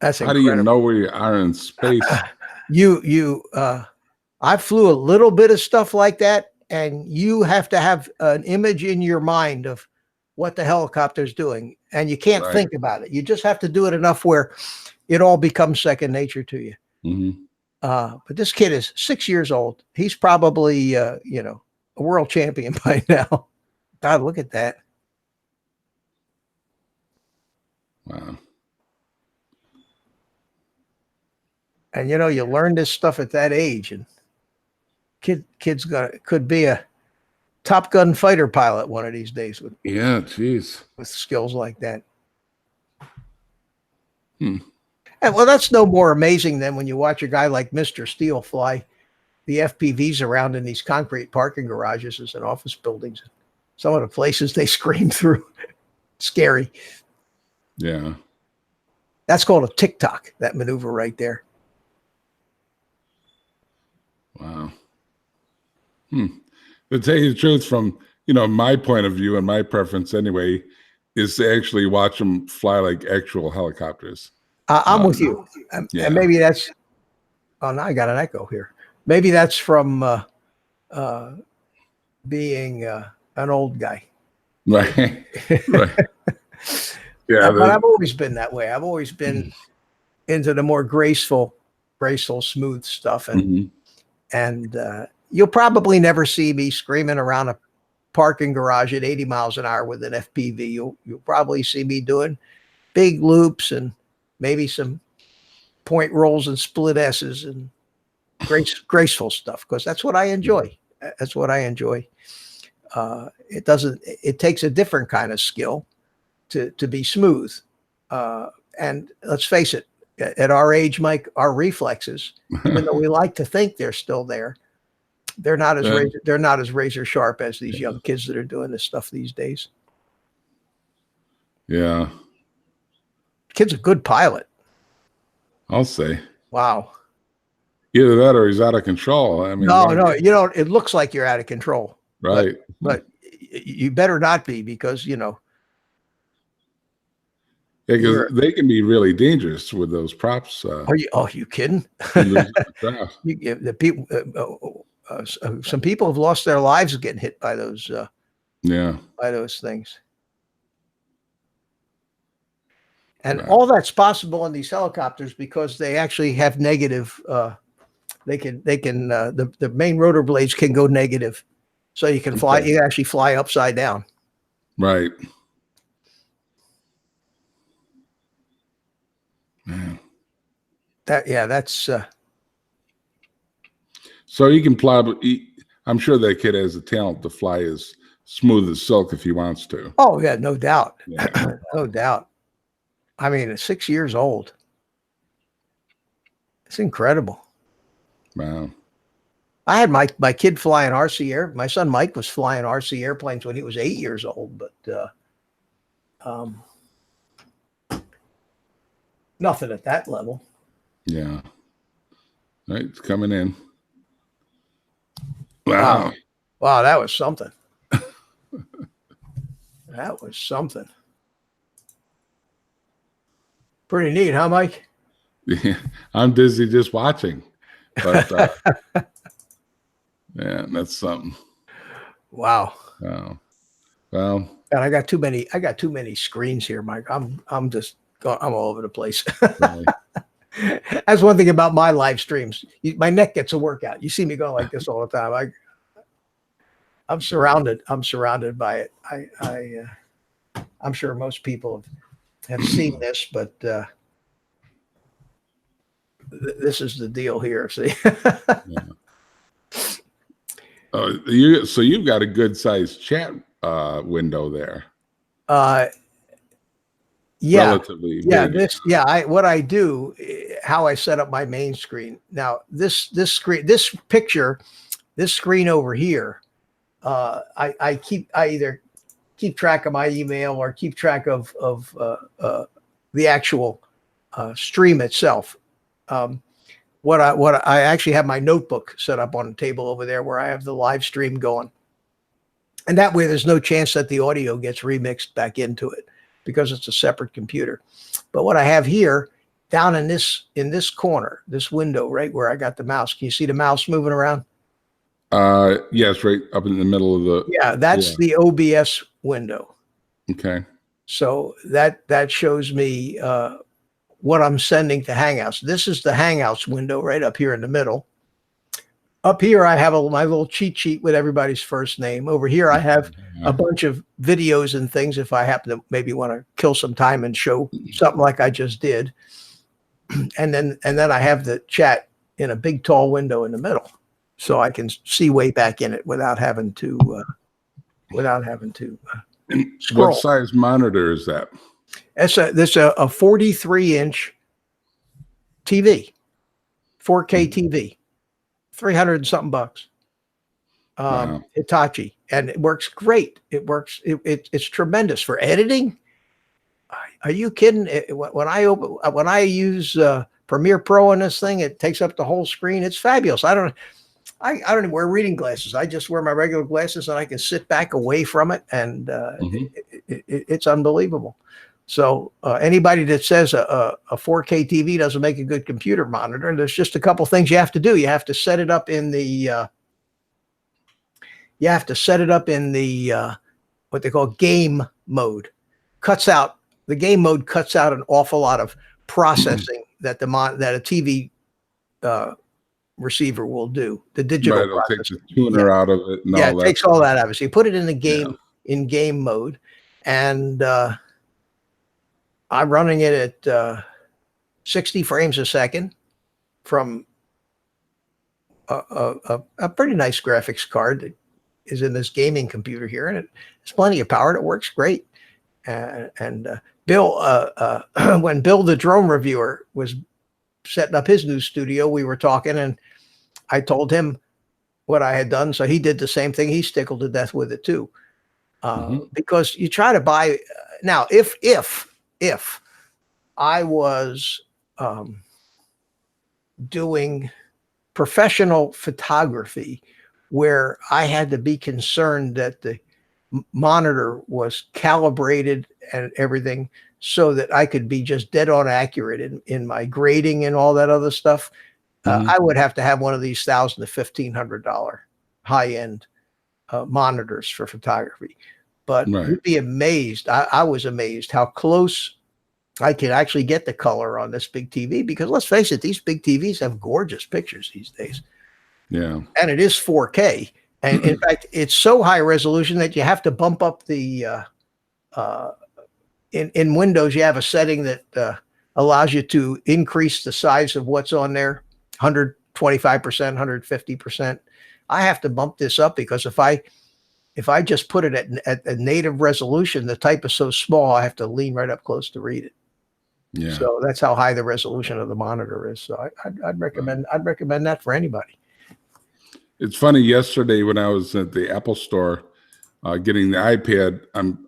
Speaker 1: That's
Speaker 4: How do
Speaker 1: incredible.
Speaker 4: you know where you are in space?
Speaker 1: I flew a little bit of stuff like that, and you have to have an image in your mind of what the helicopter's doing, and you can't
Speaker 4: Right.
Speaker 1: think about it. You just have to do it enough where it all becomes second nature to you.
Speaker 4: Hmm.
Speaker 1: But this kid is 6 years old. He's probably, a world champion by now. God, look at that.
Speaker 4: Wow.
Speaker 1: And you learn this stuff at that age, and kid's could be a Top Gun fighter pilot one of these days with
Speaker 4: Yeah, geez.
Speaker 1: skills like that.
Speaker 4: Hmm.
Speaker 1: And well, that's no more amazing than when you watch a guy like Mr. Steele fly the FPVs around in these concrete parking garages and office buildings. Some of the places they scream through, scary.
Speaker 4: Yeah.
Speaker 1: That's called a TikTok, that maneuver right there.
Speaker 4: Wow. To tell you the truth, from my point of view and my preference anyway, is to actually watch them fly like actual helicopters.
Speaker 1: I'm with you.
Speaker 4: Yeah.
Speaker 1: And maybe that's, oh, now I got an echo here. Maybe that's from being an old guy.
Speaker 4: Right. Right. Yeah.
Speaker 1: But I've always been that way. I've always been into the more graceful, smooth stuff. And you'll probably never see me screaming around a parking garage at 80 miles an hour with an FPV. You'll probably see me doing big loops and maybe some point rolls and split S's and graceful stuff, because that's what I enjoy. That's what I enjoy. It takes a different kind of skill to be smooth. And let's face it, at our age, Mike, our reflexes, even though we like to think they're still there, they're not as razor sharp as these young kids that are doing this stuff these days.
Speaker 4: Yeah.
Speaker 1: Kid's a good pilot.
Speaker 4: I'll say.
Speaker 1: Wow.
Speaker 4: Either that or he's out of control. I mean,
Speaker 1: No, it looks like you're out of control.
Speaker 4: Right.
Speaker 1: But you better not be, because,
Speaker 4: Yeah, because they can be really dangerous with those props.
Speaker 1: are you kidding? The people, some people have lost their lives getting hit by those things. And
Speaker 4: Right.
Speaker 1: all that's possible in these helicopters because they actually have negative. They can the main rotor blades can go negative, so you can fly.
Speaker 4: Okay.
Speaker 1: You actually fly upside down.
Speaker 4: Right. Man.
Speaker 1: That's.
Speaker 4: So you can fly, but I'm sure that kid has the talent to fly as smooth as silk if he wants to.
Speaker 1: Oh yeah, no doubt,
Speaker 4: Yeah.
Speaker 1: no doubt. I mean, at 6 years old, it's incredible.
Speaker 4: Wow.
Speaker 1: I had my kid flying RC my son Mike was flying RC airplanes when he was 8 years old, but nothing at that level.
Speaker 4: Yeah. Right. It's coming in. Wow.
Speaker 1: Wow, that was something. That was something. Pretty neat, huh, Mike?
Speaker 4: Yeah. I'm dizzy just watching. But yeah, that's something.
Speaker 1: Wow.
Speaker 4: Wow. Well,
Speaker 1: And I got too many screens here, Mike. I'm just going, I'm all over the place.
Speaker 4: really.
Speaker 1: That's one thing about my live streams. My neck gets a workout. You see me going like this all the time. I'm surrounded by it. I'm sure most people have seen this, but this is the deal here. See?
Speaker 4: So you've got a good sized chat window there.
Speaker 1: Yeah.
Speaker 4: relatively
Speaker 1: Yeah,
Speaker 4: big.
Speaker 1: what I do, how I set up my main screen. Now, this screen over here, I either keep track of my email or keep track of the actual stream itself. What I actually have my notebook set up on the table over there where I have the live stream going, and that way there's no chance that the audio gets remixed back into it because it's a separate computer. But what I have here down in this corner, this window right where I got the mouse. Can you see the mouse moving around?
Speaker 4: Yes, right up in the middle of the.
Speaker 1: Yeah, that's the OBS window.
Speaker 4: Okay.
Speaker 1: So that shows me what I'm sending to Hangouts. This is the Hangouts window right up here in the middle. Up here, I have my little cheat sheet with everybody's first name. Over here, I have a bunch of videos and things if I happen to maybe want to kill some time and show something like I just did. And then I have the chat in a big tall window in the middle, so I can see way back in it without having to scroll.
Speaker 4: What size monitor is that?
Speaker 1: This is a 43-inch TV, 4K TV, 300 and something bucks.
Speaker 4: Wow.
Speaker 1: Hitachi, and it works great. It works. It's tremendous for editing. Are you kidding? When I use Premiere Pro on this thing, it takes up the whole screen. It's fabulous. I don't even wear reading glasses. I just wear my regular glasses, and I can sit back away from it, and it's unbelievable. So anybody that says a 4K TV doesn't make a good computer monitor, there's just a couple things you have to do. You have to set it up in the what they call game mode. The game mode cuts out an awful lot of processing that a TV receiver will do. The digital
Speaker 4: Right, it'll take
Speaker 1: processing.
Speaker 4: the tuner out of it. And all
Speaker 1: It
Speaker 4: that.
Speaker 1: takes all that out of it. So you put it in the game in game mode, and I'm running it at 60 frames a second from a pretty nice graphics card that is in this gaming computer here, and it's plenty of power. And it works great. And Bill, when Bill the drone reviewer was setting up his new studio, we were talking, and I told him what I had done, so he did the same thing. He's tickled to death with it too, because you try to buy now. If I was doing professional photography where I had to be concerned that the monitor was calibrated and everything so that I could be just dead on accurate in my grading and all that other stuff, I would have to have one of these $1,000 to $1,500 high-end monitors for photography. But you'd be amazed. I was amazed how close I could actually get the color on this big TV, because let's face it, these big TVs have gorgeous pictures these days.
Speaker 4: Yeah.
Speaker 1: And it is 4K. And in fact, it's so high resolution that you have to bump up the, in Windows, you have a setting that allows you to increase the size of what's on there, 125%, 150%. I have to bump this up because if I just put it at a native resolution, the type is so small, I have to lean right up close to read it.
Speaker 4: Yeah.
Speaker 1: So that's how high the resolution of the monitor is. So I'd recommend that for anybody.
Speaker 4: It's funny. Yesterday, when I was at the Apple store getting the iPad, I'm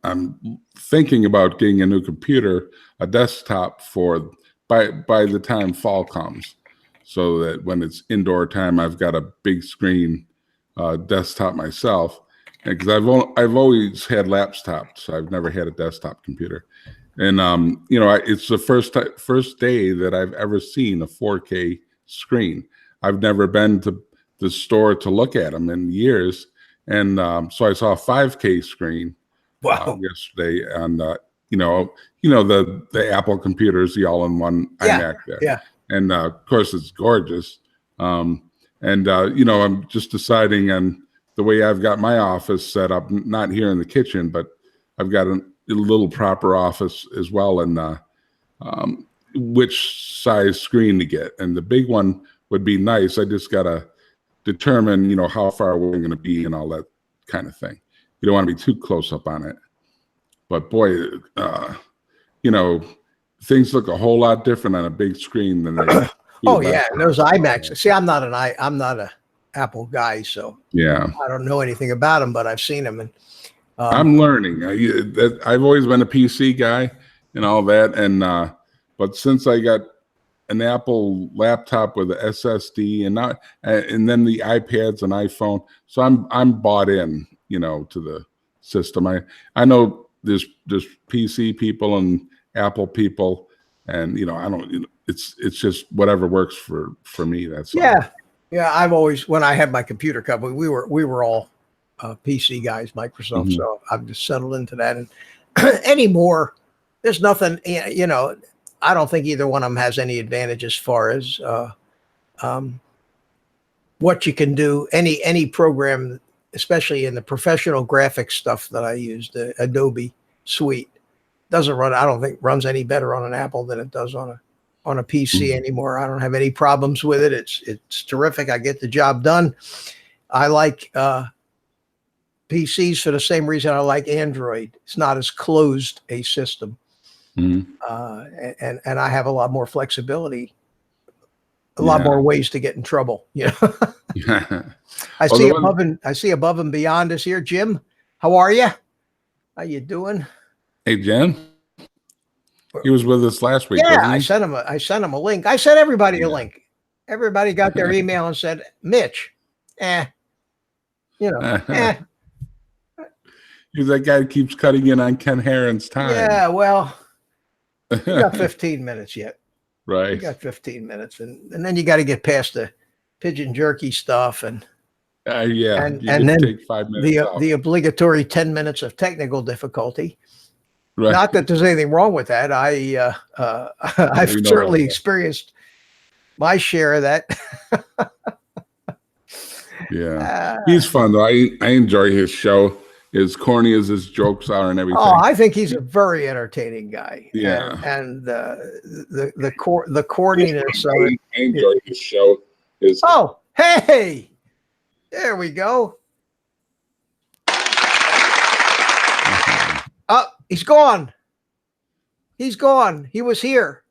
Speaker 4: thinking about getting a new computer, a desktop by the time fall comes, so that when it's indoor time, I've got a big screen desktop myself. Because I've always had laptops. I've never had a desktop computer. And, it's the first day that I've ever seen a 4K screen. I've never been to the store to look at them in years. And so I saw a 5K screen yesterday on, the Apple computers, the all-in-one iMac there.
Speaker 1: Yeah.
Speaker 4: And, of course, it's gorgeous. I'm just deciding on the way I've got my office set up, not here in the kitchen, but I've got a little proper office as well, and which size screen to get. And the big one would be nice. I just got to determine, how far away I'm going to be and all that kind of thing. You don't want to be too close up on it. But boy, you know, things look a whole lot different on a big screen than they do.
Speaker 1: Oh
Speaker 4: back
Speaker 1: yeah,
Speaker 4: then.
Speaker 1: those iMacs. See, I'm not a Apple guy, so
Speaker 4: Yeah.
Speaker 1: I don't know anything about them, but I've seen them, and
Speaker 4: I'm learning. I've always been a PC guy and all that, and but since I got an Apple laptop with a SSD and then the iPads and iPhone, so I'm bought in, you know, to the system. I know there's PC people and Apple people, and you know I don't. You know, it's just whatever works for me. That's all.
Speaker 1: yeah. I've always, when I had my computer company, we were all PC guys, Microsoft.
Speaker 4: Mhm.
Speaker 1: So I've just settled into that. And anymore, there's nothing. You know, I don't think either one of them has any advantage as far as what you can do. Any program, especially in the professional graphics stuff that I use, the Adobe suite, doesn't run. I don't think runs any better on an Apple than it does on a PC anymore. I don't have any problems with it. It's terrific. I get the job done. I like PCs for the same reason I like Android. It's not as closed a system, and I have a lot more flexibility, a lot more ways to get in trouble. You know, I see above and beyond us here. Jim, how are you? How you doing?
Speaker 4: Hey, Jen. He was with us last week.
Speaker 1: Yeah,
Speaker 4: wasn't he?
Speaker 1: I sent him a link. I sent everybody a link. Everybody got their email and said, Mitch, you know,
Speaker 4: He's that guy who keeps cutting in on Ken Heron's time.
Speaker 1: Yeah, well, you got 15 minutes yet.
Speaker 4: Right.
Speaker 1: You got 15 minutes, and then you got to get past the pigeon jerky stuff and
Speaker 4: yeah,
Speaker 1: and then
Speaker 4: take 5 minutes
Speaker 1: the obligatory 10 minutes of technical difficulty.
Speaker 4: right.
Speaker 1: Not that there's anything wrong with that. I've
Speaker 4: We know
Speaker 1: certainly
Speaker 4: that.
Speaker 1: experienced my share of that.
Speaker 4: Yeah, he's fun though. I enjoy his show. As corny as his jokes are and everything.
Speaker 1: Oh, I think he's a very entertaining guy.
Speaker 4: Yeah.
Speaker 1: and the corniness of it.
Speaker 4: I enjoy his show.
Speaker 1: Oh, hey, there we go. Oh, he's gone. He's gone. He was here.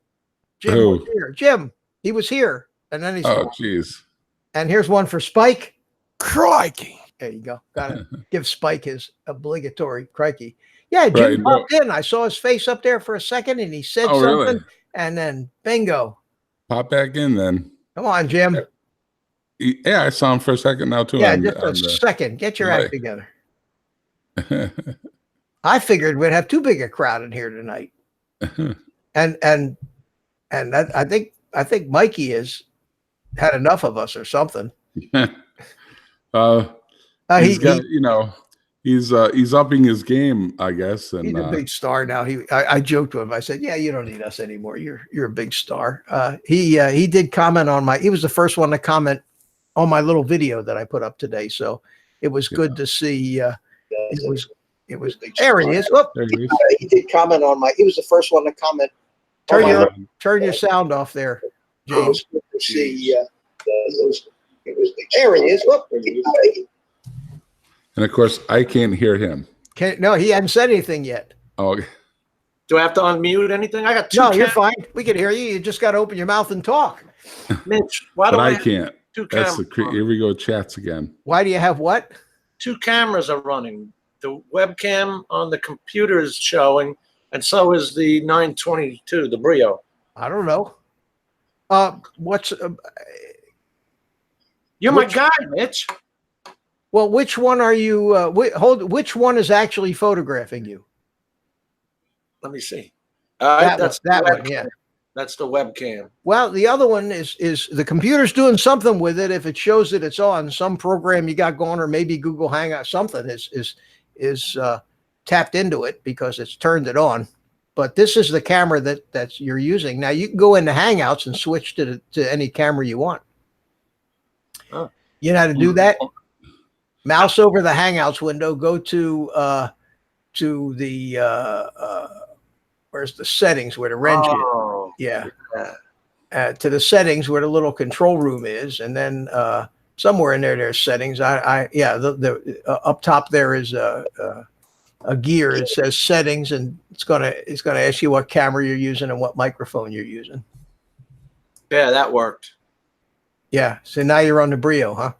Speaker 1: Jim
Speaker 4: Who?
Speaker 1: was here. Jim, he was here, and then he's
Speaker 4: Oh,
Speaker 1: gone.
Speaker 4: jeez.
Speaker 1: And here's one for Spike.
Speaker 5: Crikey.
Speaker 1: There you go. Got to give Spike his obligatory crikey. Yeah, Jim popped in. I saw his face up there for a second, and he said something,
Speaker 4: really?
Speaker 1: and then bingo.
Speaker 4: Pop back in then.
Speaker 1: Come on, Jim.
Speaker 4: Yeah, I saw him for a second now too.
Speaker 1: Yeah, just a second. Get your act together. I figured we'd have too big a crowd in here tonight, and that, I think Mikey has had enough of us or something.
Speaker 4: He's got, you know, he's upping his game, I guess. And
Speaker 1: he's a big star now. I joked with him. I said, "Yeah, you don't need us anymore. You're a big star." He did comment on he was the first one to comment on my little video that I put up today. So it was good to see. It was there he is. Oh,
Speaker 4: There he is.
Speaker 1: he did comment on he was the first one to comment. Turn your sound off there, James. Good to see. It was there he is. Oh,
Speaker 4: And of course, I can't hear him.
Speaker 1: no, he hadn't said anything yet.
Speaker 4: Oh,
Speaker 5: Do I have to unmute anything? I got two.
Speaker 1: No, you're fine. We can hear you. You just got to open your mouth and talk.
Speaker 5: Mitch, why
Speaker 4: but
Speaker 5: do
Speaker 4: I
Speaker 5: have
Speaker 4: can't.
Speaker 5: two
Speaker 4: That's
Speaker 5: cameras?
Speaker 4: here we go. Chats again.
Speaker 1: Why do you have what?
Speaker 5: Two cameras are running. The webcam on the computer is showing, and so is the 922, the Brio.
Speaker 1: I don't know. What's
Speaker 5: You're my guy, Mitch.
Speaker 1: well? Which one are you? Which one is actually photographing you?
Speaker 5: Let me see.
Speaker 1: That
Speaker 5: the
Speaker 1: one,
Speaker 5: webcam.
Speaker 1: yeah.
Speaker 5: That's the webcam.
Speaker 1: Well, the other one is the computer's doing something with it. If it shows that it's on some program you got going, or maybe Google Hangout, something is tapped into it because it's turned it on. But this is the camera that you're using. Now you can go into Hangouts and switch to any camera you want.
Speaker 5: Oh.
Speaker 1: You know how to do that? Mouse over the Hangouts window, go to the where's the settings where the wrench is.
Speaker 5: Oh,
Speaker 1: Yeah. To the settings where the little control room is, and then somewhere in there's settings. The up top there is gear. It says settings, and it's gonna ask you what camera you're using and what microphone you're using.
Speaker 5: Yeah, that worked.
Speaker 1: Yeah. So now you're on the Brio, huh?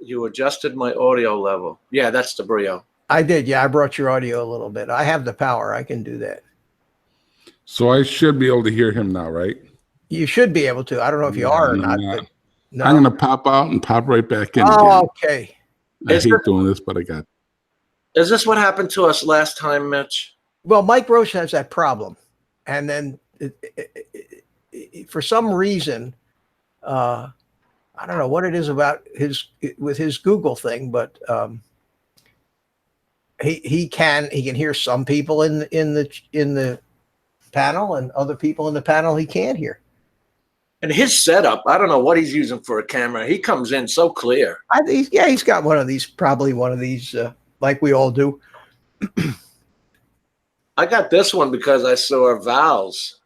Speaker 5: You adjusted my audio level. Yeah, that's the Brio.
Speaker 1: I did. Yeah, I brought your audio a little bit. I have the power. I can do that.
Speaker 4: So I should be able to hear him now, right?
Speaker 1: You should be able to. I don't know if you are or not. But no.
Speaker 4: I'm going to pop out and pop right back in
Speaker 1: Oh,
Speaker 4: again.
Speaker 1: okay.
Speaker 4: I
Speaker 5: Is
Speaker 4: hate
Speaker 5: it-
Speaker 4: doing this, but I got.
Speaker 5: Is this what happened to us last time, Mitch?
Speaker 1: Well, Mike Roche has that problem, and then for some reason, I don't know what it is about his Google thing, but he can hear some people in the panel, and other people in the panel he can't hear.
Speaker 5: And his setup, I don't know what he's using for a camera. He comes in so clear.
Speaker 1: He's got one of these, probably one of these, like we all do.
Speaker 5: I got this one because I saw Val's,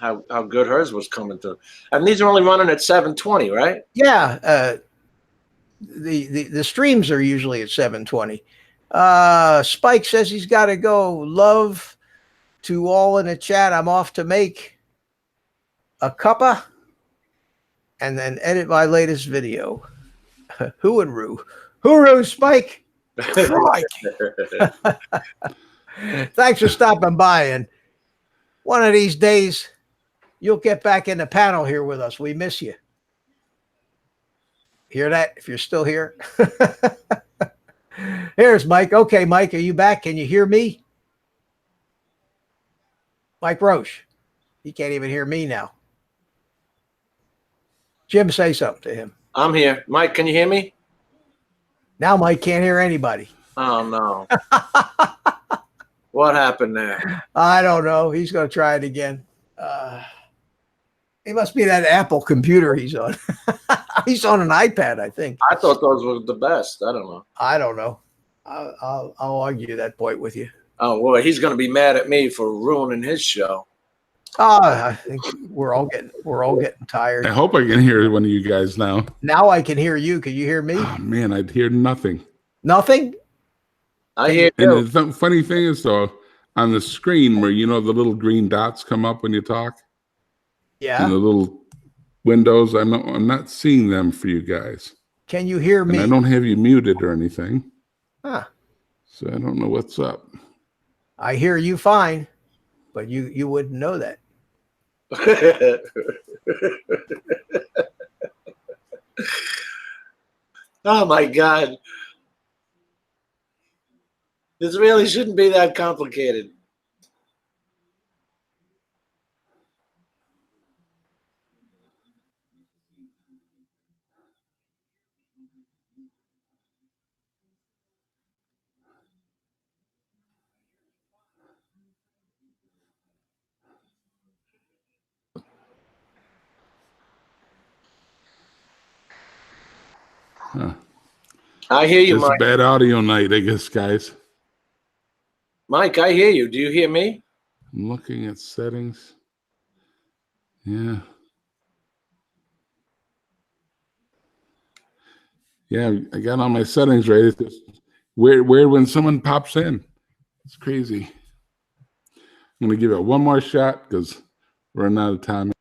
Speaker 5: how good hers was coming through. And these are only running at 720, right?
Speaker 1: Yeah, the streams are usually at 720. Spike says he's got to go. Love to all in the chat. I'm off to make a cuppa and then edit my latest video. Hooroo, Spike. Crikey. Thanks for stopping by, and one of these days you'll get back in the panel here with us. We miss you. Hear that? If you're still here. Here's Mike. Okay, Mike, are you back? Can you hear me? Mike Roche. He can't even hear me now. Jim, say something to him.
Speaker 5: I'm here. Mike, can you hear me?
Speaker 1: Now Mike can't hear anybody.
Speaker 5: Oh, no. What happened there?
Speaker 1: I don't know. He's going to try it again. He must be that Apple computer he's on. He's on an iPad, I think.
Speaker 5: I thought those were the best. I don't know.
Speaker 1: I don't know. I'll argue that point with you.
Speaker 5: Oh, boy, he's going to be mad at me for ruining his show.
Speaker 1: I think we're all getting tired.
Speaker 4: I hope I can hear one of you guys now.
Speaker 1: Now I can hear you. Can you hear me?
Speaker 4: Oh, man, I'd hear nothing.
Speaker 1: Nothing?
Speaker 5: I hear
Speaker 4: And
Speaker 5: you.
Speaker 4: the funny thing is, though, on the screen where, the little green dots come up when you talk,
Speaker 1: Yeah.
Speaker 4: and the little windows, I'm not seeing them for you guys.
Speaker 1: Can you hear me?
Speaker 4: And I don't have you muted or anything.
Speaker 1: Huh.
Speaker 4: So I don't know what's up.
Speaker 1: I hear you fine, but you wouldn't know that.
Speaker 5: Oh, my God. This really shouldn't be that complicated.
Speaker 4: Huh.
Speaker 5: I hear you,
Speaker 4: It's a
Speaker 5: Mike.
Speaker 4: bad audio night, I guess, guys.
Speaker 5: Mike, I hear you. Do you hear me?
Speaker 4: I'm looking at settings. Yeah. Yeah, I got all my settings right. It's just weird when someone pops in. It's crazy. I'm going to give it one more shot because we're running out of time.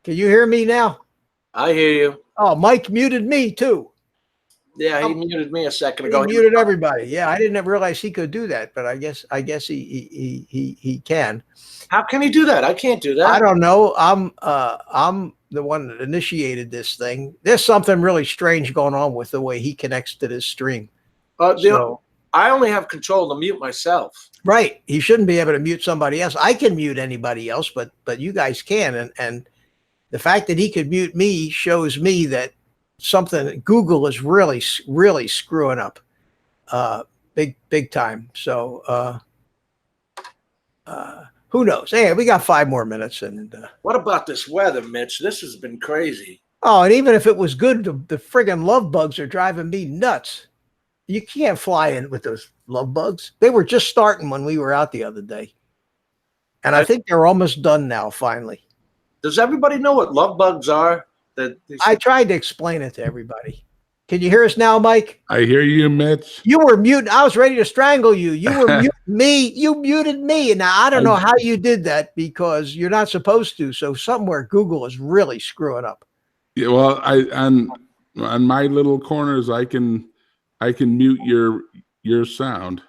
Speaker 1: Can you hear me now?
Speaker 5: I hear you.
Speaker 1: Oh, Mike muted me too.
Speaker 5: Yeah, he muted me a second
Speaker 1: He
Speaker 5: ago.
Speaker 1: muted everybody. Yeah, I didn't realize he could do that, but I guess he can.
Speaker 5: How can he do that? I can't do that.
Speaker 1: I don't know. I'm the one that initiated this thing. There's something really strange going on with the way he connects to this stream. So,
Speaker 5: I only have control to mute myself.
Speaker 1: right, he shouldn't be able to mute somebody else. I can mute anybody else, but you guys can, and the fact that he could mute me shows me that something Google is really screwing up, big time. So who knows? Hey, we got 5 more minutes, and
Speaker 5: What about this weather, Mitch? This has been crazy.
Speaker 1: and even if it was good, the friggin' love bugs are driving me nuts. You can't fly in with those love bugs. They were just starting when we were out the other day, and I think they're almost done now. Finally.
Speaker 5: Does everybody know what love bugs are?
Speaker 1: I tried to explain it to everybody. Can you hear us now, Mike?
Speaker 4: I hear you, Mitch.
Speaker 1: You were muting. I was ready to strangle you. You were muting me. You muted me. And now I don't know how you did that because you're not supposed to. So somewhere Google is really screwing up.
Speaker 4: Yeah, well, on my little corners, I can mute your sound.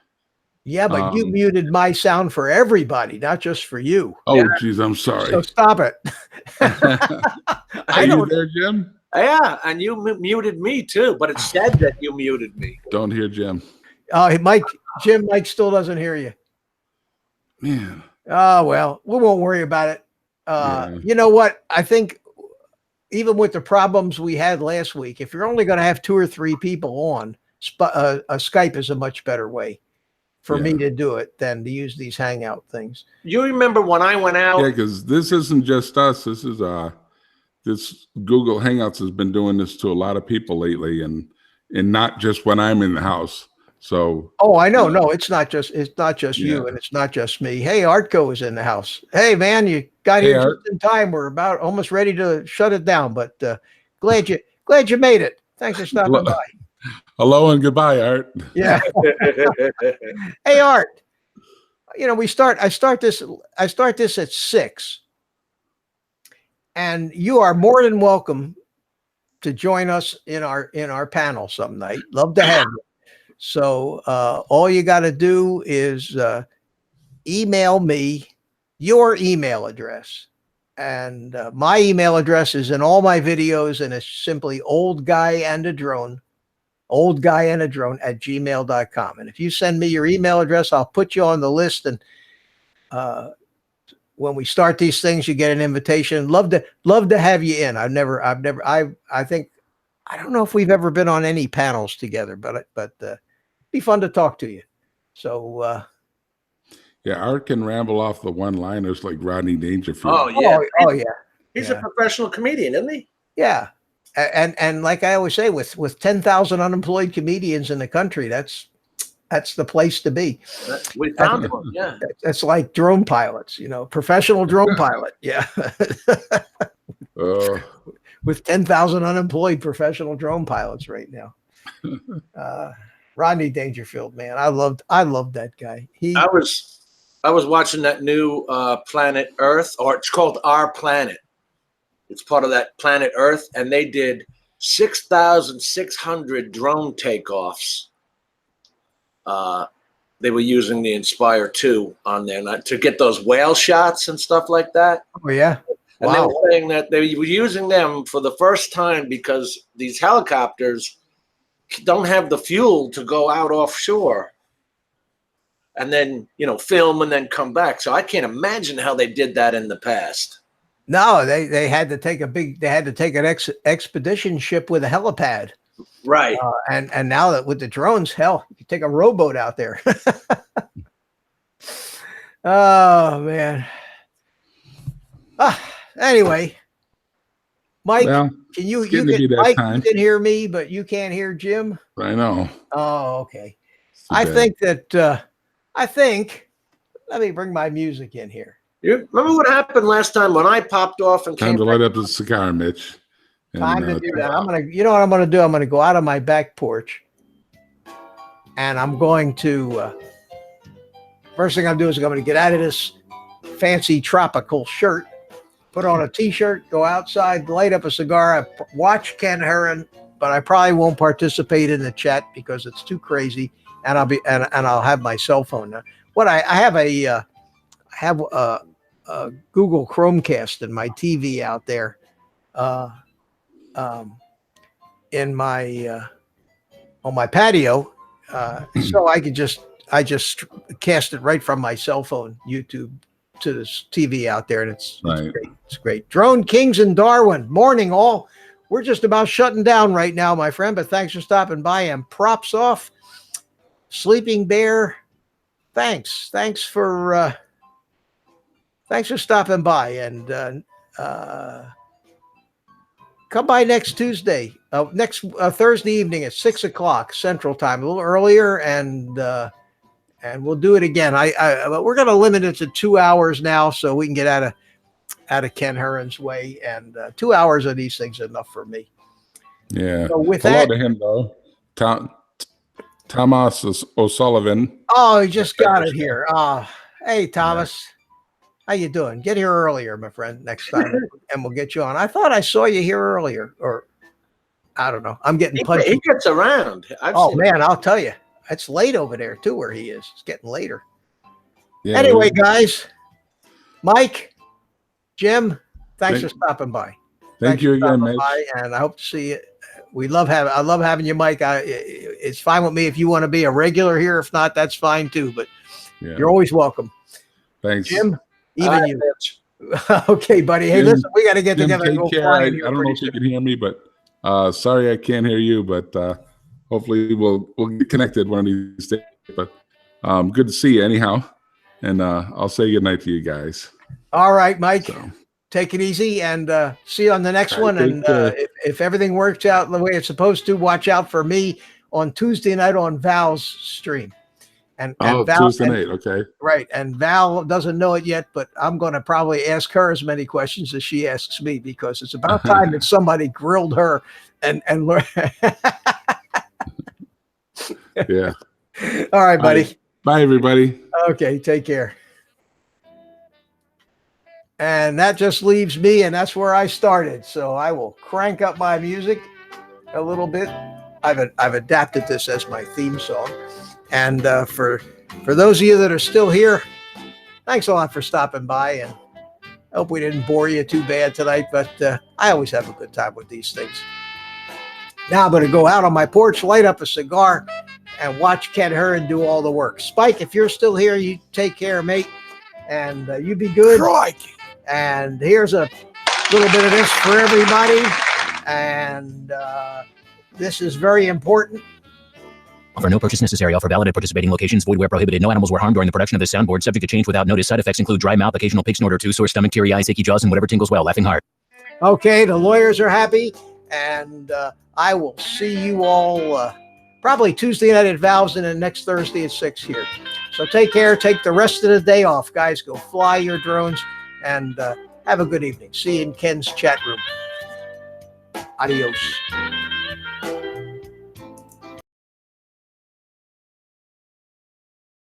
Speaker 1: Yeah, but you muted my sound for everybody, not just for you.
Speaker 4: Oh, geez, I'm sorry.
Speaker 1: So stop it.
Speaker 4: Are you there, Jim?
Speaker 5: Yeah, and you muted me too, but it said that you muted me.
Speaker 4: Don't hear Jim.
Speaker 1: Mike still doesn't hear you.
Speaker 4: Man.
Speaker 1: Oh, well, we won't worry about it. You know what? I think even with the problems we had last week, if you're only going to have 2 or 3 people on, Skype is a much better way for me to do it than to use these Hangout things.
Speaker 5: You remember when I went out?
Speaker 4: Yeah, because this isn't just us. This is this Google Hangouts has been doing this to a lot of people lately, and not just when I'm in the house. So
Speaker 1: I know. No, it's not just you, and it's not just me. Hey, Artco is in the house. Hey, man, you got here just in time. We're about almost ready to shut it down, but glad you made it. Thanks for stopping by.
Speaker 4: Hello and goodbye, Art.
Speaker 1: Yeah. Hey, Art. You know, I start this at 6. And you are more than welcome to join us in our panel some night. Love to have you. So all you got to do is email me your email address. And my email address is in all my videos, and it's simply oldguyandadrone @gmail.com. And if you send me your email address, I'll put you on the list. And when we start these things, you get an invitation. Love to have you in. I think, I don't know if we've ever been on any panels together, but be fun to talk to you. So,
Speaker 4: yeah, Art can ramble off the one-liners like Rodney Dangerfield.
Speaker 5: Oh yeah.
Speaker 1: Oh yeah.
Speaker 5: He's a professional comedian, isn't he?
Speaker 1: Yeah. And like I always say, with 10,000 unemployed comedians in the country, that's the place to be.
Speaker 5: We found one. Yeah.
Speaker 1: It's like drone pilots, professional drone pilot. Yeah. With 10,000 unemployed professional drone pilots right now. Rodney Dangerfield, man. I loved that guy.
Speaker 5: I was watching that new Planet Earth, or it's called Our Planet. It's part of that Planet Earth, and they did 6,600 drone takeoffs. They were using the Inspire 2 on there to get those whale shots and stuff like that.
Speaker 1: Oh yeah.
Speaker 5: And they were saying that they were using them for the first time because these helicopters don't have the fuel to go out offshore and then, film and then come back. So I can't imagine how they did that in the past.
Speaker 1: No, they had to take an expedition ship with a helipad.
Speaker 5: Right.
Speaker 1: And now that with the drones, hell, you take a rowboat out there. Oh man. Anyway, Mike, can you can hear me, but you can't hear Jim?
Speaker 4: I know.
Speaker 1: Oh, okay. I think let me bring my music in here.
Speaker 5: You remember what happened last time when I popped off and
Speaker 4: time to light up the cigar, Mitch.
Speaker 1: Time to do that. You know what I'm gonna do? I'm gonna go out on my back porch, and I'm going to. First thing I'm doing is I'm gonna get out of this fancy tropical shirt, put on a t-shirt, go outside, light up a cigar, I watch Ken Herron, but I probably won't participate in the chat because it's too crazy, and I'll have my cell phone now. I have a Google Chromecast in my TV out there, in my on my patio, so I just cast it right from my cell phone, YouTube, to this TV out there, and it's great. It's great. Drone Kings in Darwin, morning all. We're just about shutting down right now, my friend, but thanks for stopping by. And props off, Sleeping Bear. Thanks for stopping by, and come by next Tuesday, Thursday evening at 6:00 Central Time, a little earlier, and we'll do it again. We're going to limit it to 2 hours now, so we can get out of out of Ken Heron's way, and 2 hours of these things is enough for me.
Speaker 4: Yeah.
Speaker 1: So with
Speaker 4: Hello
Speaker 1: that,
Speaker 4: to him though. Thomas O'Sullivan.
Speaker 1: oh, he just got it here. Hey, Thomas, how you doing? Get here earlier, my friend, next time, and we'll get you on. I thought I saw you here earlier, or I don't know. I'm getting
Speaker 5: He
Speaker 1: punchy.
Speaker 5: gets around.
Speaker 1: Oh
Speaker 5: seen
Speaker 1: man, I'll tell you, it's late over there too, where he is. It's getting later.
Speaker 4: Yeah,
Speaker 1: Anyway, guys, Mike, Jim, thanks
Speaker 4: Thank-
Speaker 1: for stopping by.
Speaker 4: thank
Speaker 1: Thanks
Speaker 4: you
Speaker 1: for
Speaker 4: again,
Speaker 1: stopping
Speaker 4: Mitch.
Speaker 1: by, and I hope to see you. I love having you, Mike. It's fine with me if you want to be a regular here. If not, that's fine too. But
Speaker 4: Yeah.
Speaker 1: you're always welcome.
Speaker 4: Thanks.
Speaker 1: Jim,
Speaker 5: All
Speaker 1: even
Speaker 5: right,
Speaker 1: you.
Speaker 5: Mitch.
Speaker 1: Okay, buddy. Hey,
Speaker 4: Jim-
Speaker 1: listen, we got to get
Speaker 4: Jim,
Speaker 1: together and
Speaker 4: take
Speaker 1: go
Speaker 4: care. I
Speaker 1: flying
Speaker 4: don't
Speaker 1: here
Speaker 4: know
Speaker 1: pretty
Speaker 4: if you
Speaker 1: soon.
Speaker 4: can hear me, but sorry I can't hear you. But hopefully we'll get connected one of these days. But good to see you anyhow, and I'll say goodnight to you guys.
Speaker 1: All right, Mike.
Speaker 4: So
Speaker 1: Take it easy, and see you on the next
Speaker 4: All right,
Speaker 1: one.
Speaker 4: take
Speaker 1: And
Speaker 4: care.
Speaker 1: if everything works out the way it's supposed to, watch out for me on Tuesday night on Val's stream. And Val,
Speaker 4: Tuesday night, okay.
Speaker 1: right? And Val doesn't know it yet, but I'm going to probably ask her as many questions as she asks me, because it's about time that somebody grilled her and learn.
Speaker 4: Yeah.
Speaker 1: All right, buddy.
Speaker 4: Bye, everybody.
Speaker 1: Okay, take care. And that just leaves me, and that's where I started. So I will crank up my music a little bit. I've adapted this as my theme song. And for those of you that are still here, thanks a lot for stopping by. And I hope we didn't bore you too bad tonight, but I always have a good time with these things. Now I'm going to go out on my porch, light up a cigar, and watch Ken Heron do all the work. Spike, if you're still here, you take care, mate, and you be good. And here's a little bit of this for everybody. And this is very important.
Speaker 6: Offer no purchase necessary. Offer valid at participating locations. Void where prohibited. No animals were harmed during the production of this soundboard. Subject to change without notice. Side effects include dry mouth, occasional pig snort or two, sore stomach, teary eyes, achy jaws, and whatever tingles well. Laughing hard.
Speaker 1: Okay, the lawyers are happy. And I will see you all probably Tuesday night at Valve's and then next Thursday at 6 here. So take care. Take the rest of the day off, guys. Go fly your drones and have a good evening. See you in Ken's chat room. Adios.